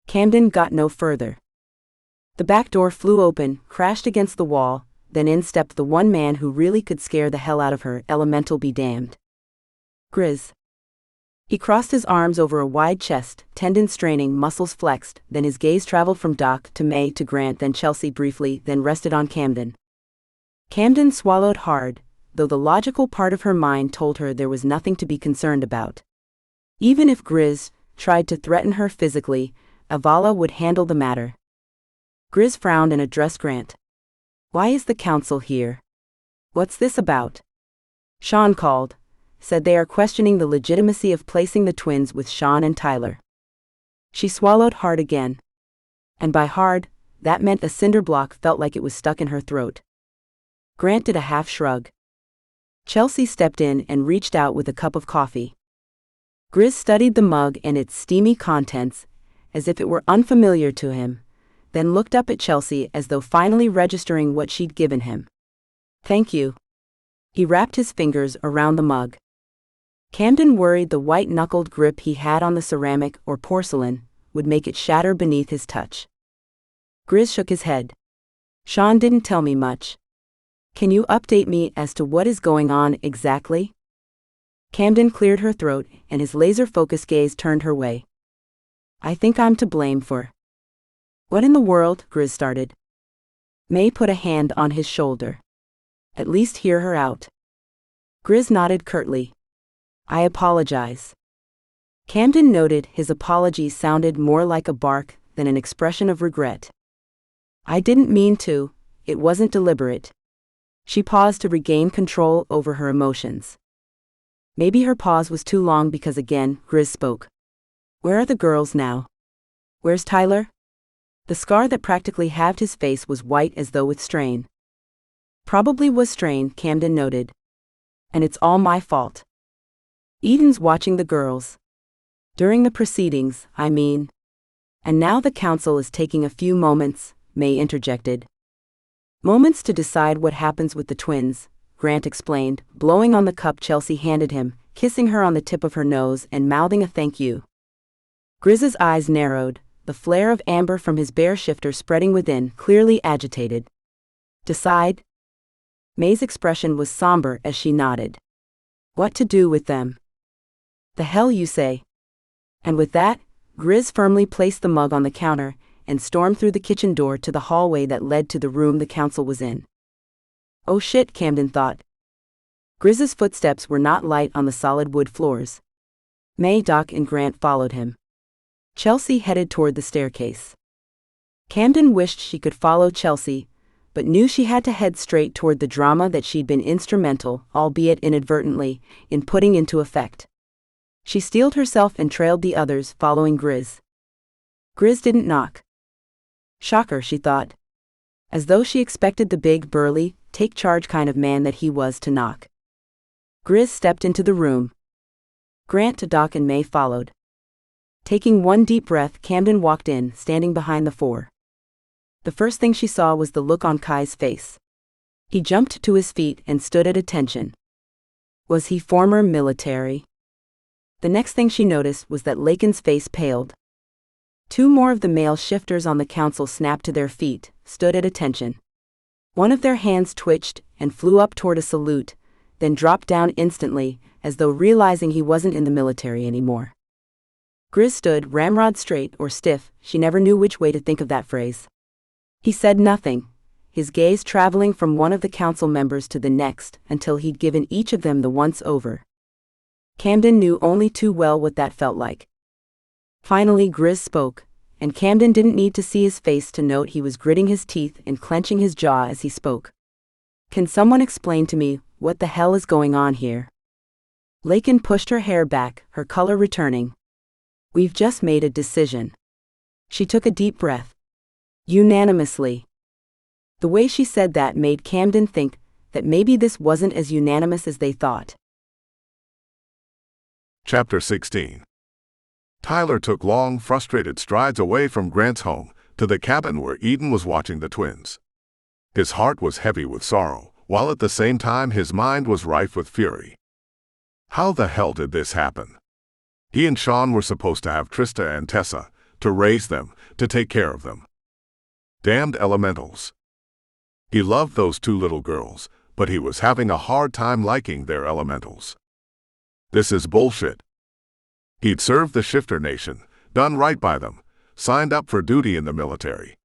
Camden got no further. The back door flew open, crashed against the wall, then in stepped the one man who really could scare the hell out of her, elemental be damned. Grizz. He crossed his arms over a wide chest, tendons straining, muscles flexed, then his gaze traveled from Doc to May to Grant, then Chelsea briefly, then rested on Camden. Camden swallowed hard, though the logical part of her mind told her there was nothing to be concerned about. Even if Grizz tried to threaten her physically, Avala would handle the matter. Grizz frowned and addressed Grant. "Why is the council here? What's this about?" Sean called, said they are questioning the legitimacy of placing the twins with Sean and Tyler. She swallowed hard again. And by hard, that meant a cinder block felt like it was stuck in her throat. Grant did a half shrug. Chelsea stepped in and reached out with a cup of coffee. Grizz studied the mug and its steamy contents, as if it were unfamiliar to him, then looked up at Chelsea as though finally registering what she'd given him. "Thank you." He wrapped his fingers around the mug. Camden worried the white-knuckled grip he had on the ceramic or porcelain would make it shatter beneath his touch. Grizz shook his head. "Sean didn't tell me much. Can you update me as to what is going on exactly?" Camden cleared her throat, and his laser-focused gaze turned her way. "I think I'm to blame for..." "What in the world?" Grizz started. May put a hand on his shoulder. At least hear her out. Grizz nodded curtly. I apologize. Camden noted his apology sounded more like a bark than an expression of regret. I didn't mean to, it wasn't deliberate. She paused to regain control over her emotions. Maybe her pause was too long because again, Grizz spoke. Where are the girls now? Where's Tyler? The scar that practically halved his face was white as though with strain. Probably was strain, Camden noted. And it's all my fault. Eden's watching the girls. During the proceedings, I mean. And now the council is taking a few moments, May interjected. Moments to decide what happens with the twins, Grant explained, blowing on the cup Chelsea handed him, kissing her on the tip of her nose and mouthing a thank you. Grizz's eyes narrowed, the flare of amber from his bear shifter spreading within, clearly agitated. Decide? May's expression was somber as she nodded. What to do with them? The hell you say? And with that, Grizz firmly placed the mug on the counter and stormed through the kitchen door to the hallway that led to the room the council was in. Oh shit, Camden thought. Grizz's footsteps were not light on the solid wood floors. May, Doc, and Grant followed him. Chelsea headed toward the staircase. Camden wished she could follow Chelsea, but knew she had to head straight toward the drama that she'd been instrumental, albeit inadvertently, in putting into effect. She steeled herself and trailed the others, following Grizz. Grizz didn't knock. Shocker, she thought. As though she expected the big, burly, take-charge kind of man that he was to knock. Grizz stepped into the room. Grant, Doc, and May followed. Taking one deep breath, Camden walked in, standing behind the four. The first thing she saw was the look on Kai's face. He jumped to his feet and stood at attention. Was he former military? The next thing she noticed was that Lakin's face paled. Two more of the male shifters on the council snapped to their feet, stood at attention. One of their hands twitched and flew up toward a salute, then dropped down instantly, as though realizing he wasn't in the military anymore. Grizz stood ramrod straight or stiff, she never knew which way to think of that phrase. He said nothing, his gaze traveling from one of the council members to the next until he'd given each of them the once-over. Camden knew only too well what that felt like. Finally Grizz spoke, and Camden didn't need to see his face to note he was gritting his teeth and clenching his jaw as he spoke. Can someone explain to me what the hell is going on here? Lakin pushed her hair back, her color returning. We've just made a decision. She took a deep breath. Unanimously. The way she said that made Camden think that maybe this wasn't as unanimous as they thought. Chapter 16. Tyler took long, frustrated strides away from Grant's home to the cabin where Eden was watching the twins. His heart was heavy with sorrow, while at the same time his mind was rife with fury. How the hell did this happen? He and Sean were supposed to have Trista and Tessa, to raise them, to take care of them. Damned elementals. He loved those two little girls, but he was having a hard time liking their elementals. This is bullshit. He'd served the shifter nation, done right by them, signed up for duty in the military.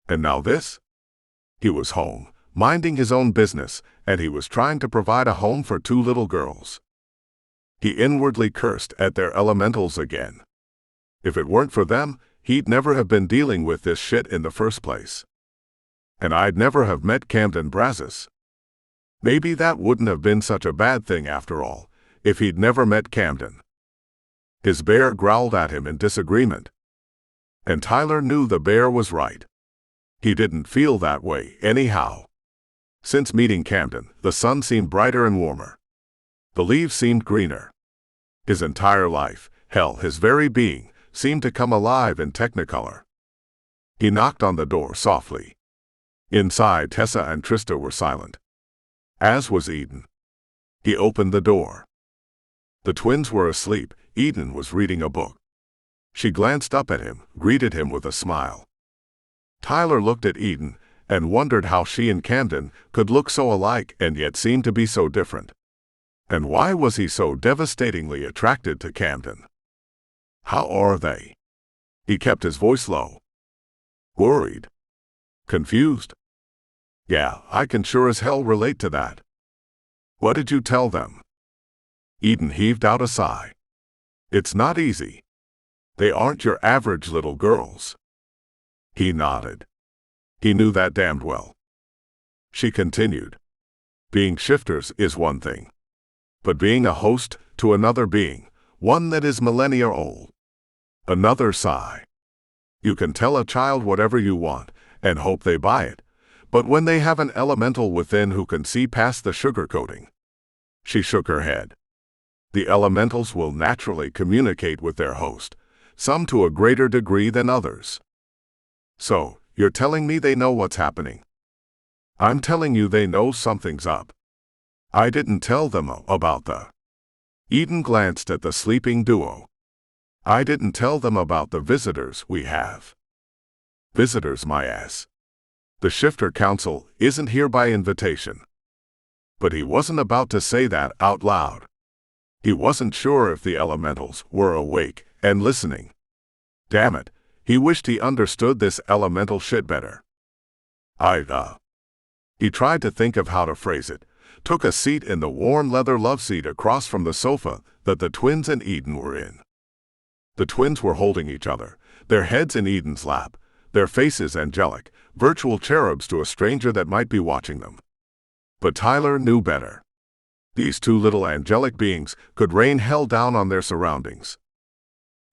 And now this? He was home, minding his own business, and he was trying to provide a home for two little girls. He inwardly cursed at their elementals again. If it weren't for them, he'd never have been dealing with this shit in the first place. And I'd never have met Camden Brazos. Maybe that wouldn't have been such a bad thing after all, if he'd never met Camden. His bear growled at him in disagreement. And Tyler knew the bear was right. He didn't feel that way, anyhow. Since meeting Camden, the sun seemed brighter and warmer. The leaves seemed greener. His entire life, hell, his very being, seemed to come alive in technicolor. He knocked on the door softly. Inside, Tessa and Trista were silent. As was Eden. He opened the door. The twins were asleep. Eden was reading a book. She glanced up at him, greeted him with a smile. Tyler looked at Eden and wondered how she and Camden could look so alike and yet seem to be so different. And why was he so devastatingly attracted to Camden? How are they? He kept his voice low. Worried? Confused? Yeah, I can sure as hell relate to that. What did you tell them? Eden heaved out a sigh. It's not easy. They aren't your average little girls. He nodded. He knew that damned well. She continued. Being shifters is one thing. But being a host to another being, one that is millennia old. Another sigh. You can tell a child whatever you want and hope they buy it, but when they have an elemental within who can see past the sugarcoating. She shook her head. The elementals will naturally communicate with their host, some to a greater degree than others. So, you're telling me they know what's happening? I'm telling you they know something's up. I didn't tell them about the... Eden glanced at the sleeping duo. I didn't tell them about the visitors we have. Visitors, my ass. The Shifter Council isn't here by invitation. But he wasn't about to say that out loud. He wasn't sure if the elementals were awake and listening. Damn it, he wished he understood this elemental shit better. He tried to think of how to phrase it, took a seat in the worn leather loveseat across from the sofa that the twins and Eden were in. The twins were holding each other, their heads in Eden's lap, their faces angelic, virtual cherubs to a stranger that might be watching them. But Tyler knew better. These two little angelic beings could rain hell down on their surroundings.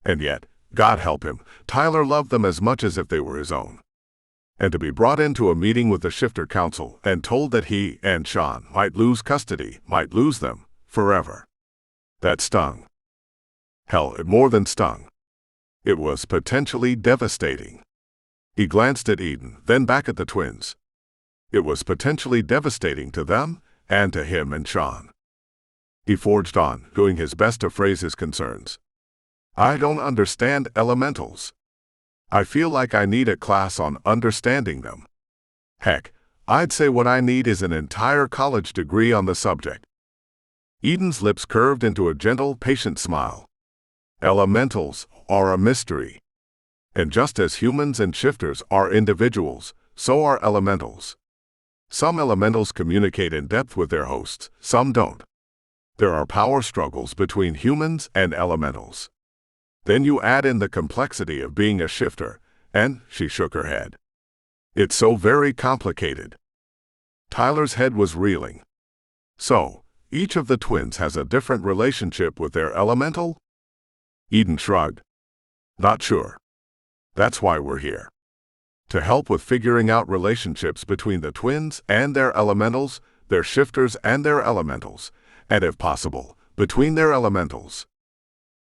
And yet, God help him, Tyler loved them as much as if they were his own. And to be brought into a meeting with the Shifter Council and told that he and Sean might lose custody, might lose them, forever. That stung. Hell, it more than stung. It was potentially devastating. He glanced at Eden, then back at the twins. It was potentially devastating to them, and to him and Sean. He forged on, doing his best to phrase his concerns. I don't understand elementals. I feel like I need a class on understanding them. Heck, I'd say what I need is an entire college degree on the subject. Eden's lips curved into a gentle, patient smile. Elementals are a mystery. And just as humans and shifters are individuals, so are elementals. Some elementals communicate in depth with their hosts, some don't. There are power struggles between humans and elementals. Then you add in the complexity of being a shifter, and she shook her head. It's so very complicated. Tyler's head was reeling. So, each of the twins has a different relationship with their elemental? Eden shrugged. Not sure. That's why we're here. To help with figuring out relationships between the twins and their elementals, their shifters and their elementals, and if possible, between their elementals.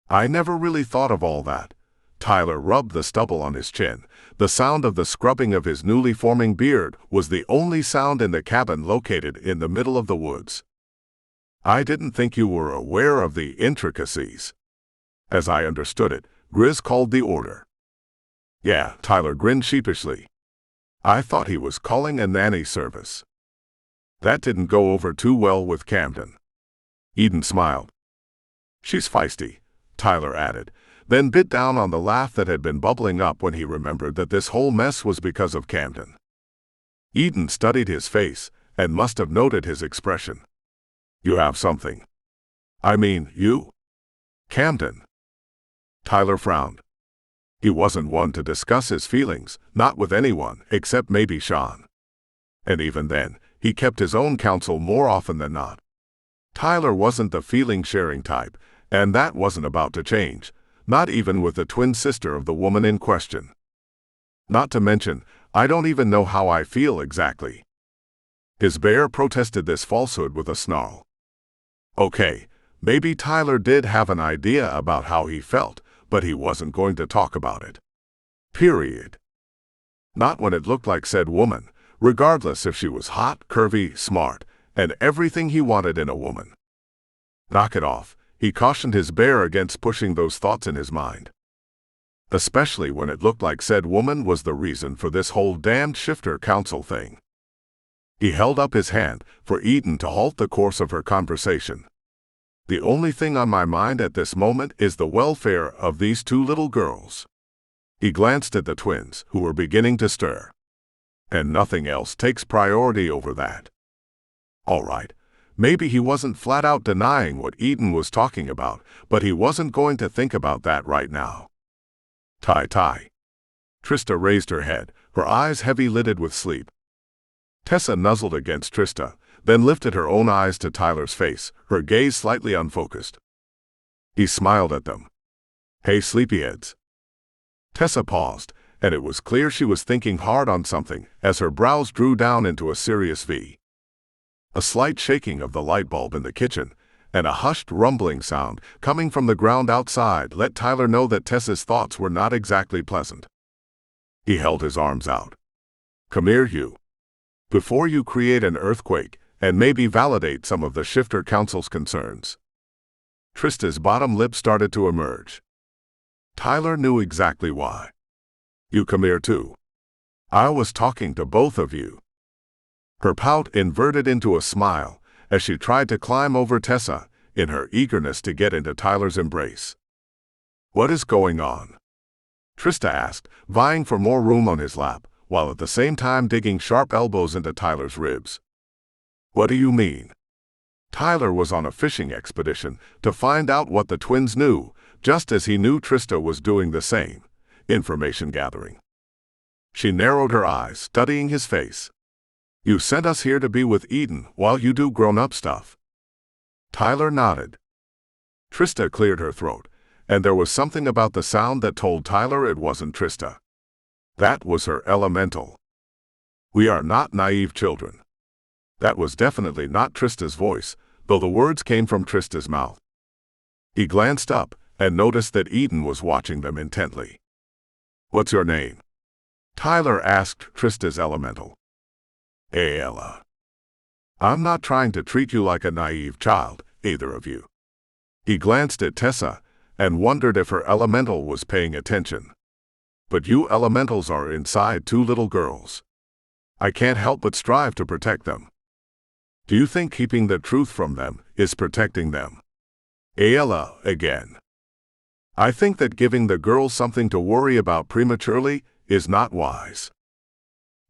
I never really thought of all that. Tyler rubbed the stubble on his chin. The sound of the scrubbing of his newly forming beard was the only sound in the cabin located in the middle of the woods. I didn't think you were aware of the intricacies. As I understood it, Grizz called the order. Yeah, Tyler grinned sheepishly. I thought he was calling a nanny service. That didn't go over too well with Camden. Eden smiled. She's feisty, Tyler added, then bit down on the laugh that had been bubbling up when he remembered that this whole mess was because of Camden. Eden studied his face and must have noted his expression. You have something. I mean, you? Camden. Tyler frowned. He wasn't one to discuss his feelings, not with anyone, except maybe Sean. And even then, he kept his own counsel more often than not. Tyler wasn't the feeling-sharing type, and that wasn't about to change, not even with the twin sister of the woman in question. Not to mention, I don't even know how I feel exactly. His bear protested this falsehood with a snarl. Okay, maybe Tyler did have an idea about how he felt, but he wasn't going to talk about it. Period. Not when it looked like said woman, regardless if she was hot, curvy, smart, and everything he wanted in a woman. Knock it off, he cautioned his bear against pushing those thoughts in his mind. Especially when it looked like said woman was the reason for this whole damned Shifter Council thing. He held up his hand for Eden to halt the course of her conversation. The only thing on my mind at this moment is the welfare of these two little girls. He glanced at the twins, who were beginning to stir. And nothing else takes priority over that. All right, maybe he wasn't flat out denying what Eden was talking about, but he wasn't going to think about that right now. Ty. Trista raised her head, her eyes heavy-lidded with sleep. Tessa nuzzled against Trista, then lifted her own eyes to Tyler's face, her gaze slightly unfocused. He smiled at them. Hey, sleepyheads. Tessa paused, and it was clear she was thinking hard on something as her brows drew down into a serious V. A slight shaking of the light bulb in the kitchen, and a hushed rumbling sound coming from the ground outside let Tyler know that Tessa's thoughts were not exactly pleasant. He held his arms out. Come here, you. Before you create an earthquake, and maybe validate some of the Shifter Council's concerns. Trista's bottom lip started to emerge. Tyler knew exactly why. You come here too. I was talking to both of you. Her pout inverted into a smile as she tried to climb over Tessa in her eagerness to get into Tyler's embrace. What is going on? Trista asked, vying for more room on his lap, while at the same time digging sharp elbows into Tyler's ribs. What do you mean? Tyler was on a fishing expedition to find out what the twins knew, just as he knew Trista was doing the same, information gathering. She narrowed her eyes, studying his face. You sent us here to be with Eden while you do grown-up stuff. Tyler nodded. Trista cleared her throat, and there was something about the sound that told Tyler it wasn't Trista. That was her elemental. We are not naive children. That was definitely not Trista's voice, though the words came from Trista's mouth. He glanced up and noticed that Eden was watching them intently. What's your name? Tyler asked Trista's elemental. Ayala. I'm not trying to treat you like a naive child, either of you. He glanced at Tessa and wondered if her elemental was paying attention. But you elementals are inside two little girls. I can't help but strive to protect them. Do you think keeping the truth from them is protecting them? Ayala, again. I think that giving the girls something to worry about prematurely is not wise.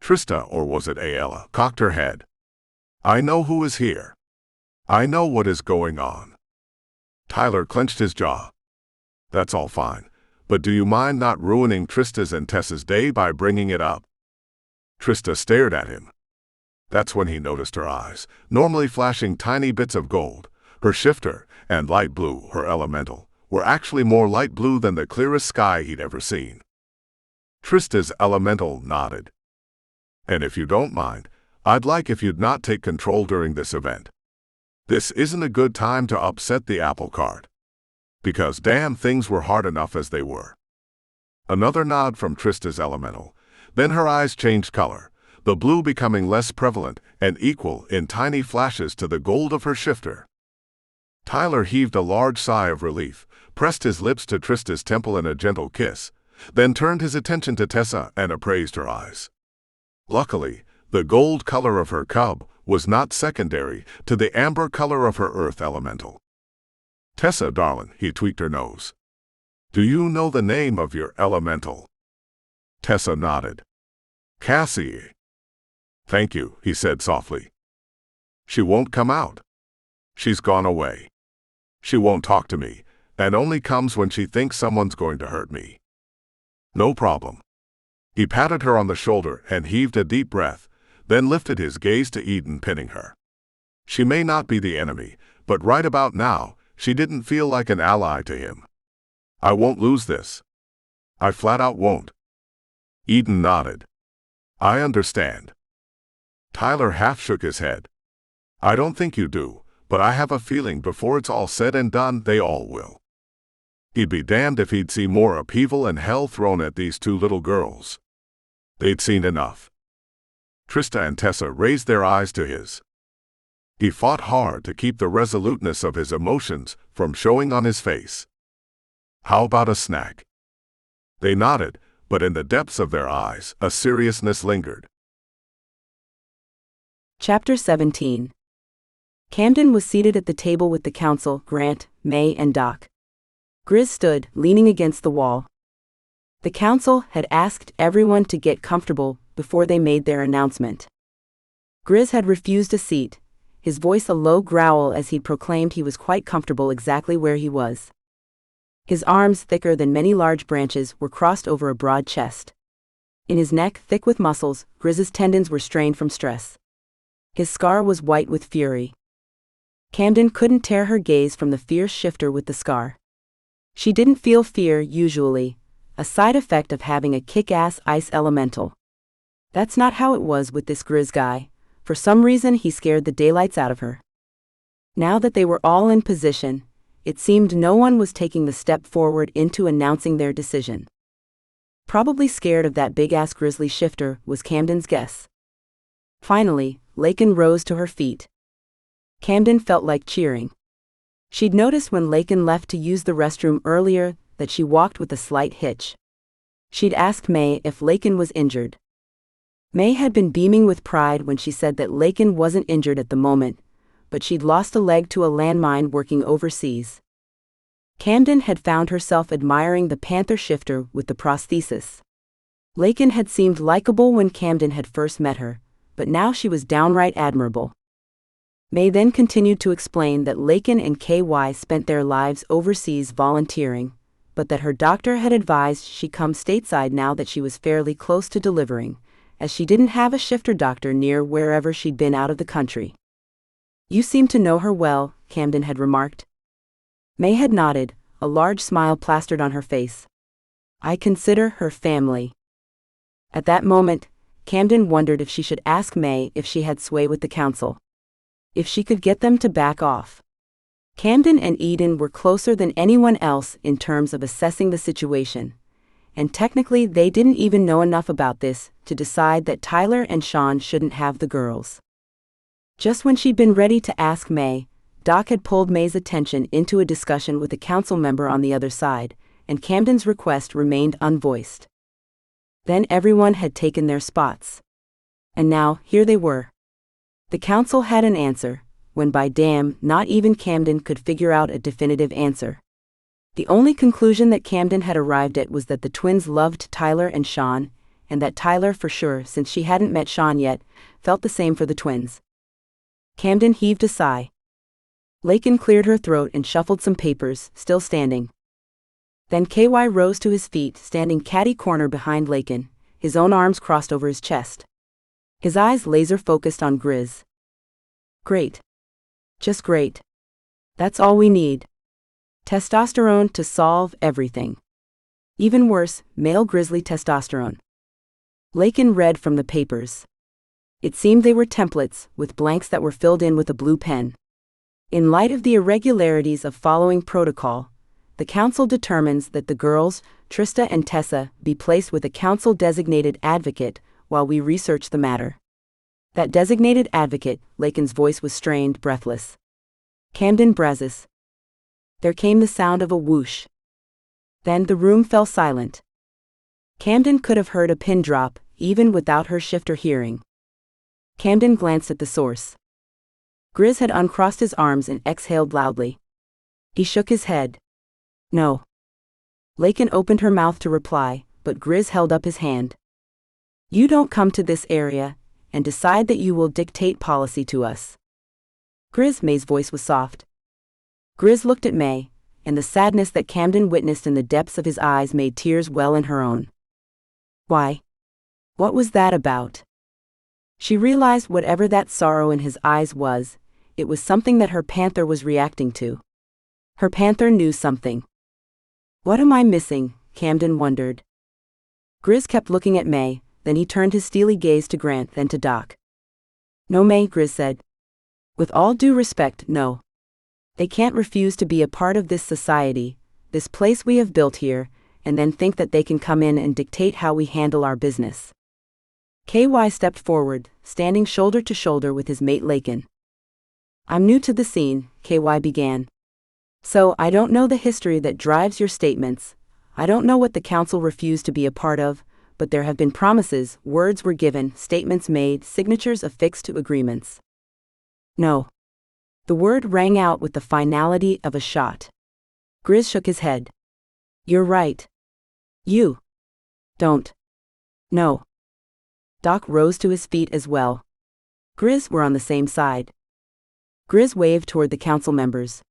Trista, or was it Ayala, cocked her head. I know who is here. I know what is going on. Tyler clenched his jaw. That's all fine, but do you mind not ruining Trista's and Tessa's day by bringing it up? Trista stared at him. That's when he noticed her eyes, normally flashing tiny bits of gold, her shifter, and light blue, her elemental, were actually more light blue than the clearest sky he'd ever seen. Trista's elemental nodded. And if you don't mind, I'd like if you'd not take control during this event. This isn't a good time to upset the apple cart. Because damn, things were hard enough as they were. Another nod from Trista's elemental, then her eyes changed color, the blue becoming less prevalent and equal in tiny flashes to the gold of her shifter. Tyler heaved a large sigh of relief, pressed his lips to Trista's temple in a gentle kiss, then turned his attention to Tessa and appraised her eyes. Luckily, the gold color of her cub was not secondary to the amber color of her earth elemental. Tessa, darling, he tweaked her nose. Do you know the name of your elemental? Tessa nodded. Cassie. Thank you, he said softly. She won't come out. She's gone away. She won't talk to me, and only comes when she thinks someone's going to hurt me. No problem. He patted her on the shoulder and heaved a deep breath, then lifted his gaze to Eden, pinning her. She may not be the enemy, but right about now, she didn't feel like an ally to him. I won't lose this. I flat out won't. Eden nodded. I understand. Tyler half shook his head. I don't think you do, but I have a feeling before it's all said and done, they all will. He'd be damned if he'd see more upheaval and hell thrown at these two little girls. They'd seen enough. Trista and Tessa raised their eyes to his. He fought hard to keep the resoluteness of his emotions from showing on his face. How about a snack? They nodded, but in the depths of their eyes, a seriousness lingered. Chapter 17. Camden was seated at the table with the council, Grant, May, and Doc. Grizz stood, leaning against the wall. The council had asked everyone to get comfortable before they made their announcement. Grizz had refused a seat, his voice a low growl as he proclaimed he was quite comfortable exactly where he was. His arms, thicker than many large branches, were crossed over a broad chest. In his neck, thick with muscles, Grizz's tendons were strained from stress. His scar was white with fury. Camden couldn't tear her gaze from the fierce shifter with the scar. She didn't feel fear usually, a side effect of having a kick-ass ice elemental. That's not how it was with this Grizz guy. For some reason he scared the daylights out of her. Now that they were all in position, it seemed no one was taking the step forward into announcing their decision. Probably scared of that big-ass grizzly shifter, was Camden's guess. Finally, Lakin rose to her feet. Camden felt like cheering. She'd noticed when Lakin left to use the restroom earlier that she walked with a slight hitch. She'd asked May if Lakin was injured. May had been beaming with pride when she said that Lakin wasn't injured at the moment, but she'd lost a leg to a landmine working overseas. Camden had found herself admiring the panther shifter with the prosthesis. Lakin had seemed likable when Camden had first met her, but now she was downright admirable. May then continued to explain that Lakin and KY spent their lives overseas volunteering, but that her doctor had advised she come stateside now that she was fairly close to delivering, as she didn't have a shifter doctor near wherever she'd been out of the country. "You seem to know her well," Camden had remarked. May had nodded, a large smile plastered on her face. "I consider her family." At that moment, Camden wondered if she should ask May if she had sway with the council. If she could get them to back off. Camden and Eden were closer than anyone else in terms of assessing the situation, and technically they didn't even know enough about this to decide that Tyler and Sean shouldn't have the girls. Just when she'd been ready to ask May, Doc had pulled May's attention into a discussion with a council member on the other side, and Camden's request remained unvoiced. Then everyone had taken their spots. And now, here they were. The council had an answer, when by damn, not even Camden could figure out a definitive answer. The only conclusion that Camden had arrived at was that the twins loved Tyler and Sean, and that Tyler for sure, since she hadn't met Sean yet, felt the same for the twins. Camden heaved a sigh. Lakin cleared her throat and shuffled some papers, still standing. Then KY rose to his feet, standing catty-corner behind Lakin, his own arms crossed over his chest. His eyes laser-focused on Grizz. "Great. Just great. That's all we need. Testosterone to solve everything. Even worse, male grizzly testosterone." Lakin read from the papers. It seemed they were templates, with blanks that were filled in with a blue pen. In light of the irregularities of following protocol, the council determines that the girls, Trista and Tessa, be placed with a council-designated advocate while we research the matter. That designated advocate, Lakin's voice was strained, breathless. Camden Brazos. There came the sound of a whoosh. Then the room fell silent. Camden could have heard a pin drop, even without her shifter hearing. Camden glanced at the source. Grizz had uncrossed his arms and exhaled loudly. He shook his head. "No." Lakin opened her mouth to reply, but Grizz held up his hand. "You don't come to this area and decide that you will dictate policy to us." Grizz, May's voice was soft. Grizz looked at May, and the sadness that Camden witnessed in the depths of his eyes made tears well in her own. Why? What was that about? She realized whatever that sorrow in his eyes was, it was something that her panther was reacting to. Her panther knew something. What am I missing? Camden wondered. Grizz kept looking at May, then he turned his steely gaze to Grant, then to Doc. No, May, Grizz said. With all due respect, no. They can't refuse to be a part of this society, this place we have built here, and then think that they can come in and dictate how we handle our business. KY stepped forward, standing shoulder to shoulder with his mate Lakin. I'm new to the scene, KY began. So I don't know the history that drives your statements. I don't know what the council refused to be a part of, but there have been promises, words were given, statements made, signatures affixed to agreements. No. The word rang out with the finality of a shot. Grizz shook his head. You're right. You. Don't. No. Doc rose to his feet as well. Grizz were on the same side. Grizz waved toward the council members.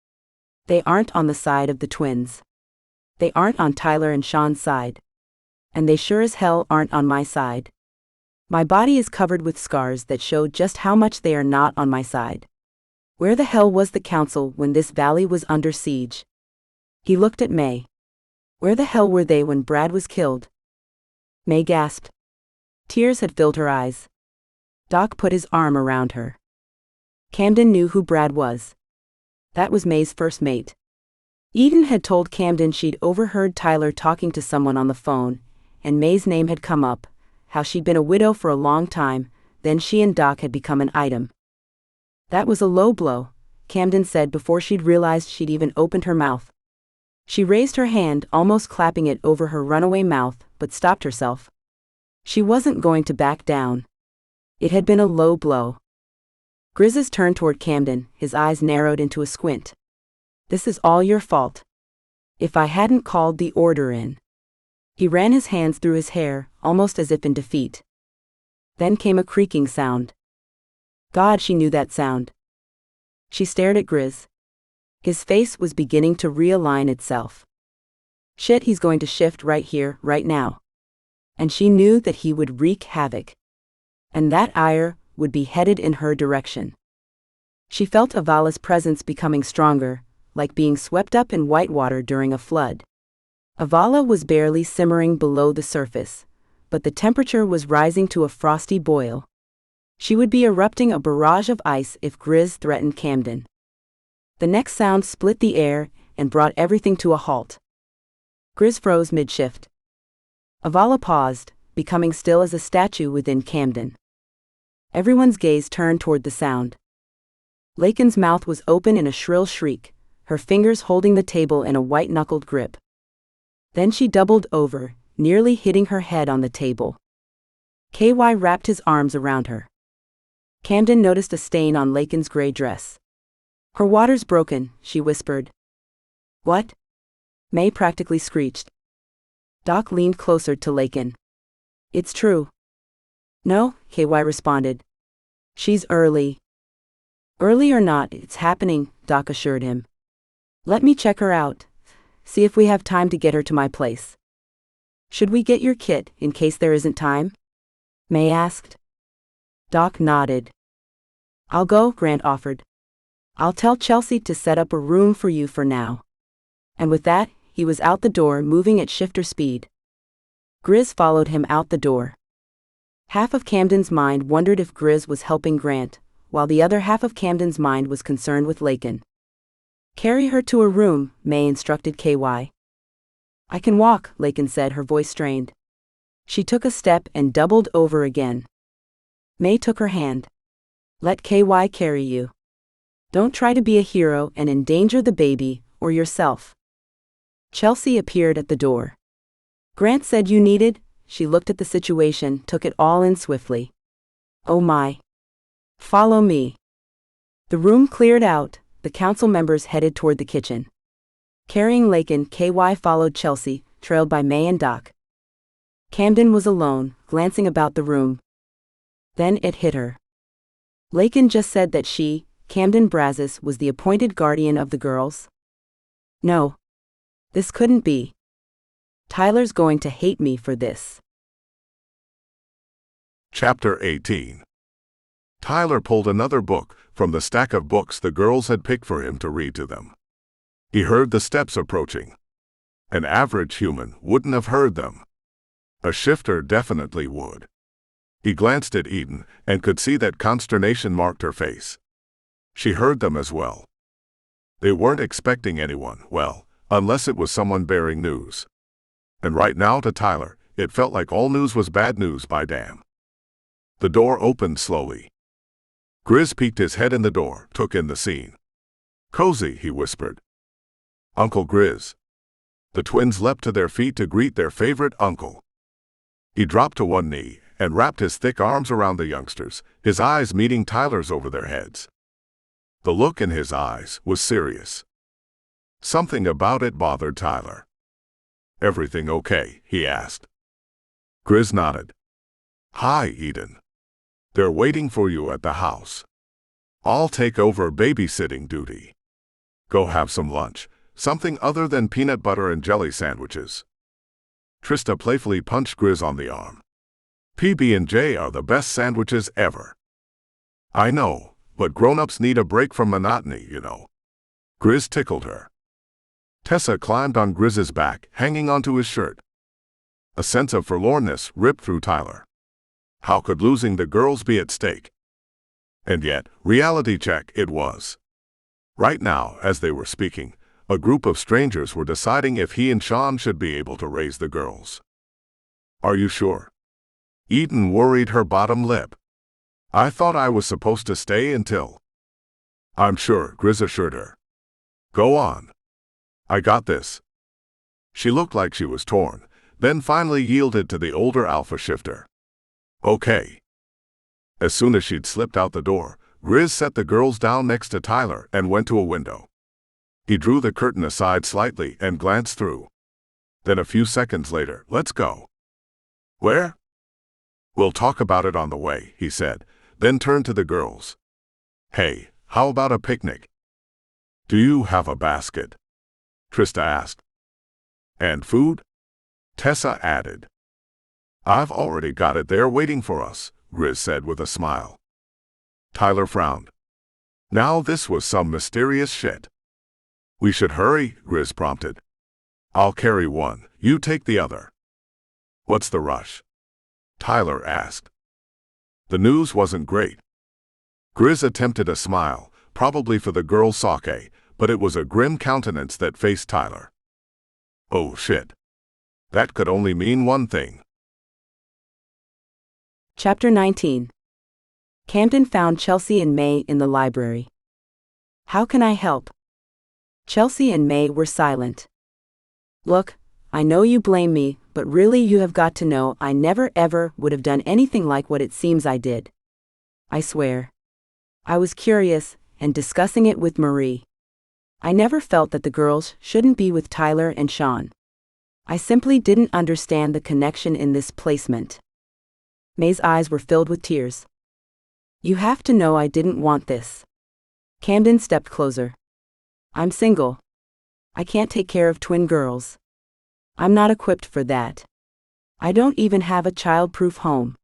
They aren't on the side of the twins. They aren't on Tyler and Sean's side. And they sure as hell aren't on my side. My body is covered with scars that show just how much they are not on my side. Where the hell was the council when this valley was under siege? He looked at May. Where the hell were they when Brad was killed? May gasped. Tears had filled her eyes. Doc put his arm around her. Camden knew who Brad was. That was May's first mate. Eden had told Camden she'd overheard Tyler talking to someone on the phone, and May's name had come up, how she'd been a widow for a long time, then she and Doc had become an item. That was a low blow, Camden said before she'd realized she'd even opened her mouth. She raised her hand, almost clapping it over her runaway mouth, but stopped herself. She wasn't going to back down. It had been a low blow. Grizz's turned toward Camden, his eyes narrowed into a squint. This is all your fault. If I hadn't called the order in. He ran his hands through his hair, almost as if in defeat. Then came a creaking sound. God, she knew that sound. She stared at Grizz. His face was beginning to realign itself. Shit, he's going to shift right here, right now. And she knew that he would wreak havoc. And that ire would be headed in her direction. She felt Avala's presence becoming stronger, like being swept up in white water during a flood. Avala was barely simmering below the surface, but the temperature was rising to a frosty boil. She would be erupting a barrage of ice if Grizz threatened Camden. The next sound split the air and brought everything to a halt. Grizz froze mid-shift. Avala paused, becoming still as a statue within Camden. Everyone's gaze turned toward the sound. Lakin's mouth was open in a shrill shriek, her fingers holding the table in a white-knuckled grip. Then she doubled over, nearly hitting her head on the table. KY wrapped his arms around her. Camden noticed a stain on Lakin's gray dress. Her water's broken, she whispered. What? May practically screeched. Doc leaned closer to Lakin. It's true. No, KY responded. She's early. Early or not, it's happening, Doc assured him. Let me check her out. See if we have time to get her to my place. Should we get your kit, in case there isn't time? May asked. Doc nodded. I'll go, Grant offered. I'll tell Chelsea to set up a room for you for now. And with that, he was out the door, moving at shifter speed. Grizz followed him out the door. Half of Camden's mind wondered if Grizz was helping Grant, while the other half of Camden's mind was concerned with Lakin. Carry her to a room, May instructed KY. I can walk, Lakin said, her voice strained. She took a step and doubled over again. May took her hand. Let KY carry you. Don't try to be a hero and endanger the baby, or yourself. Chelsea appeared at the door. Grant said you needed. She looked at the situation, took it all in swiftly. Oh my. Follow me. The room cleared out, the council members headed toward the kitchen. Carrying Lakin, KY followed Chelsea, trailed by May and Doc. Camden was alone, glancing about the room. Then it hit her. Lakin just said that she, Camden Brazos, was the appointed guardian of the girls. No. This couldn't be. Tyler's going to hate me for this. Chapter 18. Tyler pulled another book from the stack of books the girls had picked for him to read to them. He heard the steps approaching. An average human wouldn't have heard them. A shifter definitely would. He glanced at Eden and could see that consternation marked her face. She heard them as well. They weren't expecting anyone, well, unless it was someone bearing news. And right now to Tyler, it felt like all news was bad news by damn. The door opened slowly. Grizz peeked his head in the door, took in the scene. Cozy, he whispered. Uncle Grizz. The twins leapt to their feet to greet their favorite uncle. He dropped to one knee and wrapped his thick arms around the youngsters, his eyes meeting Tyler's over their heads. The look in his eyes was serious. Something about it bothered Tyler. Everything okay? He asked. Grizz nodded. Hi, Eden. They're waiting for you at the house. I'll take over babysitting duty. Go have some lunch, something other than peanut butter and jelly sandwiches. Trista playfully punched Grizz on the arm. PB&J are the best sandwiches ever. I know, but grown-ups need a break from monotony, you know. Grizz tickled her. Tessa climbed on Grizz's back, hanging onto his shirt. A sense of forlornness ripped through Tyler. How could losing the girls be at stake? And yet, reality check it was. Right now, as they were speaking, a group of strangers were deciding if he and Sean should be able to raise the girls. Are you sure? Eden worried her bottom lip. I thought I was supposed to stay until. I'm sure, Grizz assured her. Go on. I got this. She looked like she was torn, then finally yielded to the older alpha shifter. Okay. As soon as she'd slipped out the door, Grizz set the girls down next to Tyler and went to a window. He drew the curtain aside slightly and glanced through. Then a few seconds later, let's go. Where? We'll talk about it on the way, he said, then turned to the girls. Hey, how about a picnic? Do you have a basket? Trista asked. And food? Tessa added. I've already got it there waiting for us, Grizz said with a smile. Tyler frowned. Now this was some mysterious shit. We should hurry, Grizz prompted. I'll carry one, you take the other. What's the rush? Tyler asked. The news wasn't great. Grizz attempted a smile, probably for the girl's sake, but it was a grim countenance that faced Tyler. Oh shit. That could only mean one thing. Chapter 19. Camden found Chelsea and May in the library. How can I help? Chelsea and May were silent. Look, I know you blame me, but really you have got to know I never ever would have done anything like what it seems I did. I swear. I was curious, and discussing it with Marie. I never felt that the girls shouldn't be with Tyler and Sean. I simply didn't understand the connection in this placement. May's eyes were filled with tears. You have to know I didn't want this. Camden stepped closer. I'm single. I can't take care of twin girls. I'm not equipped for that. I don't even have a child-proof home.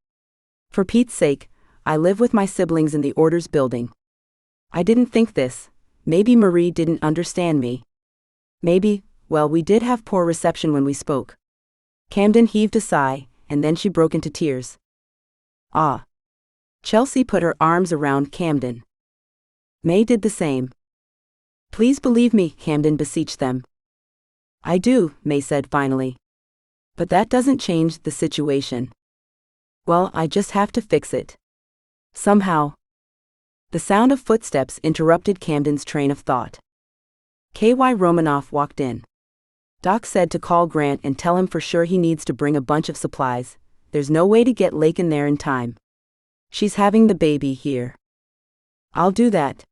For Pete's sake, I live with my siblings in the Order's building. I didn't think this. Maybe Marie didn't understand me. Maybe, well, we did have poor reception when we spoke. Camden heaved a sigh, and then she broke into tears. Ah. Chelsea put her arms around Camden. May did the same. Please believe me, Camden beseeched them. I do, May said finally. But that doesn't change the situation. Well, I just have to fix it. Somehow. The sound of footsteps interrupted Camden's train of thought. K.Y. Romanoff walked in. Doc said to call Grant and tell him for sure he needs to bring a bunch of supplies. There's no way to get Lakin there in time. She's having the baby here. I'll do that.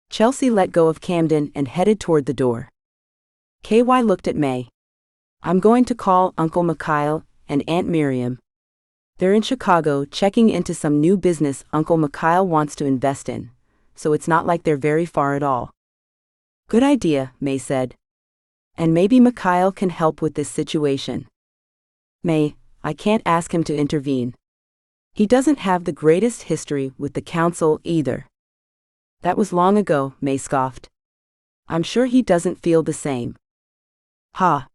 Chelsea let go of Camden and headed toward the door. KY looked at May. I'm going to call Uncle Mikhail and Aunt Miriam. They're in Chicago checking into some new business Uncle Mikhail wants to invest in, so it's not like they're very far at all. Good idea, May said. And maybe Mikhail can help with this situation. May, I can't ask him to intervene. He doesn't have the greatest history with the council either. That was long ago, May scoffed. I'm sure he doesn't feel the same. Ha.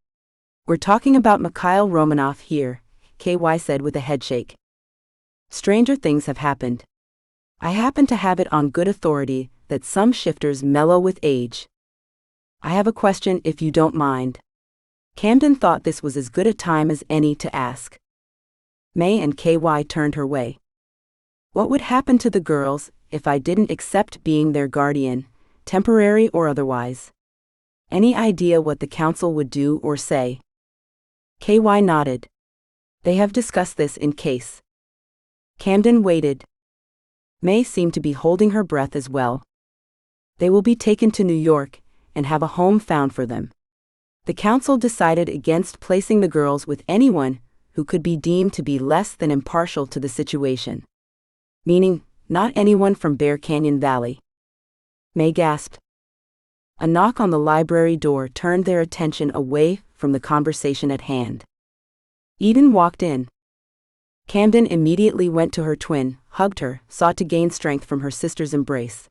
We're talking about Mikhail Romanoff here, KY said with a headshake. Stranger things have happened. I happen to have it on good authority that some shifters mellow with age. I have a question if you don't mind. Camden thought this was as good a time as any to ask. May and KY turned her way. What would happen to the girls if I didn't accept being their guardian, temporary or otherwise? Any idea what the council would do or say? KY nodded. They have discussed this in case. Camden waited. May seemed to be holding her breath as well. They will be taken to New York and have a home found for them. The council decided against placing the girls with anyone who could be deemed to be less than impartial to the situation. Meaning, not anyone from Bear Canyon Valley. May gasped. A knock on the library door turned their attention away from the conversation at hand. Eden walked in. Camden immediately went to her twin, hugged her, sought to gain strength from her sister's embrace.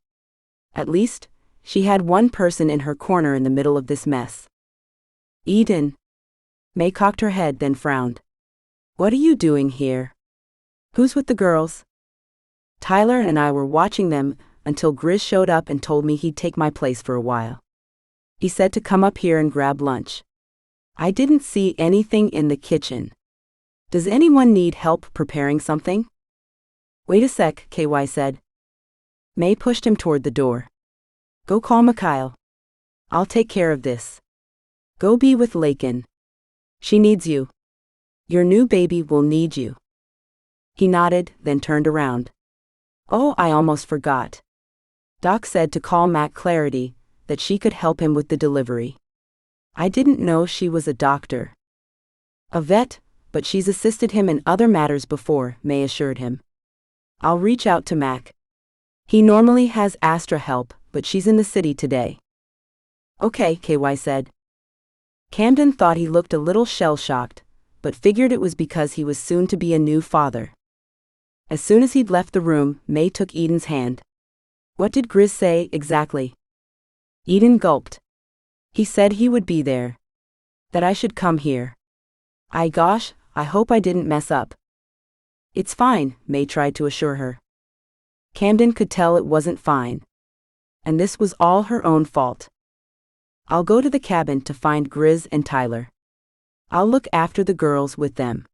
At least, she had one person in her corner in the middle of this mess. Eden. May cocked her head, then frowned. What are you doing here? Who's with the girls? Tyler and I were watching them until Grizz showed up and told me he'd take my place for a while. He said to come up here and grab lunch. I didn't see anything in the kitchen. Does anyone need help preparing something? Wait a sec, KY said. May pushed him toward the door. Go call Mikhail. I'll take care of this. Go be with Lakin. She needs you. Your new baby will need you. He nodded, then turned around. Oh, I almost forgot. Doc said to call Mac Clarity, that she could help him with the delivery. I didn't know she was a doctor. A vet, but she's assisted him in other matters before, May assured him. I'll reach out to Mac. He normally has Astra help, but she's in the city today. Okay, KY said. Camden thought he looked a little shell-shocked, but figured it was because he was soon to be a new father. As soon as he'd left the room, May took Eden's hand. What did Grizz say exactly? Eden gulped. He said he would be there. That I should come here. Gosh, I hope I didn't mess up. It's fine, May tried to assure her. Camden could tell it wasn't fine. And this was all her own fault. I'll go to the cabin to find Grizz and Tyler. I'll look after the girls with them.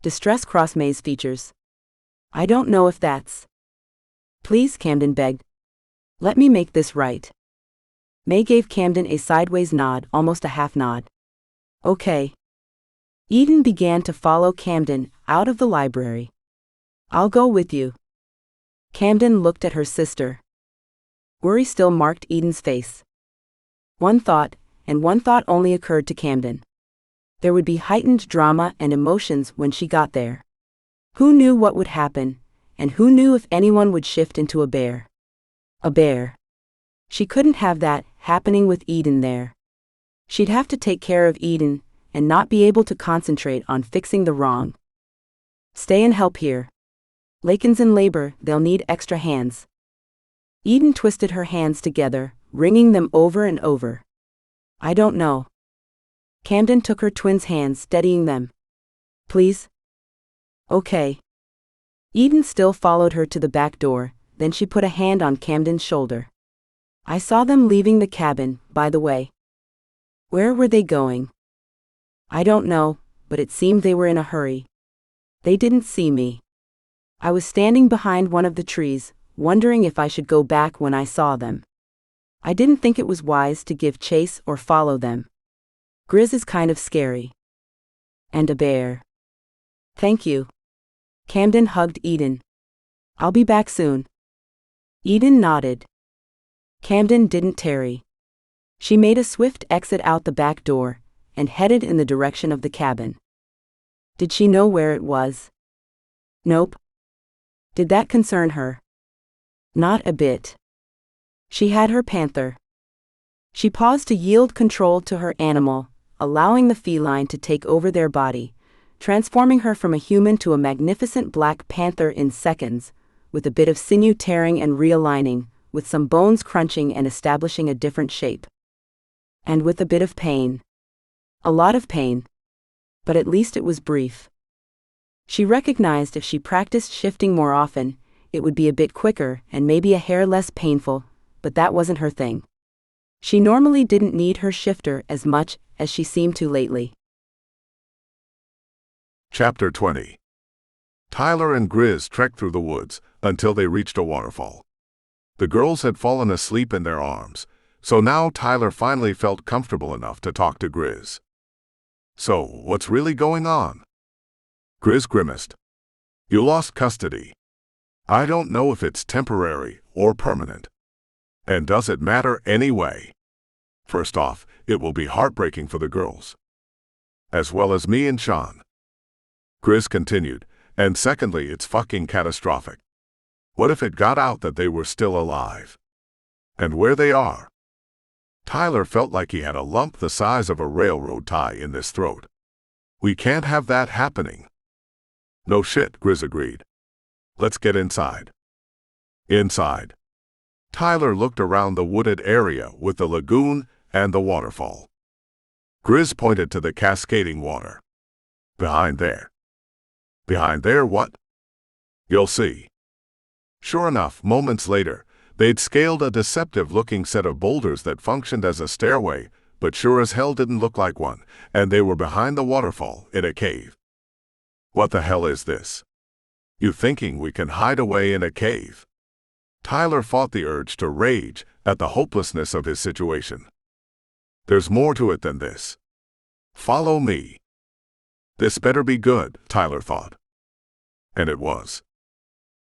Distress crossed May's features. I don't know if that's... Please, Camden begged. Let me make this right. May gave Camden a sideways nod, almost a half nod. Okay. Eden began to follow Camden out of the library. I'll go with you. Camden looked at her sister. Worry still marked Eden's face. One thought, and one thought only occurred to Camden. There would be heightened drama and emotions when she got there. Who knew what would happen, and who knew if anyone would shift into a bear? A bear. She couldn't have that happening with Eden there. She'd have to take care of Eden, and not be able to concentrate on fixing the wrong. Stay and help here. Lakin's in labor, they'll need extra hands. Eden twisted her hands together, wringing them over and over. I don't know. Camden took her twin's hands, steadying them. Please? Okay. Eden still followed her to the back door, then she put a hand on Camden's shoulder. I saw them leaving the cabin, by the way. Where were they going? I don't know, but it seemed they were in a hurry. They didn't see me. I was standing behind one of the trees, wondering if I should go back when I saw them. I didn't think it was wise to give chase or follow them. Grizz is kind of scary. And a bear. Thank you. Camden hugged Eden. I'll be back soon. Eden nodded. Camden didn't tarry. She made a swift exit out the back door, and headed in the direction of the cabin. Did she know where it was? Nope. Did that concern her? Not a bit. She had her panther. She paused to yield control to her animal, allowing the feline to take over their body, transforming her from a human to a magnificent black panther in seconds, with a bit of sinew tearing and realigning, with some bones crunching and establishing a different shape. And with a bit of pain. A lot of pain. But at least it was brief. She recognized if she practiced shifting more often, it would be a bit quicker and maybe a hair less painful, but that wasn't her thing. She normally didn't need her shifter as much as she seemed to lately. Chapter 20. Tyler and Grizz trekked through the woods until they reached a waterfall. The girls had fallen asleep in their arms, so now Tyler finally felt comfortable enough to talk to Grizz. So, what's really going on? Grizz grimaced. You lost custody. I don't know if it's temporary or permanent. And does it matter anyway? First off, it will be heartbreaking for the girls. As well as me and Sean. Grizz continued, and secondly, it's fucking catastrophic. What if it got out that they were still alive? And where they are? Tyler felt like he had a lump the size of a railroad tie in his throat. We can't have that happening. No shit, Grizz agreed. Let's get inside. Inside. Tyler looked around the wooded area with the lagoon and the waterfall. Grizz pointed to the cascading water. Behind there. Behind there what? You'll see. Sure enough, moments later, they'd scaled a deceptive-looking set of boulders that functioned as a stairway, but sure as hell didn't look like one, and they were behind the waterfall, in a cave. What the hell is this? You thinking we can hide away in a cave? Tyler fought the urge to rage at the hopelessness of his situation. There's more to it than this. Follow me. This better be good, Tyler thought. And it was.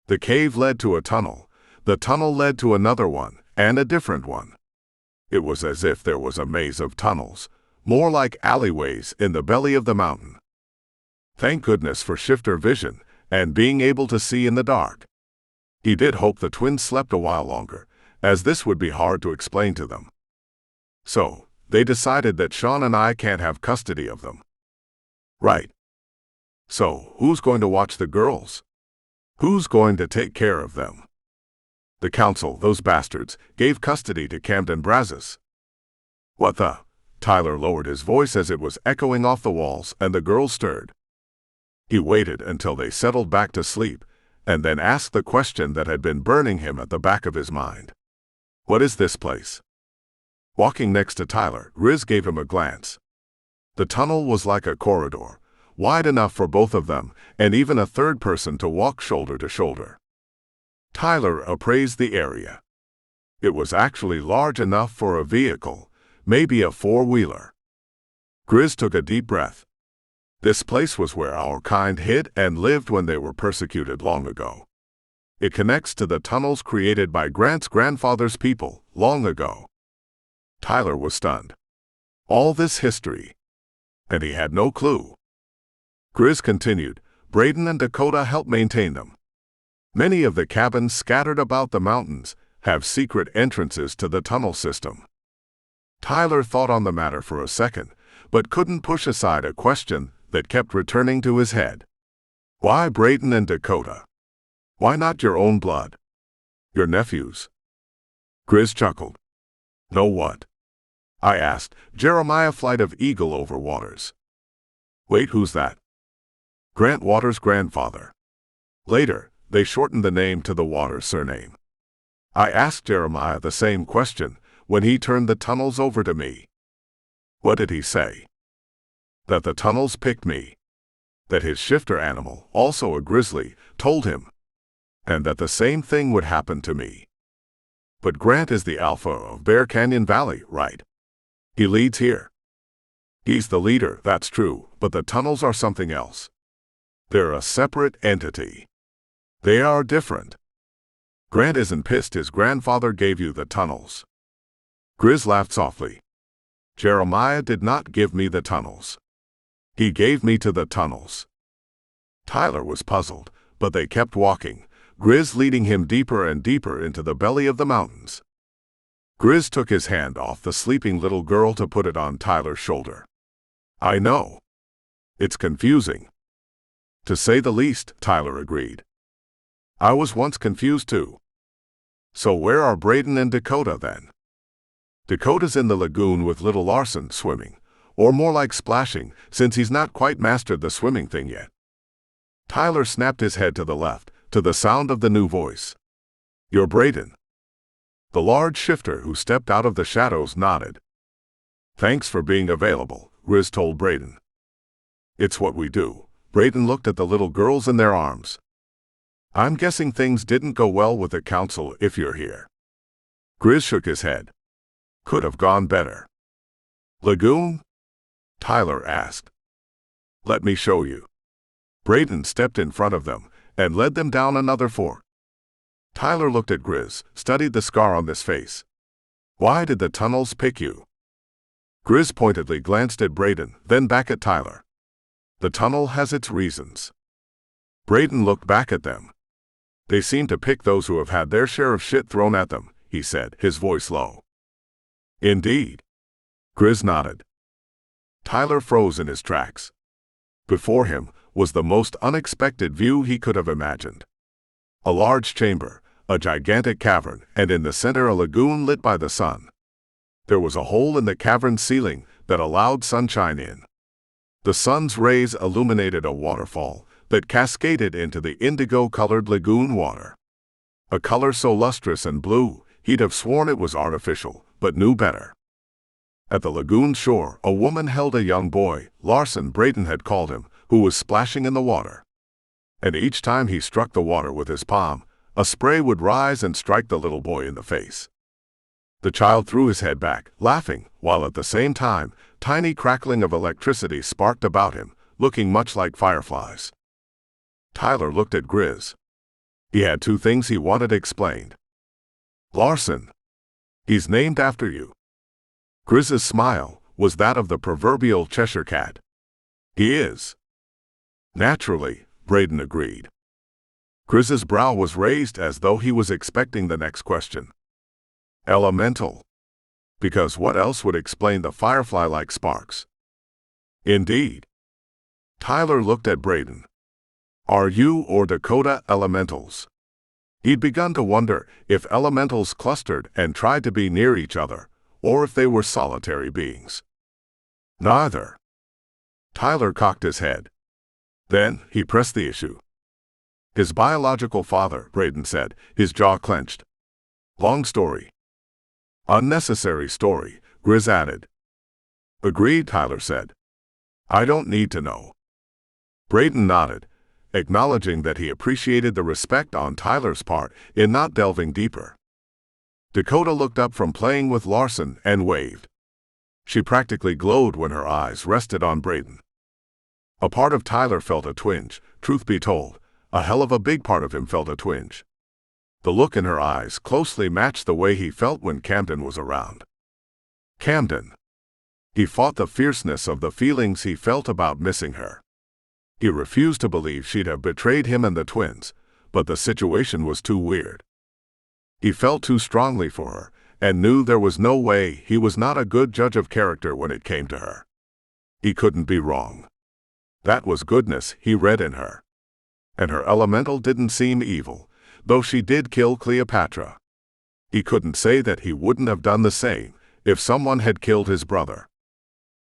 The cave led to a tunnel. The tunnel led to another one, and a different one. It was as if there was a maze of tunnels, more like alleyways in the belly of the mountain. Thank goodness for shifter vision and being able to see in the dark. He did hope the twins slept a while longer, as this would be hard to explain to them. So, they decided that Sean and I can't have custody of them. Right. So, who's going to watch the girls? Who's going to take care of them? The council, those bastards, gave custody to Camden and Brazos. What the? Tyler lowered his voice as it was echoing off the walls, and the girls stirred. He waited until they settled back to sleep, and then asked the question that had been burning him at the back of his mind. What is this place? Walking next to Tyler, Grizz gave him a glance. The tunnel was like a corridor, wide enough for both of them, and even a third person to walk shoulder to shoulder. Tyler appraised the area. It was actually large enough for a vehicle, maybe a four-wheeler. Grizz took a deep breath. This place was where our kind hid and lived when they were persecuted long ago. It connects to the tunnels created by Grant's grandfather's people long ago. Tyler was stunned. All this history. And he had no clue. Grizz continued, Braden and Dakota help maintain them. Many of the cabins scattered about the mountains have secret entrances to the tunnel system. Tyler thought on the matter for a second, but couldn't push aside a question that kept returning to his head. Why Braden and Dakota? Why not your own blood? Your nephews? Grizz chuckled. Know what? I asked, Jeremiah Flight of Eagle over Waters. Wait, who's that? Grant Waters' grandfather. Later, they shortened the name to the Waters surname. I asked Jeremiah the same question when he turned the tunnels over to me. What did he say? That the tunnels picked me. That his shifter animal, also a grizzly, told him. And that the same thing would happen to me. But Grant is the alpha of Bear Canyon Valley, right? He leads here. He's the leader, that's true, but the tunnels are something else. They're a separate entity. They are different. Grant isn't pissed his grandfather gave you the tunnels. Grizz laughed softly. Jeremiah did not give me the tunnels. He gave me to the tunnels. Tyler was puzzled, but they kept walking, Grizz leading him deeper and deeper into the belly of the mountains. Grizz took his hand off the sleeping little girl to put it on Tyler's shoulder. I know. It's confusing. To say the least, Tyler agreed. I was once confused too. So where are Braden and Dakota then? Dakota's in the lagoon with little Larson swimming, or more like splashing, since he's not quite mastered the swimming thing yet. Tyler snapped his head to the left, to the sound of the new voice. You're Braden. The large shifter who stepped out of the shadows nodded. Thanks for being available, Grizz told Braden. It's what we do. Braden looked at the little girls in their arms. I'm guessing things didn't go well with the council if you're here. Grizz shook his head. Could have gone better. Lagoon? Tyler asked. Let me show you. Braden stepped in front of them and led them down another fork. Tyler looked at Grizz, studied the scar on his face. Why did the tunnels pick you? Grizz pointedly glanced at Braden, then back at Tyler. The tunnel has its reasons. Braden looked back at them. They seem to pick those who have had their share of shit thrown at them, he said, his voice low. Indeed. Grizz nodded. Tyler froze in his tracks. Before him was the most unexpected view he could have imagined. A large chamber, a gigantic cavern, and in the center a lagoon lit by the sun. There was a hole in the cavern's ceiling that allowed sunshine in. The sun's rays illuminated a waterfall that cascaded into the indigo-colored lagoon water. A color so lustrous and blue, he'd have sworn it was artificial, but knew better. At the lagoon's shore, a woman held a young boy, Larson Braden had called him, who was splashing in the water. And each time he struck the water with his palm, a spray would rise and strike the little boy in the face. The child threw his head back, laughing, while at the same time, tiny crackling of electricity sparked about him, looking much like fireflies. Tyler looked at Grizz. He had two things he wanted explained. Larson. He's named after you. Grizz's smile was that of the proverbial Cheshire cat. He is. Naturally, Braden agreed. Grizz's brow was raised as though he was expecting the next question. Elemental. Because what else would explain the firefly-like sparks? Indeed. Tyler looked at Braden. Are you or Dakota elementals? He'd begun to wonder if elementals clustered and tried to be near each other, or if they were solitary beings. Neither. Tyler cocked his head. Then he pressed the issue. His biological father, Braden said, his jaw clenched. Long story. Unnecessary story, Grizz added. Agreed, Tyler said. I don't need to know. Braden nodded, acknowledging that he appreciated the respect on Tyler's part in not delving deeper. Dakota looked up from playing with Larson and waved. She practically glowed when her eyes rested on Braden. A part of Tyler felt a twinge, truth be told, a hell of a big part of him felt a twinge. The look in her eyes closely matched the way he felt when Camden was around. Camden. He fought the fierceness of the feelings he felt about missing her. He refused to believe she'd have betrayed him and the twins, but the situation was too weird. He felt too strongly for her, and knew there was no way he was not a good judge of character when it came to her. He couldn't be wrong. That was goodness he read in her. And her elemental didn't seem evil, though she did kill Cleopatra. He couldn't say that he wouldn't have done the same if someone had killed his brother.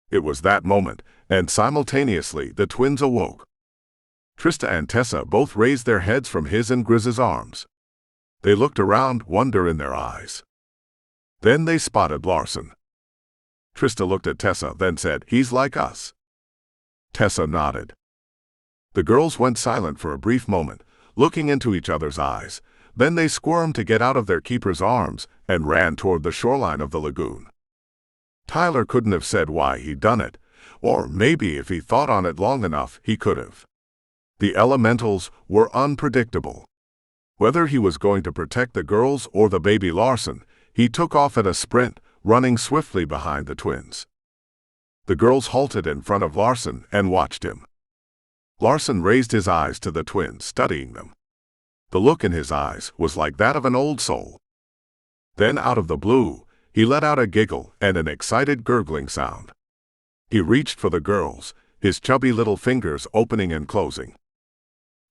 It was that moment, and simultaneously the twins awoke. Trista and Tessa both raised their heads from his and Grizz's arms. They looked around, wonder in their eyes. Then they spotted Larson. Trista looked at Tessa, then said, "He's like us." Tessa nodded. The girls went silent for a brief moment, looking into each other's eyes. Then they squirmed to get out of their keeper's arms and ran toward the shoreline of the lagoon. Tyler couldn't have said why he'd done it, or maybe if he thought on it long enough, he could have. The elementals were unpredictable. Whether he was going to protect the girls or the baby Larson, he took off at a sprint, running swiftly behind the twins. The girls halted in front of Larson and watched him. Larson raised his eyes to the twins, studying them. The look in his eyes was like that of an old soul. Then out of the blue, he let out a giggle and an excited gurgling sound. He reached for the girls, his chubby little fingers opening and closing.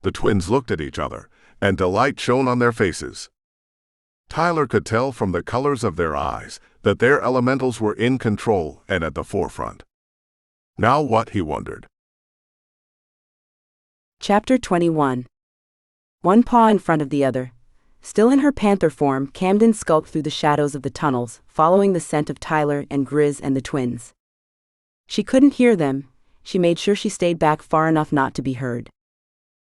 The twins looked at each other, and delight shone on their faces. Tyler could tell from the colors of their eyes that their elementals were in control and at the forefront. Now what, he wondered. Chapter 21. One paw in front of the other. Still in her panther form, Camden skulked through the shadows of the tunnels, following the scent of Tyler and Grizz and the twins. She couldn't hear them. She made sure she stayed back far enough not to be heard.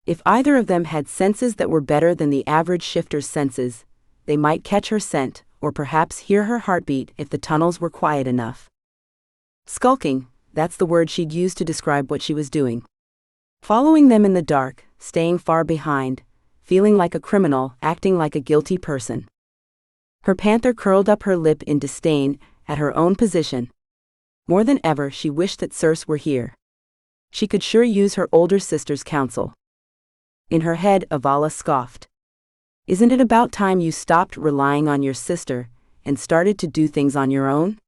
If either of them had senses that were better than the average shifter's senses, they might catch her scent, or perhaps hear her heartbeat if the tunnels were quiet enough. Skulking, that's the word she'd used to describe what she was doing. Following them in the dark, staying far behind, feeling like a criminal, acting like a guilty person. Her panther curled up her lip in disdain at her own position. More than ever she wished that Circe were here. She could sure use her older sister's counsel. In her head, Avala scoffed. Isn't it about time you stopped relying on your sister and started to do things on your own?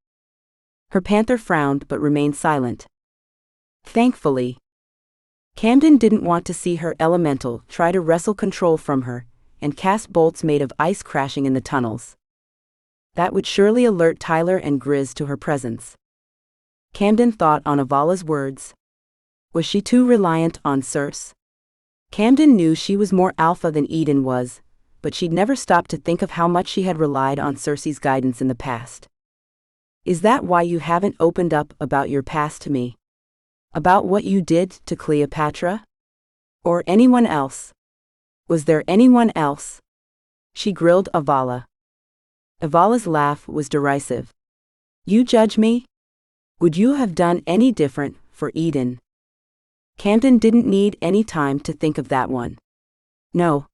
Her panther frowned but remained silent. Thankfully, Camden didn't want to see her elemental try to wrestle control from her and cast bolts made of ice crashing in the tunnels. That would surely alert Tyler and Grizz to her presence. Camden thought on Avala's words. Was she too reliant on Circe? Camden knew she was more alpha than Eden was, but she'd never stopped to think of how much she had relied on Circe's guidance in the past. Is that why you haven't opened up about your past to me? About what you did to Cleopatra? Or anyone else? Was there anyone else? She grilled Avala. Avala's laugh was derisive. You judge me? Would you have done any different for Eden? Camden didn't need any time to think of that one. No.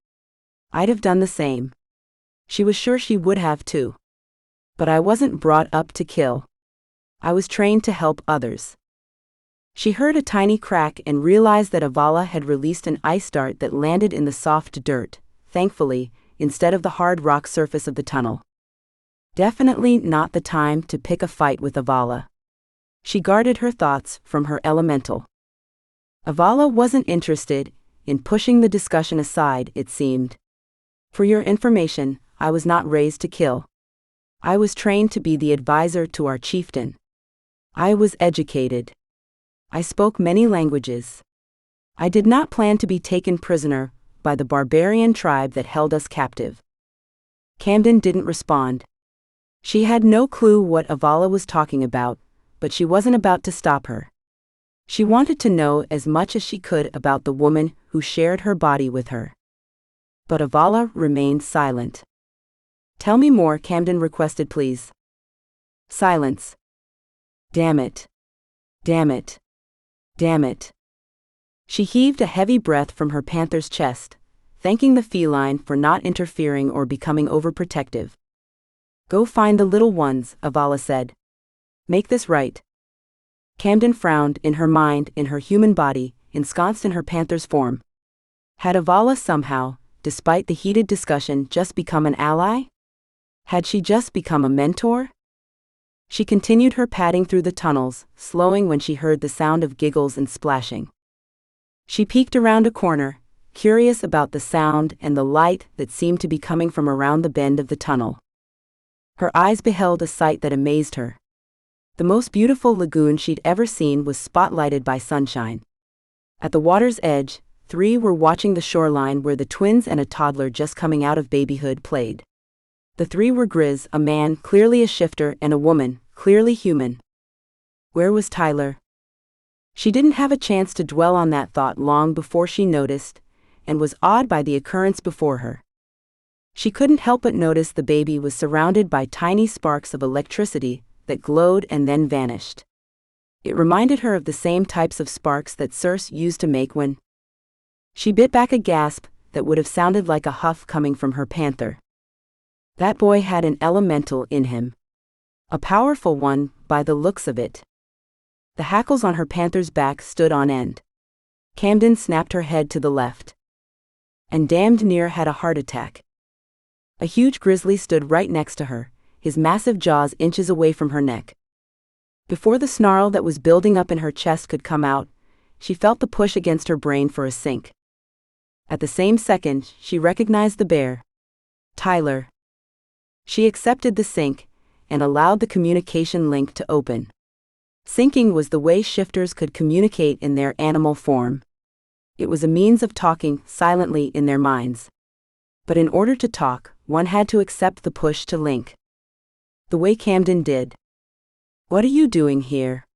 I'd have done the same. She was sure she would have too. But I wasn't brought up to kill. I was trained to help others. She heard a tiny crack and realized that Avala had released an ice dart that landed in the soft dirt, thankfully, instead of the hard rock surface of the tunnel. Definitely not the time to pick a fight with Avala. She guarded her thoughts from her elemental. Avala wasn't interested in pushing the discussion aside, it seemed. For your information, I was not raised to kill. I was trained to be the advisor to our chieftain. I was educated. I spoke many languages. I did not plan to be taken prisoner by the barbarian tribe that held us captive. Camden didn't respond. She had no clue what Avala was talking about, but she wasn't about to stop her. She wanted to know as much as she could about the woman who shared her body with her. But Avala remained silent. Tell me more, Camden requested, please. Silence. Damn it. Damn it. Damn it. She heaved a heavy breath from her panther's chest, thanking the feline for not interfering or becoming overprotective. Go find the little ones, Avala said. Make this right. Camden frowned, in her mind, in her human body, ensconced in her panther's form. Had Avala somehow, despite the heated discussion, just become an ally? Had she just become a mentor? She continued her padding through the tunnels, slowing when she heard the sound of giggles and splashing. She peeked around a corner, curious about the sound and the light that seemed to be coming from around the bend of the tunnel. Her eyes beheld a sight that amazed her. The most beautiful lagoon she'd ever seen was spotlighted by sunshine. At the water's edge, 3 were watching the shoreline where the twins and a toddler just coming out of babyhood played. The 3 were Grizz, a man, clearly a shifter, and a woman, clearly human. Where was Tyler? She didn't have a chance to dwell on that thought long before she noticed, and was awed by the occurrence before her. She couldn't help but notice the baby was surrounded by tiny sparks of electricity that glowed and then vanished. It reminded her of the same types of sparks that Circe used to make when... She bit back a gasp that would have sounded like a huff coming from her panther. That boy had an elemental in him. A powerful one, by the looks of it. The hackles on her panther's back stood on end. Camden snapped her head to the left. And damned near had a heart attack. A huge grizzly stood right next to her, his massive jaws inches away from her neck. Before the snarl that was building up in her chest could come out, she felt the push against her brain for a sink. At the same second, she recognized the bear. Tyler. She accepted the sync, and allowed the communication link to open. Syncing was the way shifters could communicate in their animal form. It was a means of talking silently in their minds. But in order to talk, one had to accept the push to link. The way Camden did. What are you doing here?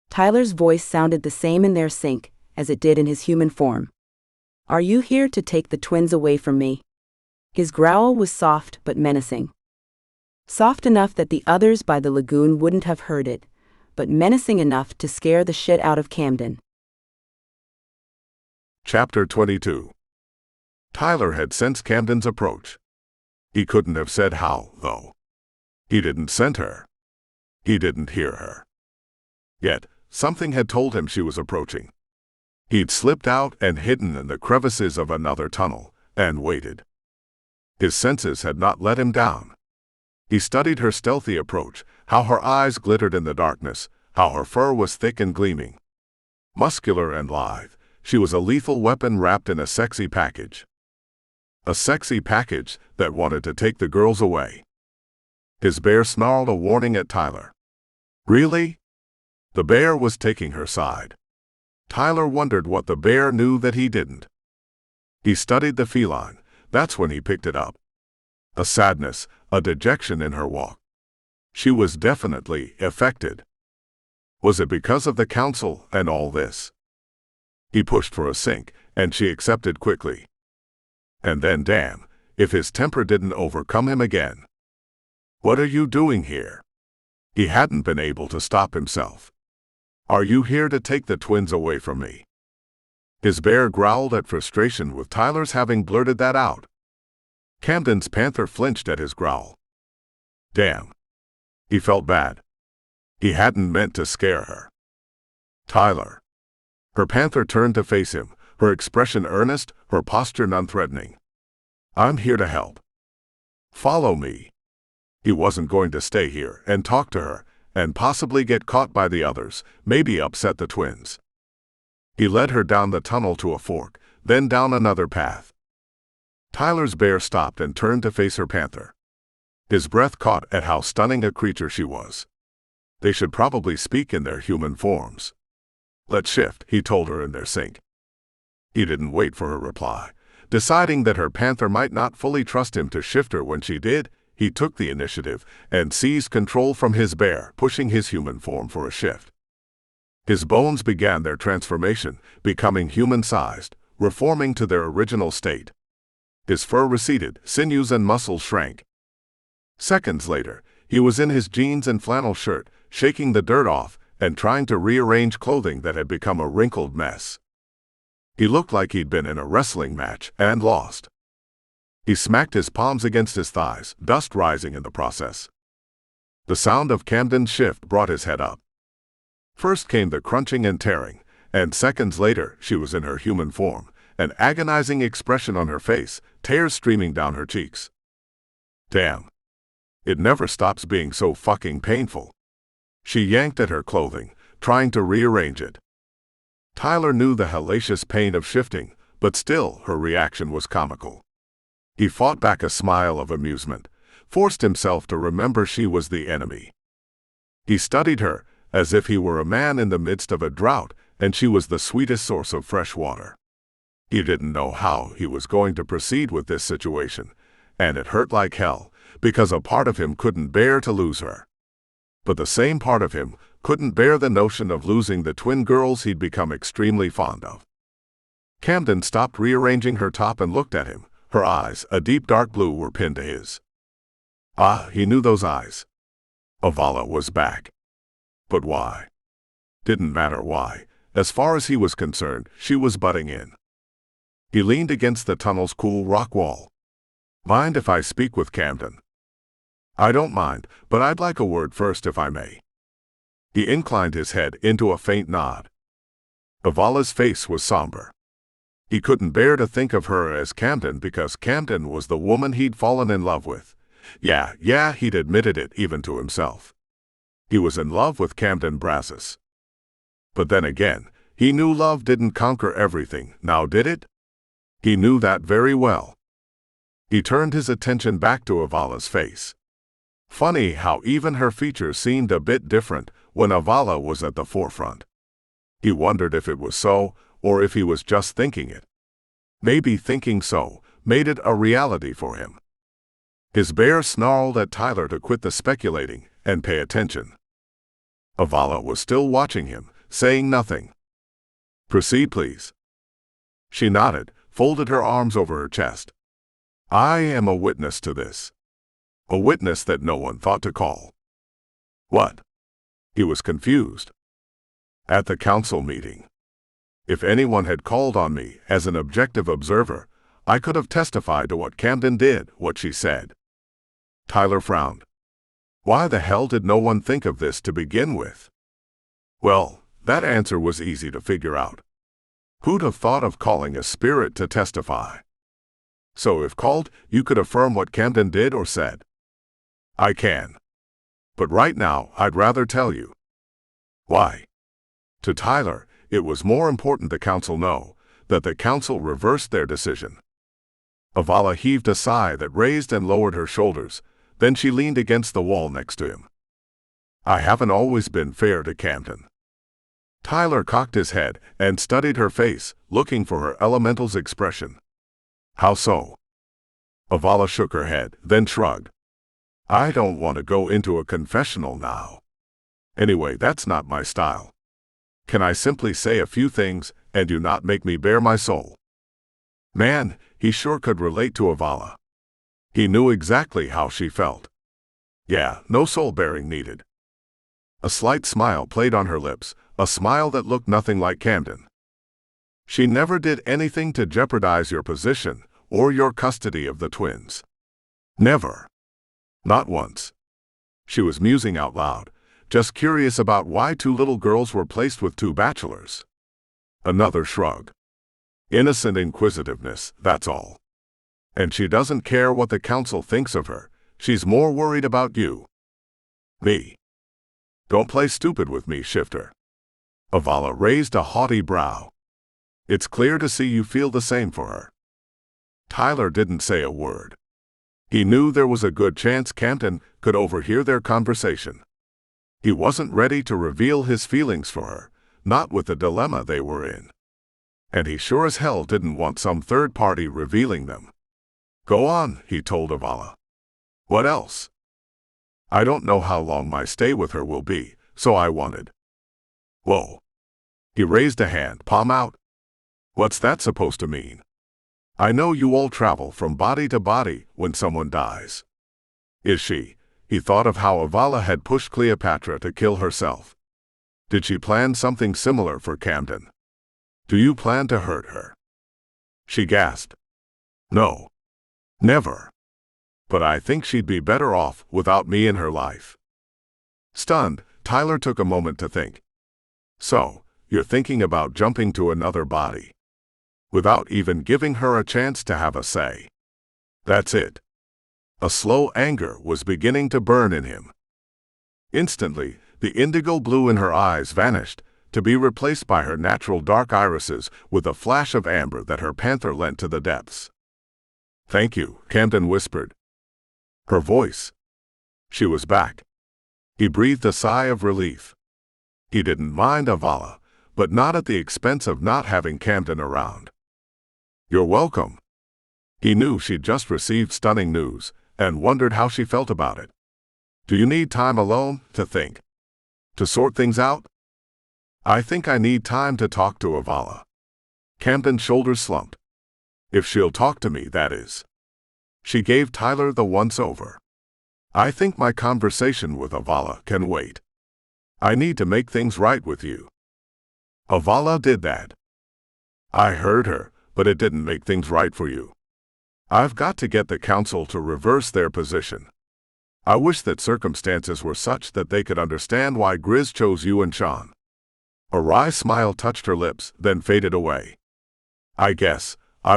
Tyler's voice sounded the same in their sync as it did in his human form. Are you here to take the twins away from me? His growl was soft but menacing. Soft enough that the others by the lagoon wouldn't have heard it, but menacing enough to scare the shit out of Camden. Chapter 22. Tyler had sensed Camden's approach. He couldn't have said how, though. He didn't scent her. He didn't hear her. Yet, something had told him she was approaching, He'd slipped out and hidden in the crevices of another tunnel, and waited. His senses had not let him down. He studied her stealthy approach, how her eyes glittered in the darkness, how her fur was thick and gleaming. Muscular and lithe, she was a lethal weapon wrapped in a sexy package. A sexy package that wanted to take the girls away. His bear snarled a warning at Tyler. Really? The bear was taking her side. Tyler wondered what the bear knew that he didn't. He studied the feline. That's when he picked it up. A sadness, a dejection in her walk. She was definitely affected. Was it because of the council and all this? He pushed for a sink, and she accepted quickly. And then damn, if his temper didn't overcome him again. What are you doing here? He hadn't been able to stop himself. Are you here to take the twins away from me? His bear growled at frustration with Tyler's having blurted that out. Camden's panther flinched at his growl. Damn. He felt bad. He hadn't meant to scare her. Tyler. Her panther turned to face him, her expression earnest, her posture non-threatening. I'm here to help. Follow me. He wasn't going to stay here and talk to her, and possibly get caught by the others, maybe upset the twins. He led her down the tunnel to a fork, then down another path. Tyler's bear stopped and turned to face her panther. His breath caught at how stunning a creature she was. They should probably speak in their human forms. Let's shift, he told her in their sync. He didn't wait for her reply. Deciding that her panther might not fully trust him to shift her when she did, he took the initiative and seized control from his bear, pushing his human form for a shift. His bones began their transformation, becoming human-sized, reforming to their original state. His fur receded, sinews and muscles shrank. Seconds later, he was in his jeans and flannel shirt, shaking the dirt off and trying to rearrange clothing that had become a wrinkled mess. He looked like he'd been in a wrestling match and lost. He smacked his palms against his thighs, dust rising in the process. The sound of Camden's shift brought his head up. First came the crunching and tearing, and seconds later she was in her human form, an agonizing expression on her face, tears streaming down her cheeks. Damn. It never stops being so fucking painful. She yanked at her clothing, trying to rearrange it. Tyler knew the hellacious pain of shifting, but still her reaction was comical. He fought back a smile of amusement, forced himself to remember she was the enemy. He studied her, as if he were a man in the midst of a drought, and she was the sweetest source of fresh water. He didn't know how he was going to proceed with this situation, and it hurt like hell, because a part of him couldn't bear to lose her. But the same part of him couldn't bear the notion of losing the twin girls he'd become extremely fond of. Camden stopped rearranging her top and looked at him. Her eyes, a deep dark blue, were pinned to his. Ah, he knew those eyes. Avala was back. But why? Didn't matter why. As far as he was concerned, she was butting in. He leaned against the tunnel's cool rock wall. Mind if I speak with Camden? I don't mind, but I'd like a word first if I may. He inclined his head into a faint nod. Avala's face was somber. He couldn't bear to think of her as Camden because Camden was the woman he'd fallen in love with. Yeah, he'd admitted it even to himself. He was in love with Camden Brazos. But then again, he knew love didn't conquer everything, now did it? He knew that very well. He turned his attention back to Avala's face. Funny how even her features seemed a bit different when Avala was at the forefront. He wondered if it was so, or if he was just thinking it. Maybe thinking so made it a reality for him. His bear snarled at Tyler to quit the speculating and pay attention. Avala was still watching him, saying nothing. Proceed, please. She nodded, folded her arms over her chest. I am a witness to this. A witness that no one thought to call. What? He was confused. At the council meeting. If anyone had called on me as an objective observer, I could have testified to what Camden did, what she said. Tyler frowned. Why the hell did no one think of this to begin with? Well, that answer was easy to figure out. Who'd have thought of calling a spirit to testify? So if called, you could affirm what Camden did or said. I can. But right now, I'd rather tell you. Why? To Tyler, it was more important the council know that the council reversed their decision. Avala heaved a sigh that raised and lowered her shoulders, then she leaned against the wall next to him. I haven't always been fair to Camden. Tyler cocked his head and studied her face, looking for her elemental's expression. How so? Avala shook her head, then shrugged. I don't want to go into a confessional now. Anyway, that's not my style. Can I simply say a few things, and do not make me bare my soul? Man, he sure could relate to Avala. He knew exactly how she felt. Yeah, no soul-bearing needed. A slight smile played on her lips, a smile that looked nothing like Camden. She never did anything to jeopardize your position or your custody of the twins. Never. Not once. She was musing out loud, just curious about why two little girls were placed with two bachelors. Another shrug. Innocent inquisitiveness, that's all. And she doesn't care what the council thinks of her, she's more worried about you. Me. Don't play stupid with me, Shifter. Avala raised a haughty brow. It's clear to see you feel the same for her. Tyler didn't say a word. He knew there was a good chance Camden could overhear their conversation. He wasn't ready to reveal his feelings for her, not with the dilemma they were in. And he sure as hell didn't want some third party revealing them. Go on, he told Avala. What else? I don't know how long my stay with her will be, so I wanted. Whoa. He raised a hand, palm out. What's that supposed to mean? I know you all travel from body to body when someone dies. Is she? He thought of how Avala had pushed Cleopatra to kill herself. Did she plan something similar for Camden? Do you plan to hurt her? She gasped. No. Never. But I think she'd be better off without me in her life. Stunned, Tyler took a moment to think. So, you're thinking about jumping to another body, without even giving her a chance to have a say. That's it. A slow anger was beginning to burn in him. Instantly, the indigo blue in her eyes vanished, to be replaced by her natural dark irises with a flash of amber that her panther lent to the depths. Thank you, Camden whispered. Her voice. She was back. He breathed a sigh of relief. He didn't mind Avala, but not at the expense of not having Camden around. You're welcome. He knew she'd just received stunning news, and wondered how she felt about it. Do you need time alone to think? To sort things out? I think I need time to talk to Avala. Camden's shoulders slumped. If she'll talk to me, that is. She gave Tyler the once-over. I think my conversation with Avala can wait. I need to make things right with you. Avala did that. I heard her, but it didn't make things right for you. I've got to get the council to reverse their position. I wish that circumstances were such that they could understand why Grizz chose you and Sean. A wry smile touched her lips, then faded away. I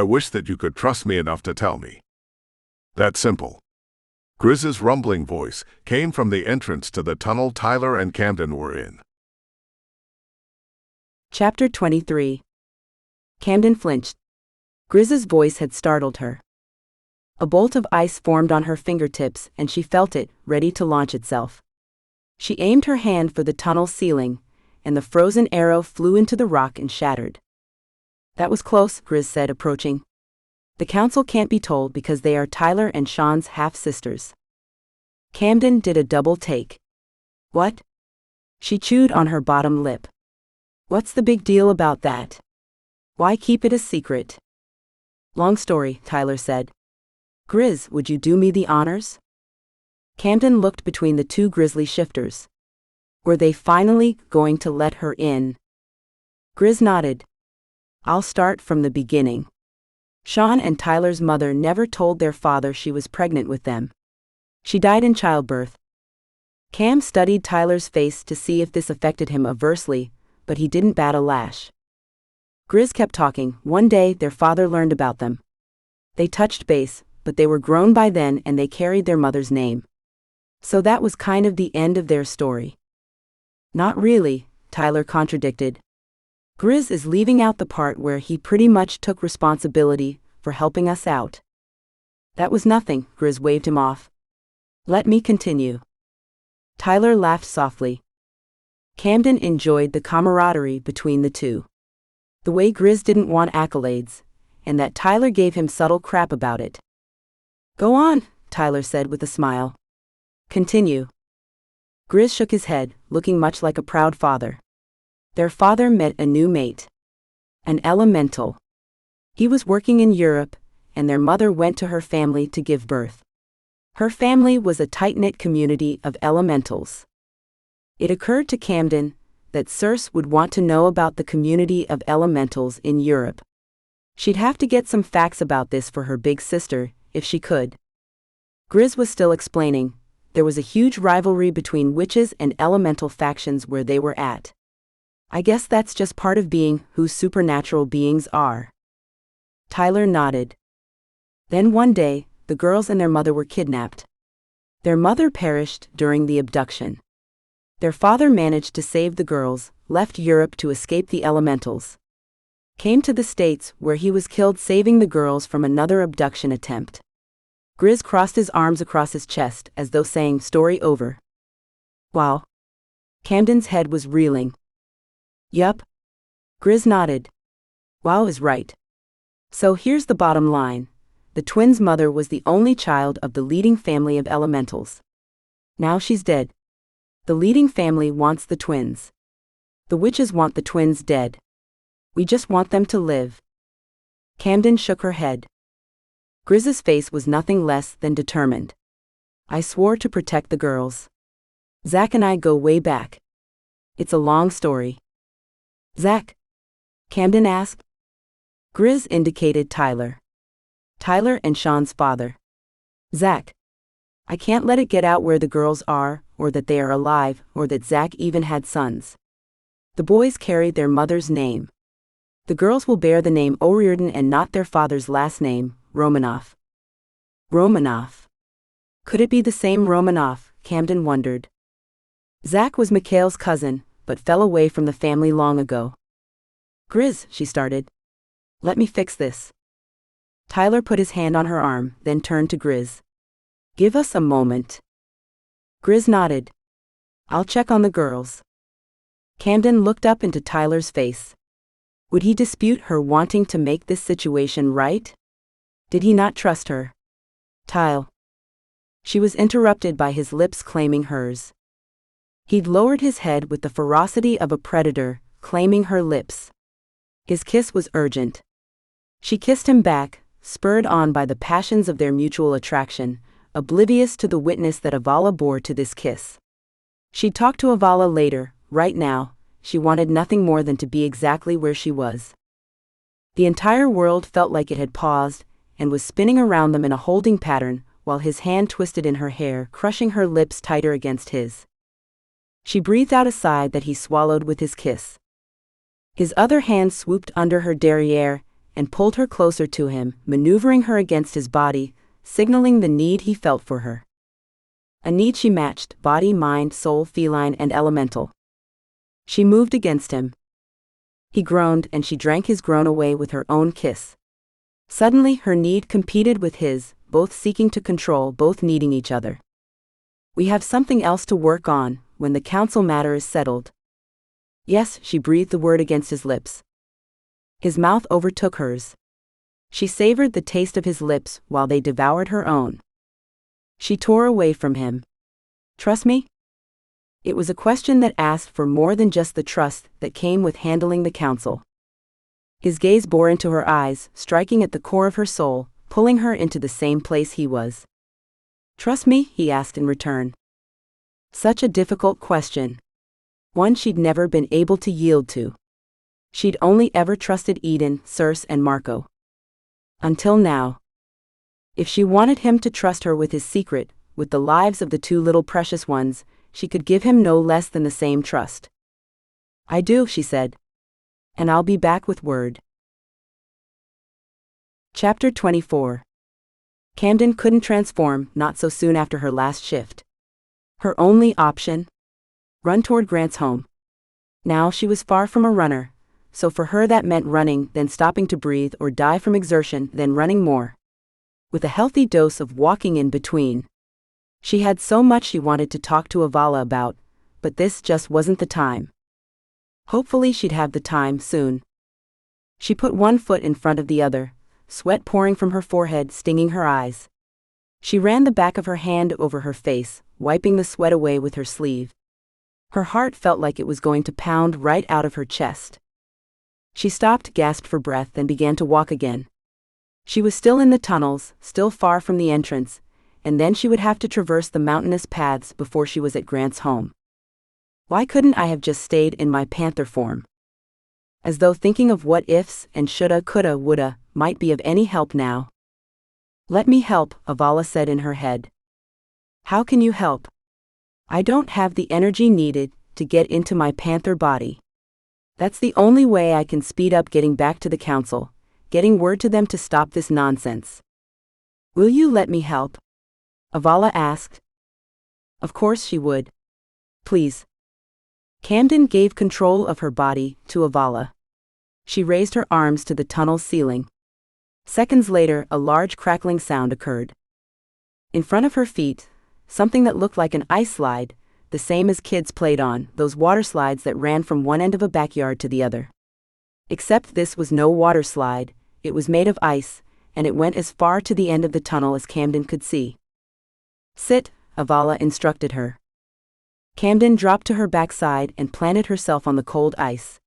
wish that you could trust me enough to tell me. That's simple. Grizz's rumbling voice came from the entrance to the tunnel Tyler and Camden were in. Chapter 23. Camden flinched. Grizz's voice had startled her. A bolt of ice formed on her fingertips, and she felt it, ready to launch itself. She aimed her hand for the tunnel ceiling, and the frozen arrow flew into the rock and shattered. That was close, Grizz said, approaching. The council can't be told because they are Tyler and Sean's half-sisters. Camden did a double take. What? She chewed on her bottom lip. What's the big deal about that? Why keep it a secret? Long story, Tyler said. Grizz, would you do me the honors? Camden looked between the two grisly shifters. Were they finally going to let her in? Grizz nodded. I'll start from the beginning. Sean and Tyler's mother never told their father she was pregnant with them. She died in childbirth. Cam studied Tyler's face to see if this affected him adversely, but he didn't bat a lash. Grizz kept talking. One day, their father learned about them. They touched base, but they were grown by then and they carried their mother's name. So that was kind of the end of their story. Not really, Tyler contradicted. Grizz is leaving out the part where he pretty much took responsibility for helping us out. That was nothing, Grizz waved him off. Let me continue. Tyler laughed softly. Camden enjoyed the camaraderie between the two. The way Grizz didn't want accolades, and that Tyler gave him subtle crap about it. Go on, Tyler said with a smile. Continue. Grizz shook his head, looking much like a proud father. Their father met a new mate. An elemental. He was working in Europe, and their mother went to her family to give birth. Her family was a tight-knit community of elementals. It occurred to Camden that Circe would want to know about the community of elementals in Europe. She'd have to get some facts about this for her big sister, if she could. Grizz was still explaining. There was a huge rivalry between witches and elemental factions where they were at. I guess that's just part of being who supernatural beings are. Tyler nodded. Then one day, the girls and their mother were kidnapped. Their mother perished during the abduction. Their father managed to save the girls, left Europe to escape the elementals. Came to the States where he was killed saving the girls from another abduction attempt. Grizz crossed his arms across his chest as though saying, story over. Wow. Camden's head was reeling. Yup. Grizz nodded. Wow is right. So here's the bottom line. The twins' mother was the only child of the leading family of elementals. Now she's dead. The leading family wants the twins. The witches want the twins dead. We just want them to live. Camden shook her head. Grizz's face was nothing less than determined. I swore to protect the girls. Zach and I go way back. It's a long story. Zach? Camden asked. Grizz indicated Tyler. Tyler and Sean's father. Zach. I can't let it get out where the girls are, or that they are alive, or that Zach even had sons. The boys carry their mother's name. The girls will bear the name O'Riordan and not their father's last name, Romanoff. Romanoff. Could it be the same Romanoff, Camden wondered. Zach was Mikhail's cousin, but fell away from the family long ago. Grizz, she started. Let me fix this. Tyler put his hand on her arm, then turned to Grizz. Give us a moment. Grizz nodded. I'll check on the girls. Camden looked up into Tyler's face. Would he dispute her wanting to make this situation right? Did he not trust her? Tyle. She was interrupted by his lips claiming hers. He'd lowered his head with the ferocity of a predator, claiming her lips. His kiss was urgent. She kissed him back, spurred on by the passions of their mutual attraction, oblivious to the witness that Avala bore to this kiss. She'd talk to Avala later. Right now, she wanted nothing more than to be exactly where she was. The entire world felt like it had paused, and was spinning around them in a holding pattern, while his hand twisted in her hair, crushing her lips tighter against his. She breathed out a sigh that he swallowed with his kiss. His other hand swooped under her derriere, and pulled her closer to him, maneuvering her against his body, signaling the need he felt for her. A need she matched, body, mind, soul, feline, and elemental. She moved against him. He groaned, and she drank his groan away with her own kiss. Suddenly her need competed with his, both seeking to control, both needing each other. We have something else to work on, when the council matter is settled. Yes, she breathed the word against his lips. His mouth overtook hers. She savored the taste of his lips while they devoured her own. She tore away from him. Trust me? It was a question that asked for more than just the trust that came with handling the council. His gaze bore into her eyes, striking at the core of her soul, pulling her into the same place he was. Trust me? He asked in return. Such a difficult question. One she'd never been able to yield to. She'd only ever trusted Eden, Circe, and Marco. Until now. If she wanted him to trust her with his secret, with the lives of the two little precious ones, she could give him no less than the same trust. I do, she said. and I'll be back with word. Chapter 24. Camden couldn't transform, not so soon after her last shift. Her only option? Run toward Grant's home. Now she was far from a runner, so for her that meant running, then stopping to breathe or die from exertion, then running more. With a healthy dose of walking in between. She had so much she wanted to talk to Avala about, but this just wasn't the time. Hopefully she'd have the time soon. She put one foot in front of the other, sweat pouring from her forehead, stinging her eyes. She ran the back of her hand over her face, wiping the sweat away with her sleeve. Her heart felt like it was going to pound right out of her chest. She stopped, gasped for breath, and began to walk again. She was still in the tunnels, still far from the entrance, and then she would have to traverse the mountainous paths before she was at Grant's home. Why couldn't I have just stayed in my panther form? As though thinking of what ifs and shoulda, coulda, woulda might be of any help now. Let me help, Avala said in her head. How can you help? I don't have the energy needed to get into my panther body. That's the only way I can speed up getting back to the council, getting word to them to stop this nonsense. Will you let me help? Avala asked. Of course she would. Please. Camden gave control of her body to Avala. She raised her arms to the tunnel's ceiling. Seconds later, a large crackling sound occurred. In front of her feet, something that looked like an ice slide, the same as kids played on, those water slides that ran from one end of a backyard to the other. Except this was no water slide, it was made of ice, and it went as far to the end of the tunnel as Camden could see. Sit, Avala instructed her. Camden dropped to her backside and planted herself on the cold ice.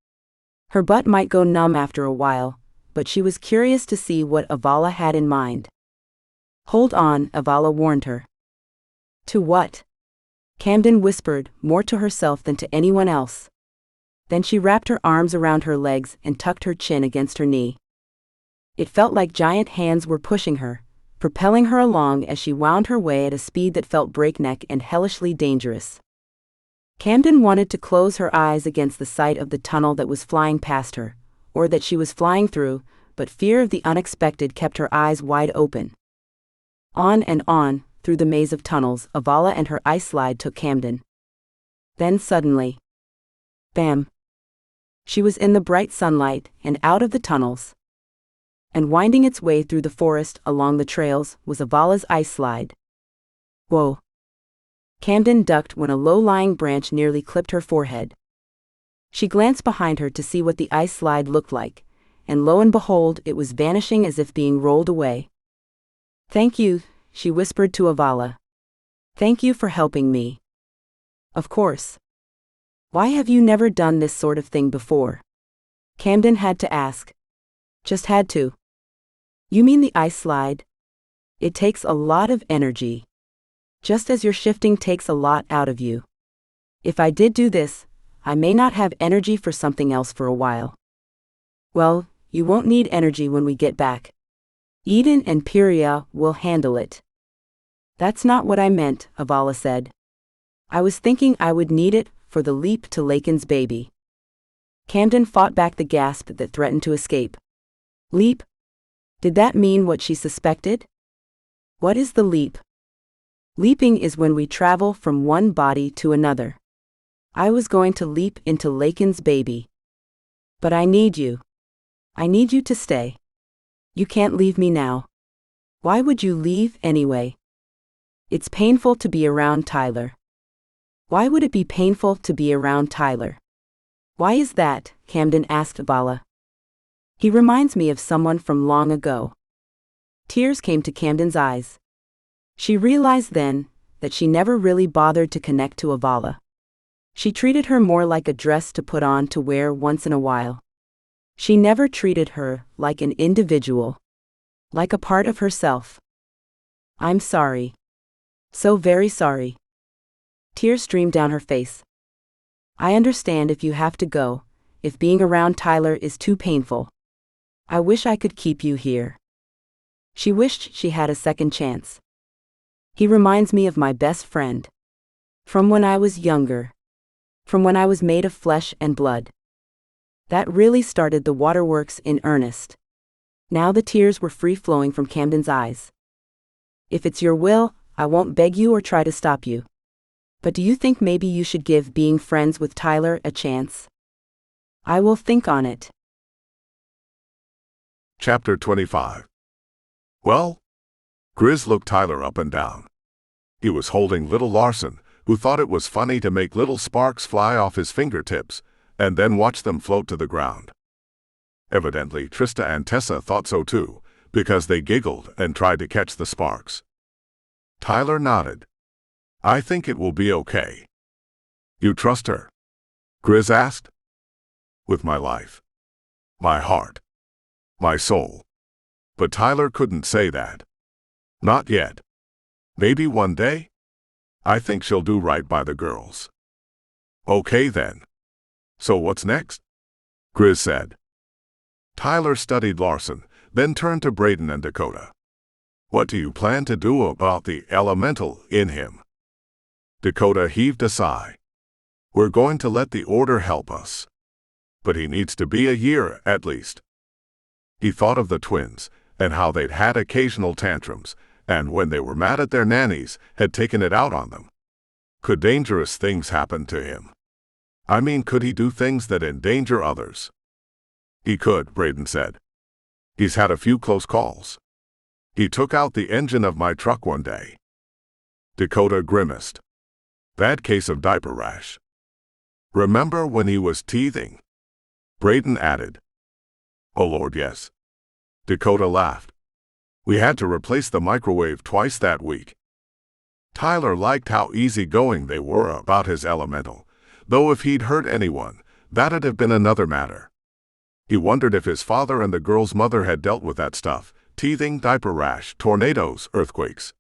Her butt might go numb after a while, but she was curious to see what Avala had in mind. Hold on, Avala warned her. To what? Camden whispered, more to herself than to anyone else. Then she wrapped her arms around her legs and tucked her chin against her knee. It felt like giant hands were pushing her, propelling her along as she wound her way at a speed that felt breakneck and hellishly dangerous. Camden wanted to close her eyes against the sight of the tunnel that was flying past her, or that she was flying through, but fear of the unexpected kept her eyes wide open. On and on, through the maze of tunnels, Avala and her ice slide took Camden. Then suddenly, bam! She was in the bright sunlight and out of the tunnels. And winding its way through the forest along the trails was Avala's ice slide. Whoa! Camden ducked when a low-lying branch nearly clipped her forehead. She glanced behind her to see what the ice slide looked like, and lo and behold, it was vanishing as if being rolled away. Thank you, she whispered to Avala. Thank you for helping me. Of course. Why have you never done this sort of thing before? Camden had to ask. Just had to. You mean the ice slide? It takes a lot of energy. Just as your shifting takes a lot out of you. If I did do this, I may not have energy for something else for a while. Well, you won't need energy when we get back. Eden and Piria will handle it. That's not what I meant, Avala said. I was thinking I would need it for the leap to Lakin's baby. Camden fought back the gasp that threatened to escape. Leap? Did that mean what she suspected? What is the leap? Leaping is when we travel from one body to another. I was going to leap into Lakin's baby. But I need you. I need you to stay. You can't leave me now. Why would you leave anyway? It's painful to be around Tyler. Why would it be painful to be around Tyler? Why is that? Camden asked Avala. He reminds me of someone from long ago. Tears came to Camden's eyes. She realized then that she never really bothered to connect to Avala. She treated her more like a dress to put on to wear once in a while. She never treated her like an individual, like a part of herself. I'm sorry. So very sorry. Tears streamed down her face. I understand if you have to go, if being around Tyler is too painful. I wish I could keep you here. She wished she had a second chance. He reminds me of my best friend. From when I was younger. From when I was made of flesh and blood. That really started the waterworks in earnest. Now the tears were free-flowing from Camden's eyes. If it's your will, I won't beg you or try to stop you. But do you think maybe you should give being friends with Tyler a chance? I will think on it. Chapter 25. Well? Grizz looked Tyler up and down. He was holding little Larson, who thought it was funny to make little sparks fly off his fingertips, and then watch them float to the ground. Evidently, Trista and Tessa thought so too, because they giggled and tried to catch the sparks. Tyler nodded. I think it will be okay. You trust her? Grizz asked. With my life. My heart. My soul. But Tyler couldn't say that. Not yet. Maybe one day? I think she'll do right by the girls. Okay then. So what's next? Grizz said. Tyler studied Larson, then turned to Braden and Dakota. What do you plan to do about the elemental in him? Dakota heaved a sigh. We're going to let the order help us. But he needs to be a year at least. He thought of the twins, and how they'd had occasional tantrums, and when they were mad at their nannies, had taken it out on them. Could dangerous things happen to him? I mean, could he do things that endanger others? He could, Braden said. He's had a few close calls. He took out the engine of my truck one day. Dakota grimaced. Bad case of diaper rash. Remember when he was teething? Braden added. Oh Lord, yes. Dakota laughed. We had to replace the microwave twice that week. Tyler liked how easygoing they were about his elemental, though if he'd hurt anyone, that'd have been another matter. He wondered if his father and the girl's mother had dealt with that stuff, teething, diaper rash, tornadoes, earthquakes.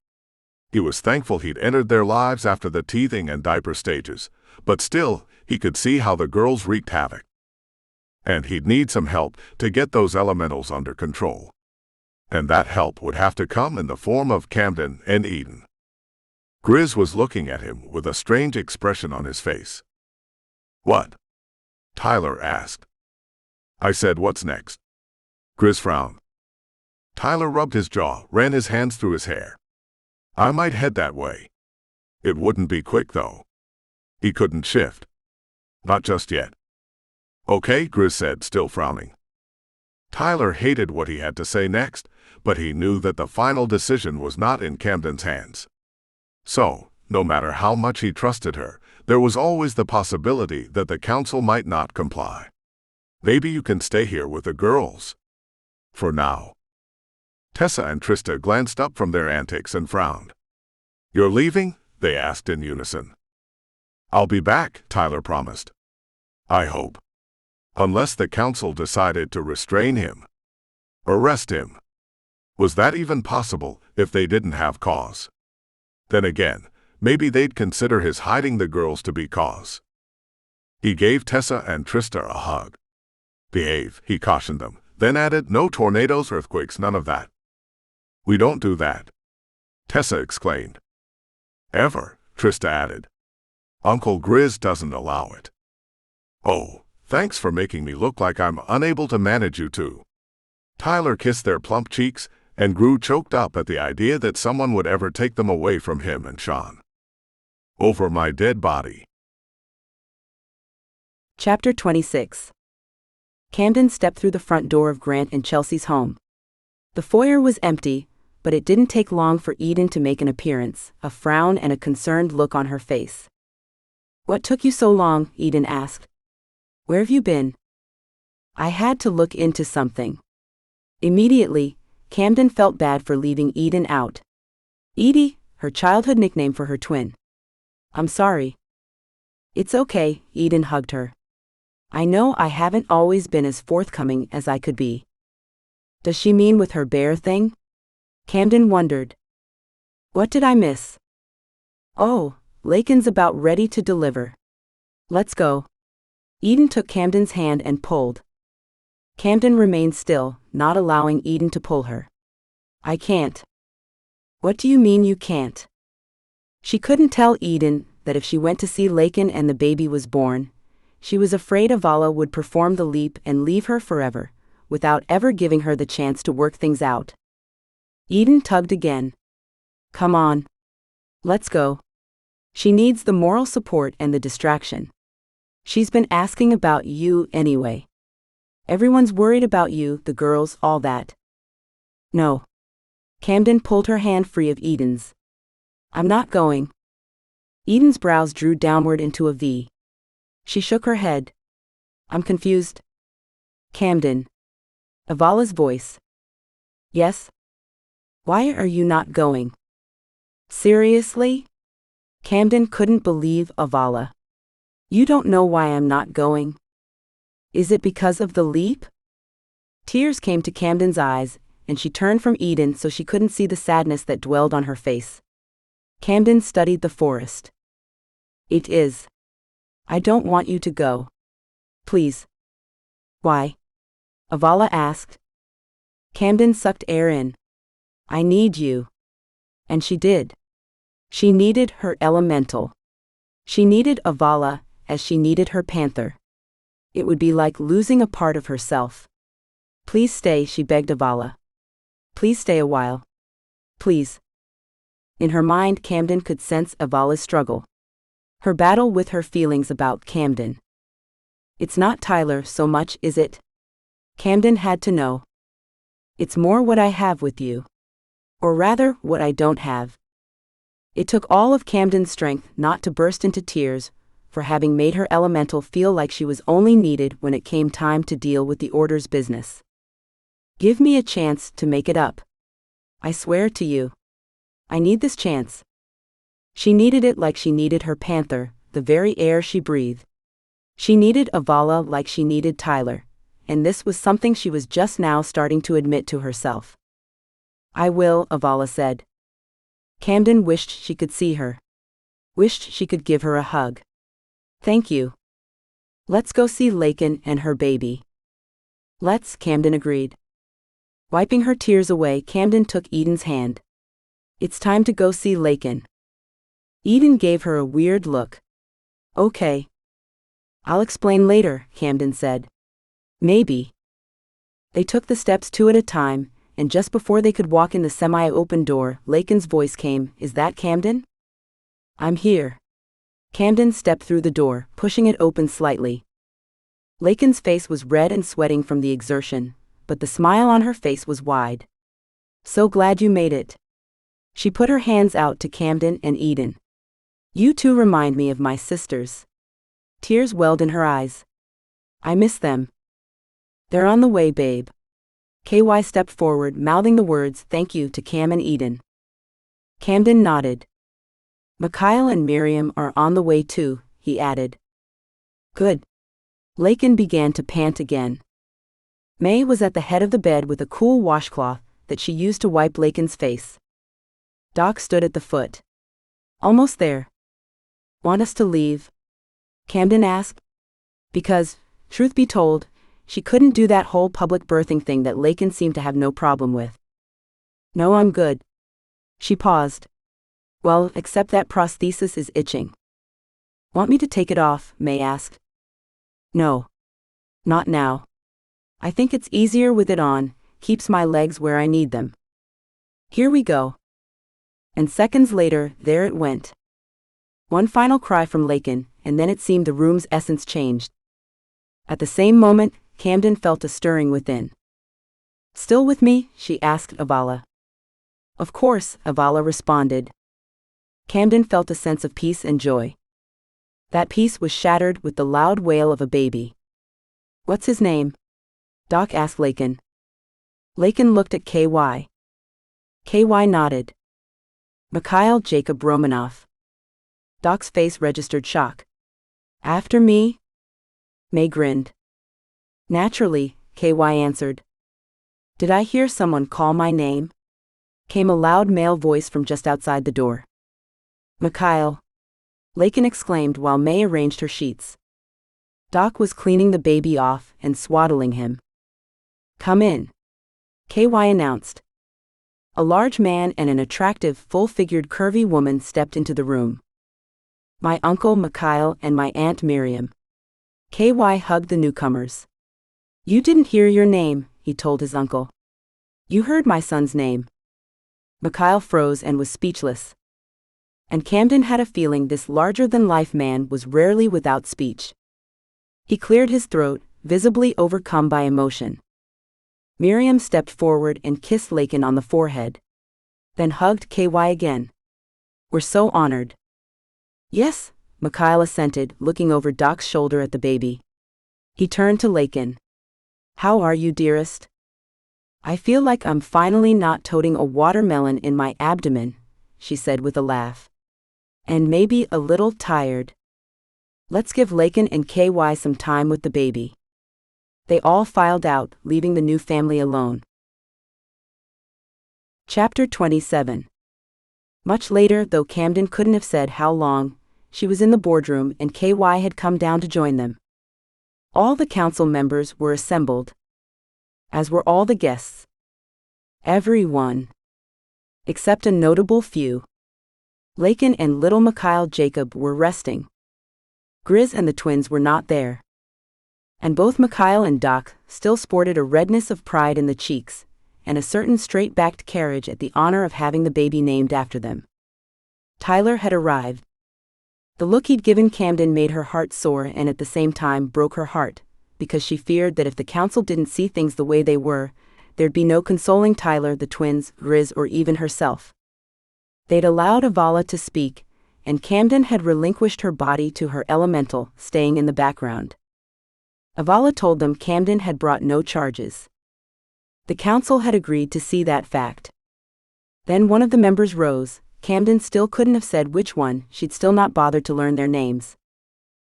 He was thankful he'd entered their lives after the teething and diaper stages, but still, he could see how the girls wreaked havoc. And he'd need some help to get those elementals under control. And that help would have to come in the form of Camden and Eden. Grizz was looking at him with a strange expression on his face. What? Tyler asked. I said, what's next? Grizz frowned. Tyler rubbed his jaw, ran his hands through his hair. I might head that way. It wouldn't be quick, though. He couldn't shift. Not just yet. Okay, Grizz said, still frowning. Tyler hated what he had to say next, but he knew that the final decision was not in Camden's hands. So, no matter how much he trusted her, there was always the possibility that the council might not comply. Maybe you can stay here with the girls. For now. Tessa and Trista glanced up from their antics and frowned. You're leaving? They asked in unison. I'll be back, Tyler promised. I hope. Unless the council decided to restrain him. Arrest him. Was that even possible if they didn't have cause? Then again, maybe they'd consider his hiding the girls to be cause. He gave Tessa and Trista a hug. Behave, he cautioned them, then added, no tornadoes, earthquakes, none of that. We don't do that. Tessa exclaimed. Ever, Trista added. Uncle Grizz doesn't allow it. Oh, thanks for making me look like I'm unable to manage you two. Tyler kissed their plump cheeks and grew choked up at the idea that someone would ever take them away from him and Sean. Over my dead body. Chapter 26. Camden stepped through the front door of Grant and Chelsea's home. The foyer was empty, but it didn't take long for Eden to make an appearance, a frown and a concerned look on her face. What took you so long? Eden asked. Where have you been? I had to look into something. Immediately, Camden felt bad for leaving Eden out. Edie, her childhood nickname for her twin. I'm sorry. It's okay, Eden hugged her. I know I haven't always been as forthcoming as I could be. Does she mean with her bear thing? Camden wondered. What did I miss? Oh, Lakin's about ready to deliver. Let's go. Eden took Camden's hand and pulled. Camden remained still, not allowing Eden to pull her. I can't. What do you mean you can't? She couldn't tell Eden that if she went to see Lakin and the baby was born, She was afraid Avala would perform the leap and leave her forever, without ever giving her the chance to work things out. Eden tugged again. Come on. Let's go. She needs the moral support and the distraction. She's been asking about you anyway. Everyone's worried about you, the girls, all that. No. Camden pulled her hand free of Eden's. I'm not going. Eden's brows drew downward into a V. She shook her head. I'm confused. Camden. Avala's voice. Yes? Why are you not going? Seriously? Camden couldn't believe Avala. You don't know why I'm not going? Is it because of the leap? Tears came to Camden's eyes, and she turned from Eden so she couldn't see the sadness that dwelled on her face. Camden studied the forest. It is. I don't want you to go. Please. Why? Avala asked. Camden sucked air in. I need you. And she did. She needed her elemental. She needed Avala as she needed her panther. It would be like losing a part of herself. Please stay, she begged Avala. Please stay a while. Please. In her mind, Camden could sense Avala's struggle. Her battle with her feelings about Camden. It's not Tyler so much, is it? Camden had to know. It's more what I have with you. Or rather, what I don't have. It took all of Camden's strength not to burst into tears, for having made her elemental feel like she was only needed when it came time to deal with the Order's business. Give me a chance to make it up. I swear to you. I need this chance. She needed it like she needed her panther, the very air she breathed. She needed Avala like she needed Tyler, and this was something she was just now starting to admit to herself. I will, Avala said. Camden wished she could see her. Wished she could give her a hug. Thank you. Let's go see Lakin and her baby. Let's, Camden agreed. Wiping her tears away, Camden took Eden's hand. It's time to go see Lakin. Eden gave her a weird look. Okay. I'll explain later, Camden said. Maybe. They took the steps two at a time, and just before they could walk in the semi-open door, Lakin's voice came, Is that Camden? I'm here. Camden stepped through the door, pushing it open slightly. Lakin's face was red and sweating from the exertion, but the smile on her face was wide. So glad you made it. She put her hands out to Camden and Eden. You two remind me of my sisters. Tears welled in her eyes. I miss them. They're on the way, babe. KY stepped forward, mouthing the words, thank you, to Cam and Eden. Camden nodded. Mikhail and Miriam are on the way too, he added. Good. Lakin began to pant again. May was at the head of the bed with a cool washcloth that she used to wipe Lakin's face. Doc stood at the foot. Almost there. Want us to leave? Camden asked. Because, truth be told, she couldn't do that whole public birthing thing that Lakin seemed to have no problem with. No, I'm good. She paused. Well, except that prosthesis is itching. Want me to take it off? May asked. No. Not now. I think it's easier with it on, keeps my legs where I need them. Here we go. And seconds later, there it went. One final cry from Lakin, and then it seemed the room's essence changed. At the same moment, Camden felt a stirring within. Still with me? She asked Avala. Of course, Avala responded. Camden felt a sense of peace and joy. That peace was shattered with the loud wail of a baby. What's his name? Doc asked Lakin. Lakin looked at KY. KY nodded. Mikhail Jacob Romanov. Doc's face registered shock. After me? May grinned. Naturally, KY answered. Did I hear someone call my name? Came a loud male voice from just outside the door. Mikhail. Lakin exclaimed while May arranged her sheets. Doc was cleaning the baby off and swaddling him. Come in. KY announced. A large man and an attractive, full-figured curvy woman stepped into the room. My uncle Mikhail and my aunt Miriam. KY hugged the newcomers. "You didn't hear your name," he told his uncle. "You heard my son's name." Mikhail froze and was speechless. And Camden had a feeling this larger-than-life man was rarely without speech. He cleared his throat, visibly overcome by emotion. Miriam stepped forward and kissed Lakin on the forehead. Then hugged KY again. "We're so honored." "Yes," Mikhail assented, looking over Doc's shoulder at the baby. He turned to Lakin. "How are you, dearest?" "I feel like I'm finally not toting a watermelon in my abdomen," she said with a laugh. "And maybe a little tired. Let's give Lakin and KY some time with the baby." They all filed out, leaving the new family alone. Chapter 27. Much later, though Camden couldn't have said how long, she was in the boardroom and KY had come down to join them. All the council members were assembled, as were all the guests. Everyone, except a notable few. Lakin and little Mikhail Jacob were resting. Grizz and the twins were not there. And both Mikhail and Doc still sported a redness of pride in the cheeks, and a certain straight-backed carriage at the honor of having the baby named after them. Tyler had arrived. The look he'd given Camden made her heart sore and at the same time broke her heart, because she feared that if the council didn't see things the way they were, there'd be no consoling Tyler, the twins, Grizz, or even herself. They'd allowed Avala to speak, and Camden had relinquished her body to her elemental, staying in the background. Avala told them Camden had brought no charges. The council had agreed to see that fact. Then one of the members rose. Camden still couldn't have said which one, she'd still not bothered to learn their names.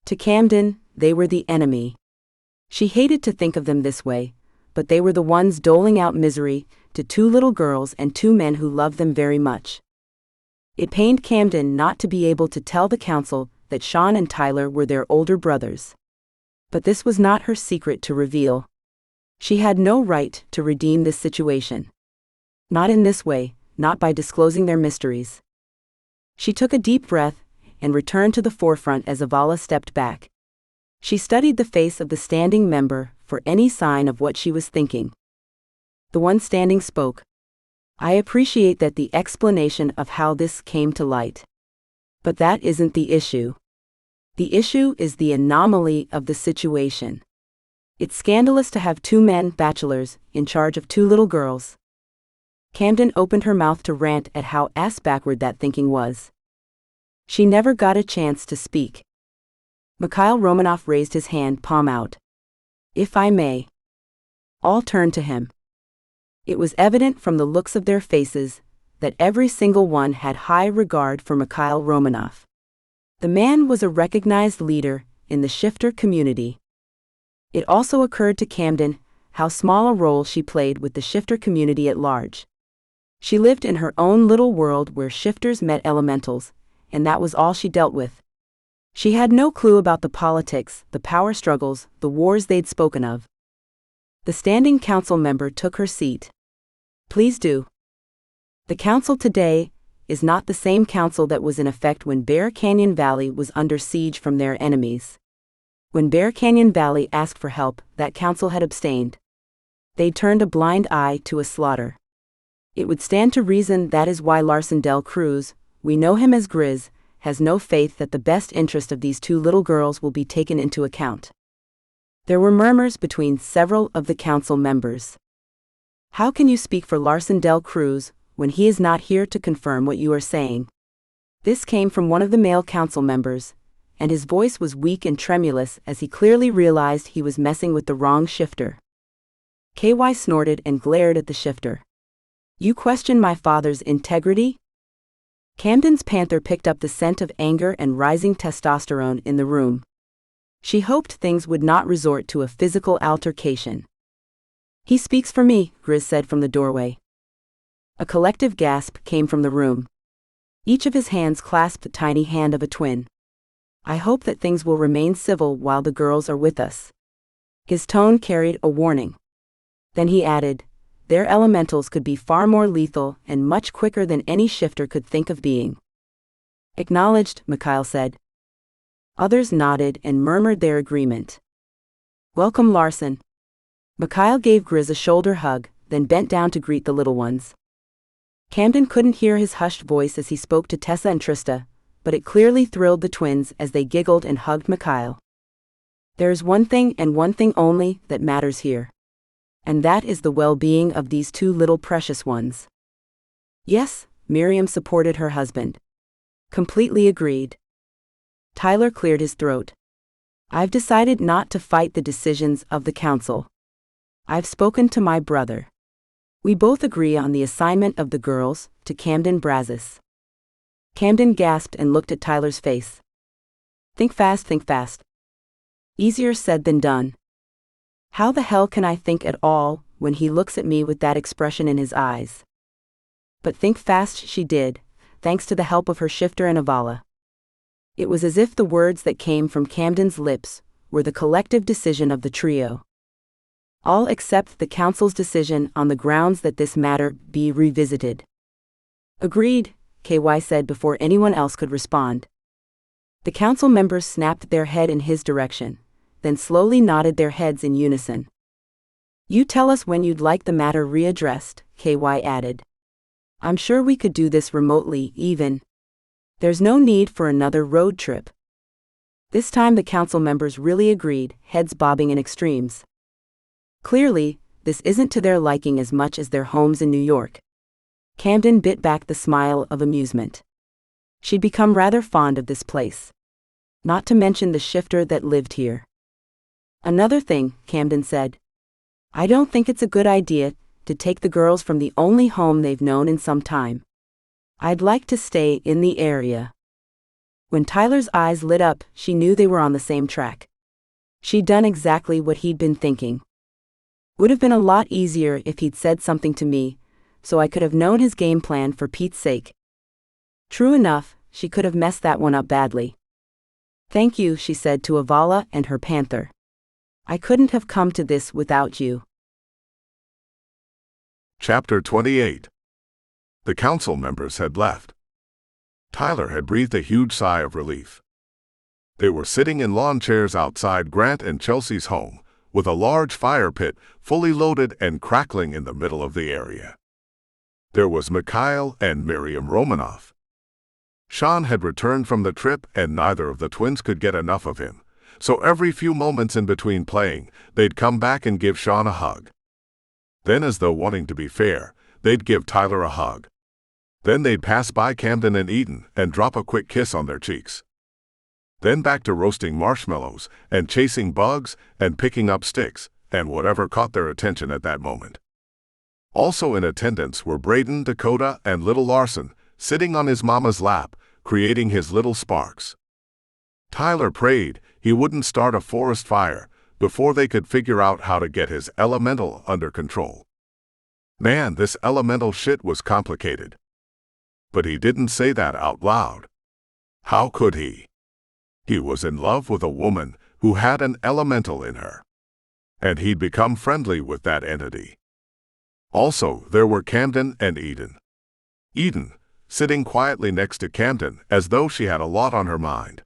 To Camden, they were the enemy. She hated to think of them this way, but they were the ones doling out misery to two little girls and two men who loved them very much. It pained Camden not to be able to tell the council that Sean and Tyler were their older brothers. But this was not her secret to reveal. She had no right to redeem this situation. Not in this way, not by disclosing their mysteries. She took a deep breath and returned to the forefront as Avala stepped back. She studied the face of the standing member for any sign of what she was thinking. The one standing spoke. "I appreciate that the explanation of how this came to light. But that isn't the issue. The issue is the anomaly of the situation. It's scandalous to have two men, bachelors, in charge of two little girls." Camden opened her mouth to rant at how ass-backward that thinking was. She never got a chance to speak. Mikhail Romanov raised his hand, palm out. "If I may." All turned to him. It was evident from the looks of their faces that every single one had high regard for Mikhail Romanov. The man was a recognized leader in the shifter community. It also occurred to Camden how small a role she played with the shifter community at large. She lived in her own little world where shifters met elementals, and that was all she dealt with. She had no clue about the politics, the power struggles, the wars they'd spoken of. The standing council member took her seat. "Please do." The council today is not the same council that was in effect when Bear Canyon Valley was under siege from their enemies. When Bear Canyon Valley asked for help, that council had abstained. They'd turned a blind eye to a slaughter. It would stand to reason that is why Larson Del Cruz, we know him as Grizz, has no faith that the best interest of these two little girls will be taken into account. There were murmurs between several of the council members. "How can you speak for Larson Del Cruz when he is not here to confirm what you are saying?" This came from one of the male council members, and his voice was weak and tremulous as he clearly realized he was messing with the wrong shifter. KY snorted and glared at the shifter. "You question my father's integrity?" Camden's panther picked up the scent of anger and rising testosterone in the room. She hoped things would not resort to a physical altercation. "He speaks for me," Grizz said from the doorway. A collective gasp came from the room. Each of his hands clasped the tiny hand of a twin. "I hope that things will remain civil while the girls are with us." His tone carried a warning. Then he added, "Their elementals could be far more lethal and much quicker than any shifter could think of being." "Acknowledged," Mikhail said. Others nodded and murmured their agreement. Welcome, Larson. Mikhail gave Grizz a shoulder hug, then bent down to greet the little ones. Camden couldn't hear his hushed voice as he spoke to Tessa and Trista, but it clearly thrilled the twins as they giggled and hugged Mikhail. There's one thing and one thing only that matters here. And that is the well-being of these two little precious ones. Yes, Miriam supported her husband. Completely agreed. Tyler cleared his throat. I've decided not to fight the decisions of the council. I've spoken to my brother. We both agree on the assignment of the girls to Camden Brazos. Camden gasped and looked at Tyler's face. Think fast, think fast. Easier said than done. How the hell can I think at all when he looks at me with that expression in his eyes? But think fast she did, thanks to the help of her shifter and Avala. It was as if the words that came from Camden's lips were the collective decision of the trio. All except the council's decision on the grounds that this matter be revisited. Agreed, KY said before anyone else could respond. The council members snapped their head in his direction, then slowly nodded their heads in unison. You tell us when you'd like the matter readdressed, KY added. I'm sure we could do this remotely, even. There's no need for another road trip. This time the council members really agreed, heads bobbing in extremes. Clearly, this isn't to their liking as much as their homes in New York. Camden bit back the smile of amusement. She'd become rather fond of this place. Not to mention the shifter that lived here. Another thing, Camden said. I don't think it's a good idea to take the girls from the only home they've known in some time. I'd like to stay in the area. When Tyler's eyes lit up, she knew they were on the same track. She'd done exactly what he'd been thinking. Would have been a lot easier if he'd said something to me, so I could have known his game plan for Pete's sake. True enough, she could have messed that one up badly. Thank you, she said to Avala and her panther. I couldn't have come to this without you. Chapter 28. The council members had left. Tyler had breathed a huge sigh of relief. They were sitting in lawn chairs outside Grant and Chelsea's home, with a large fire pit fully loaded and crackling in the middle of the area. There was Mikhail and Miriam Romanoff. Sean had returned from the trip and neither of the twins could get enough of him, so every few moments in between playing, they'd come back and give Sean a hug. Then, as though wanting to be fair, they'd give Tyler a hug. Then they'd pass by Camden and Eden and drop a quick kiss on their cheeks. Then back to roasting marshmallows and chasing bugs and picking up sticks and whatever caught their attention at that moment. Also in attendance were Braden, Dakota, and little Larson, sitting on his mama's lap, creating his little sparks. Tyler prayed he wouldn't start a forest fire before they could figure out how to get his elemental under control. Man, this elemental shit was complicated. But he didn't say that out loud. How could he? He was in love with a woman who had an elemental in her. And he'd become friendly with that entity. Also, there were Camden and Eden. Eden, sitting quietly next to Camden as though she had a lot on her mind.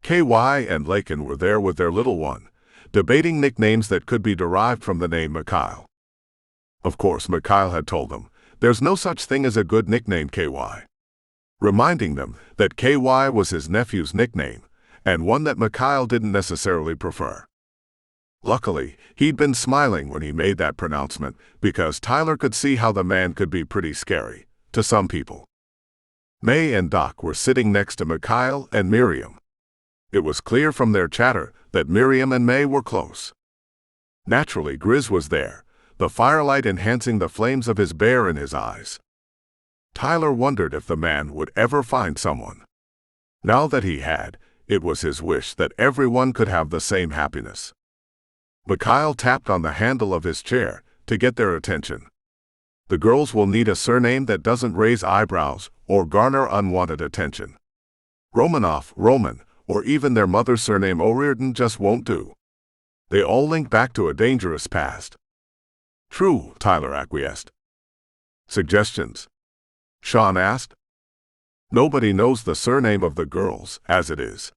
KY and Lakin were there with their little one, debating nicknames that could be derived from the name Mikhail. Of course, Mikhail had told them, there's no such thing as a good nickname, KY. Reminding them that KY was his nephew's nickname, and one that Mikhail didn't necessarily prefer. Luckily, he'd been smiling when he made that pronouncement, because Tyler could see how the man could be pretty scary, to some people. May and Doc were sitting next to Mikhail and Miriam. It was clear from their chatter that Miriam and May were close. Naturally, Grizz was there, the firelight enhancing the flames of his bear in his eyes. Tyler wondered if the man would ever find someone. Now that he had, it was his wish that everyone could have the same happiness. Mikhail tapped on the handle of his chair to get their attention. The girls will need a surname that doesn't raise eyebrows or garner unwanted attention. Romanoff, Roman, or even their mother's surname O'Riordan just won't do. They all link back to a dangerous past. True, Tyler acquiesced. Suggestions? Sean asked. Nobody knows the surname of the girls, as it is.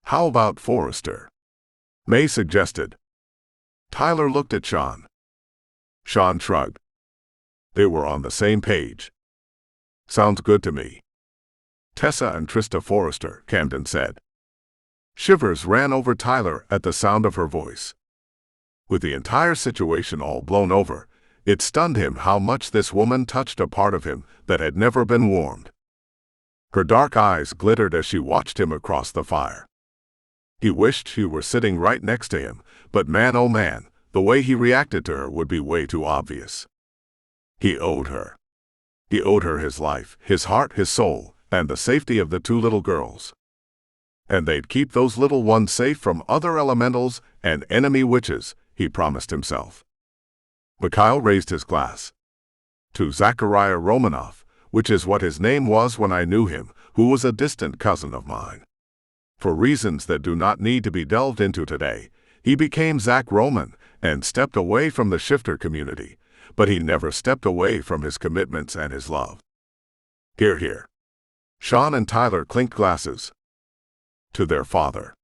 How about Forrester? May suggested. Tyler looked at Sean. Sean shrugged. They were on the same page. Sounds good to me. Tessa and Trista Forrester, Camden said. Shivers ran over Tyler at the sound of her voice. With the entire situation all blown over, it stunned him how much this woman touched a part of him that had never been warmed. Her dark eyes glittered as she watched him across the fire. He wished she were sitting right next to him, but man oh man, the way he reacted to her would be way too obvious. He owed her. He owed her his life, his heart, his soul, and the safety of the two little girls. And they'd keep those little ones safe from other elementals and enemy witches, he promised himself. Mikhail raised his glass. To Zachariah Romanoff, which is what his name was when I knew him, who was a distant cousin of mine. For reasons that do not need to be delved into today, he became Zach Roman and stepped away from the shifter community, but he never stepped away from his commitments and his love. Hear, hear. Sean and Tyler clinked glasses. To their father,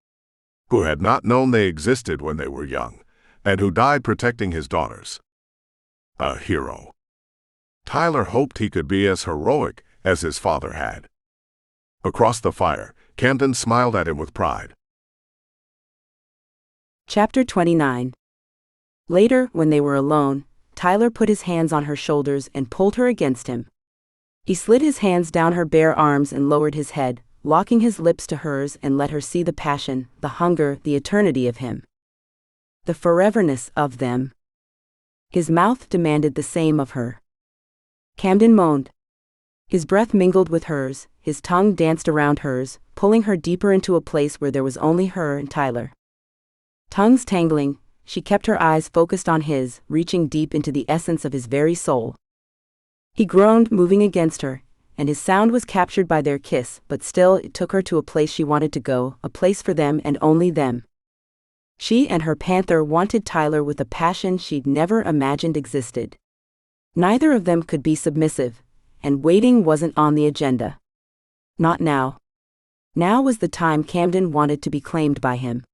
who had not known they existed when they were young, and who died protecting his daughters. A hero. Tyler hoped he could be as heroic as his father had. Across the fire, Camden smiled at him with pride. Chapter 29. Later, when they were alone, Tyler put his hands on her shoulders and pulled her against him. He slid his hands down her bare arms and lowered his head, locking his lips to hers, and let her see the passion, the hunger, the eternity of him. The foreverness of them. His mouth demanded the same of her. Camden moaned. His breath mingled with hers, his tongue danced around hers, pulling her deeper into a place where there was only her and Tyler. Tongues tangling, she kept her eyes focused on his, reaching deep into the essence of his very soul. He groaned, moving against her, and his sound was captured by their kiss, but still it took her to a place she wanted to go, a place for them and only them. She and her panther wanted Tyler with a passion she'd never imagined existed. Neither of them could be submissive, and waiting wasn't on the agenda. Not now. Now was the time Camden wanted to be claimed by him.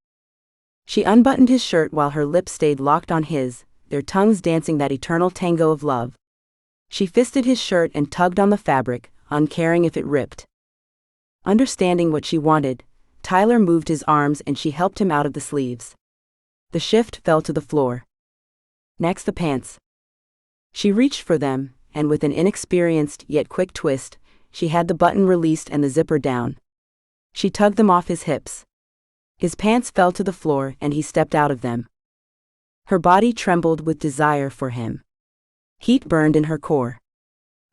She unbuttoned his shirt while her lips stayed locked on his, their tongues dancing that eternal tango of love. She fisted his shirt and tugged on the fabric, uncaring if it ripped. Understanding what she wanted, Tyler moved his arms and she helped him out of the sleeves. The shift fell to the floor. Next, the pants. She reached for them, and with an inexperienced yet quick twist, she had the button released and the zipper down. She tugged them off his hips. His pants fell to the floor and he stepped out of them. Her body trembled with desire for him. Heat burned in her core.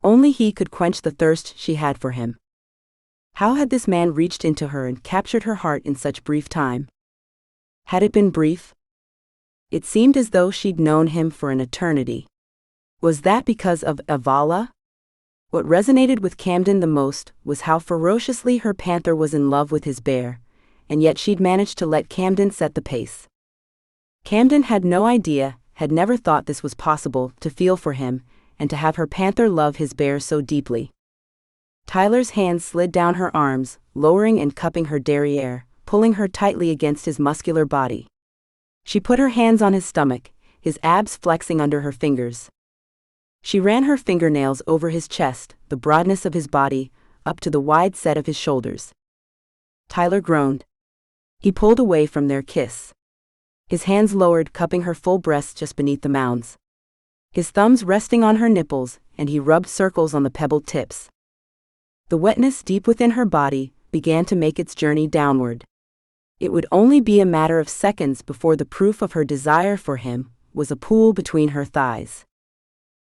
Only he could quench the thirst she had for him. How had this man reached into her and captured her heart in such brief time? Had it been brief? It seemed as though she'd known him for an eternity. Was that because of Avala? What resonated with Camden the most was how ferociously her panther was in love with his bear, and yet she'd managed to let Camden set the pace. Camden had no idea, had never thought this was possible, to feel for him, and to have her panther love his bear so deeply. Tyler's hands slid down her arms, lowering and cupping her derriere, pulling her tightly against his muscular body. She put her hands on his stomach, his abs flexing under her fingers. She ran her fingernails over his chest, the broadness of his body, up to the wide set of his shoulders. Tyler groaned. He pulled away from their kiss. His hands lowered, cupping her full breasts just beneath the mounds. His thumbs resting on her nipples, and he rubbed circles on the pebbled tips. The wetness deep within her body began to make its journey downward. It would only be a matter of seconds before the proof of her desire for him was a pool between her thighs.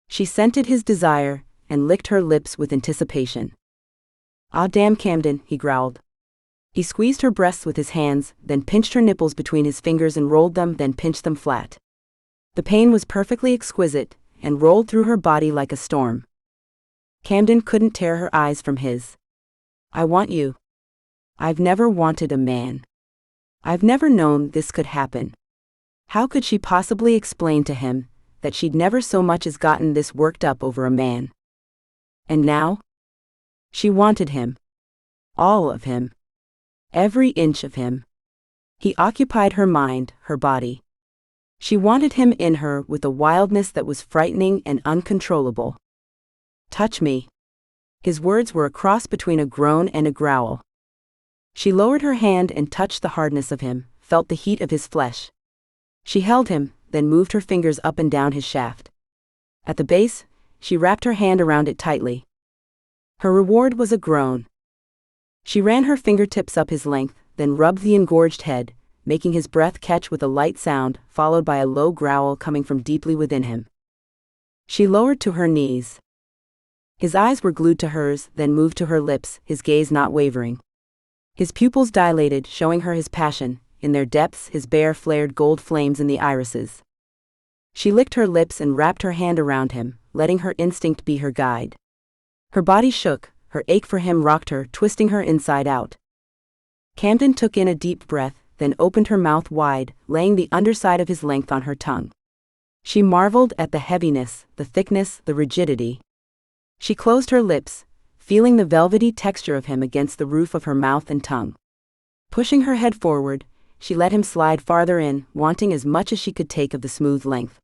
She scented his desire and licked her lips with anticipation. "Ah, damn, Camden," he growled. He squeezed her breasts with his hands, then pinched her nipples between his fingers and rolled them, then pinched them flat. The pain was perfectly exquisite and rolled through her body like a storm. Camden couldn't tear her eyes from his. "I want you. I've never wanted a man. I've never known this could happen." How could she possibly explain to him that she'd never so much as gotten this worked up over a man? And now? She wanted him. All of him. Every inch of him. He occupied her mind, her body. She wanted him in her with a wildness that was frightening and uncontrollable. "Touch me." His words were a cross between a groan and a growl. She lowered her hand and touched the hardness of him, felt the heat of his flesh. She held him, then moved her fingers up and down his shaft. At the base, she wrapped her hand around it tightly. Her reward was a groan. She ran her fingertips up his length, then rubbed the engorged head, making his breath catch with a light sound, followed by a low growl coming from deeply within him. She lowered to her knees. His eyes were glued to hers, then moved to her lips, his gaze not wavering. His pupils dilated, showing her his passion. In their depths, his bare flared gold flames in the irises. She licked her lips and wrapped her hand around him, letting her instinct be her guide. Her body shook, her ache for him rocked her, twisting her inside out. Camden took in a deep breath, then opened her mouth wide, laying the underside of his length on her tongue. She marveled at the heaviness, the thickness, the rigidity. She closed her lips, feeling the velvety texture of him against the roof of her mouth and tongue. Pushing her head forward, she let him slide farther in, wanting as much as she could take of the smooth length.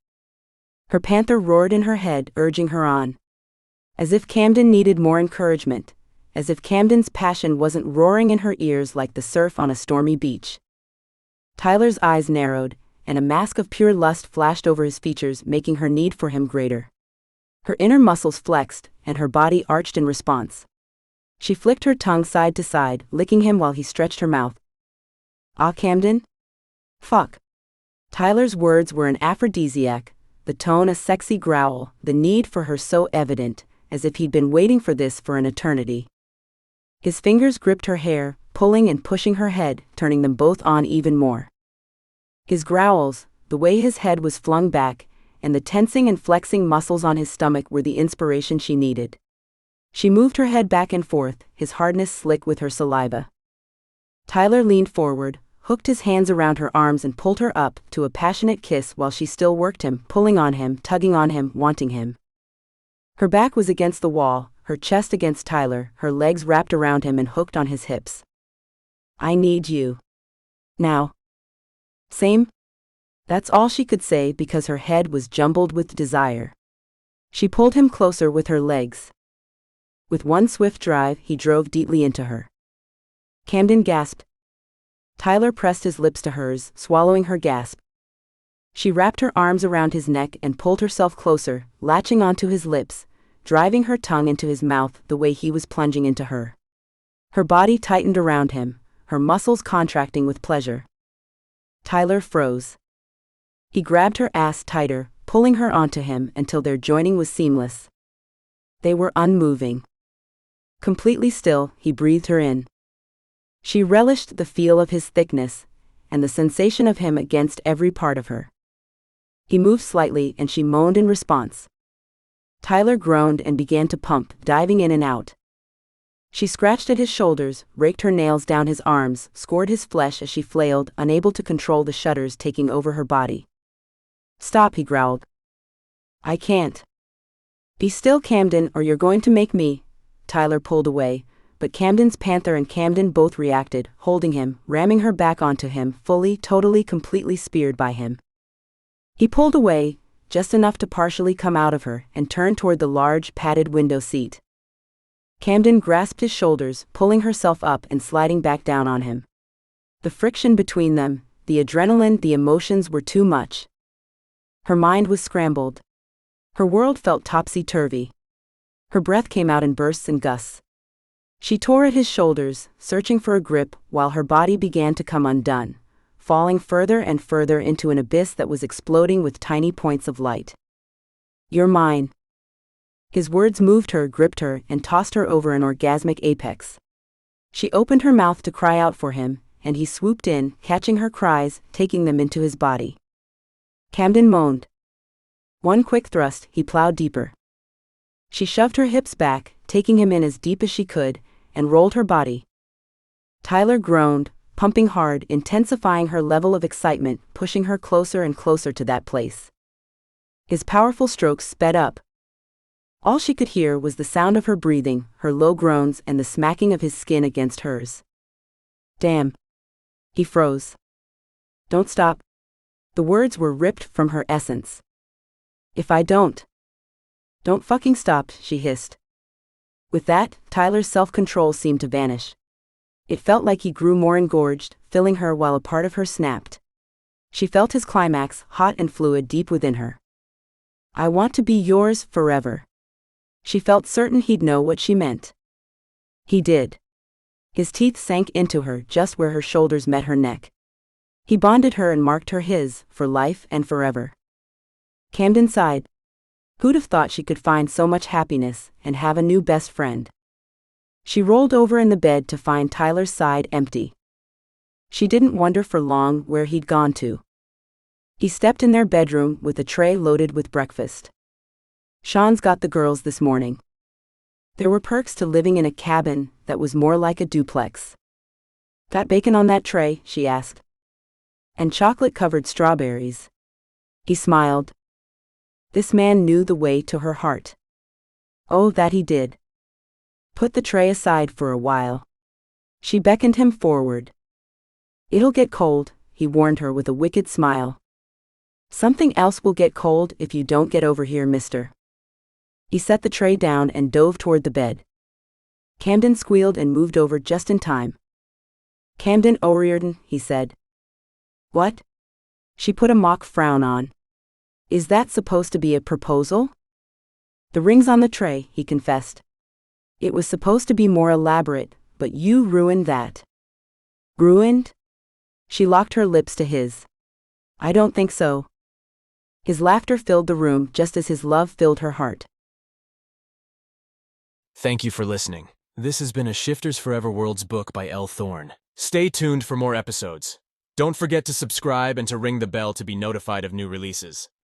Her panther roared in her head, urging her on. As if Camden needed more encouragement, as if Camden's passion wasn't roaring in her ears like the surf on a stormy beach. Tyler's eyes narrowed, and a mask of pure lust flashed over his features, making her need for him greater. Her inner muscles flexed, and her body arched in response. She flicked her tongue side to side, licking him while he stretched her mouth. "Ah, Camden? Fuck." Tyler's words were an aphrodisiac, the tone a sexy growl, the need for her so evident, as if he'd been waiting for this for an eternity. His fingers gripped her hair, pulling and pushing her head, turning them both on even more. His growls, the way his head was flung back, and the tensing and flexing muscles on his stomach were the inspiration she needed. She moved her head back and forth, his hardness slick with her saliva. Tyler leaned forward, hooked his hands around her arms and pulled her up to a passionate kiss while she still worked him, pulling on him, tugging on him, wanting him. Her back was against the wall, her chest against Tyler, her legs wrapped around him and hooked on his hips. "I need you. Now." "Same?" That's all she could say because her head was jumbled with desire. She pulled him closer with her legs. With one swift drive, he drove deeply into her. Camden gasped. Tyler pressed his lips to hers, swallowing her gasp. She wrapped her arms around his neck and pulled herself closer, latching onto his lips, driving her tongue into his mouth the way he was plunging into her. Her body tightened around him, her muscles contracting with pleasure. Tyler froze. He grabbed her ass tighter, pulling her onto him until their joining was seamless. They were unmoving. Completely still, he breathed her in. She relished the feel of his thickness, and the sensation of him against every part of her. He moved slightly and she moaned in response. Tyler groaned and began to pump, diving in and out. She scratched at his shoulders, raked her nails down his arms, scored his flesh as she flailed, unable to control the shudders taking over her body. "Stop," he growled. "I can't." "Be still, Camden, or you're going to make me." Tyler pulled away, but Camden's panther and Camden both reacted, holding him, ramming her back onto him, fully, totally, completely speared by him. He pulled away, just enough to partially come out of her, and turned toward the large, padded window seat. Camden grasped his shoulders, pulling herself up and sliding back down on him. The friction between them, the adrenaline, the emotions were too much. Her mind was scrambled. Her world felt topsy-turvy. Her breath came out in bursts and gusts. She tore at his shoulders, searching for a grip, while her body began to come undone, falling further and further into an abyss that was exploding with tiny points of light. "You're mine." His words moved her, gripped her, and tossed her over an orgasmic apex. She opened her mouth to cry out for him, and he swooped in, catching her cries, taking them into his body. Camden moaned. One quick thrust, he plowed deeper. She shoved her hips back, taking him in as deep as she could, and rolled her body. Tyler groaned, pumping hard, intensifying her level of excitement, pushing her closer and closer to that place. His powerful strokes sped up. All she could hear was the sound of her breathing, her low groans, and the smacking of his skin against hers. "Damn." He froze. "Don't stop. The words were ripped from her essence. If I don't fucking stop, she hissed. With that, Tyler's self-control seemed to vanish. It felt like he grew more engorged, filling her while a part of her snapped. She felt his climax, hot and fluid deep within her. I want to be yours forever. She felt certain he'd know what she meant. He did. His teeth sank into her just where her shoulders met her neck. He bonded her and marked her his, for life and forever. Camden sighed. Who'd have thought she could find so much happiness and have a new best friend? She rolled over in the bed to find Tyler's side empty. She didn't wonder for long where he'd gone to. He stepped in their bedroom with a tray loaded with breakfast. Sean's got the girls this morning. There were perks to living in a cabin that was more like a duplex. Got bacon on that tray? She asked. And chocolate-covered strawberries. He smiled. This man knew the way to her heart. Oh, that he did. Put the tray aside for a while. She beckoned him forward. It'll get cold, he warned her with a wicked smile. Something else will get cold if you don't get over here, mister. He set the tray down and dove toward the bed. Camden squealed and moved over just in time. Camden O'Riordan, he said. What? She put a mock frown on. Is that supposed to be a proposal? The ring's on the tray, he confessed. It was supposed to be more elaborate, but you ruined that. Ruined? She locked her lips to his. I don't think so. His laughter filled the room just as his love filled her heart. Thank you for listening. This has been a Shifters Forever Worlds book by L. Thorne. Stay tuned for more episodes. Don't forget to subscribe and to ring the bell to be notified of new releases.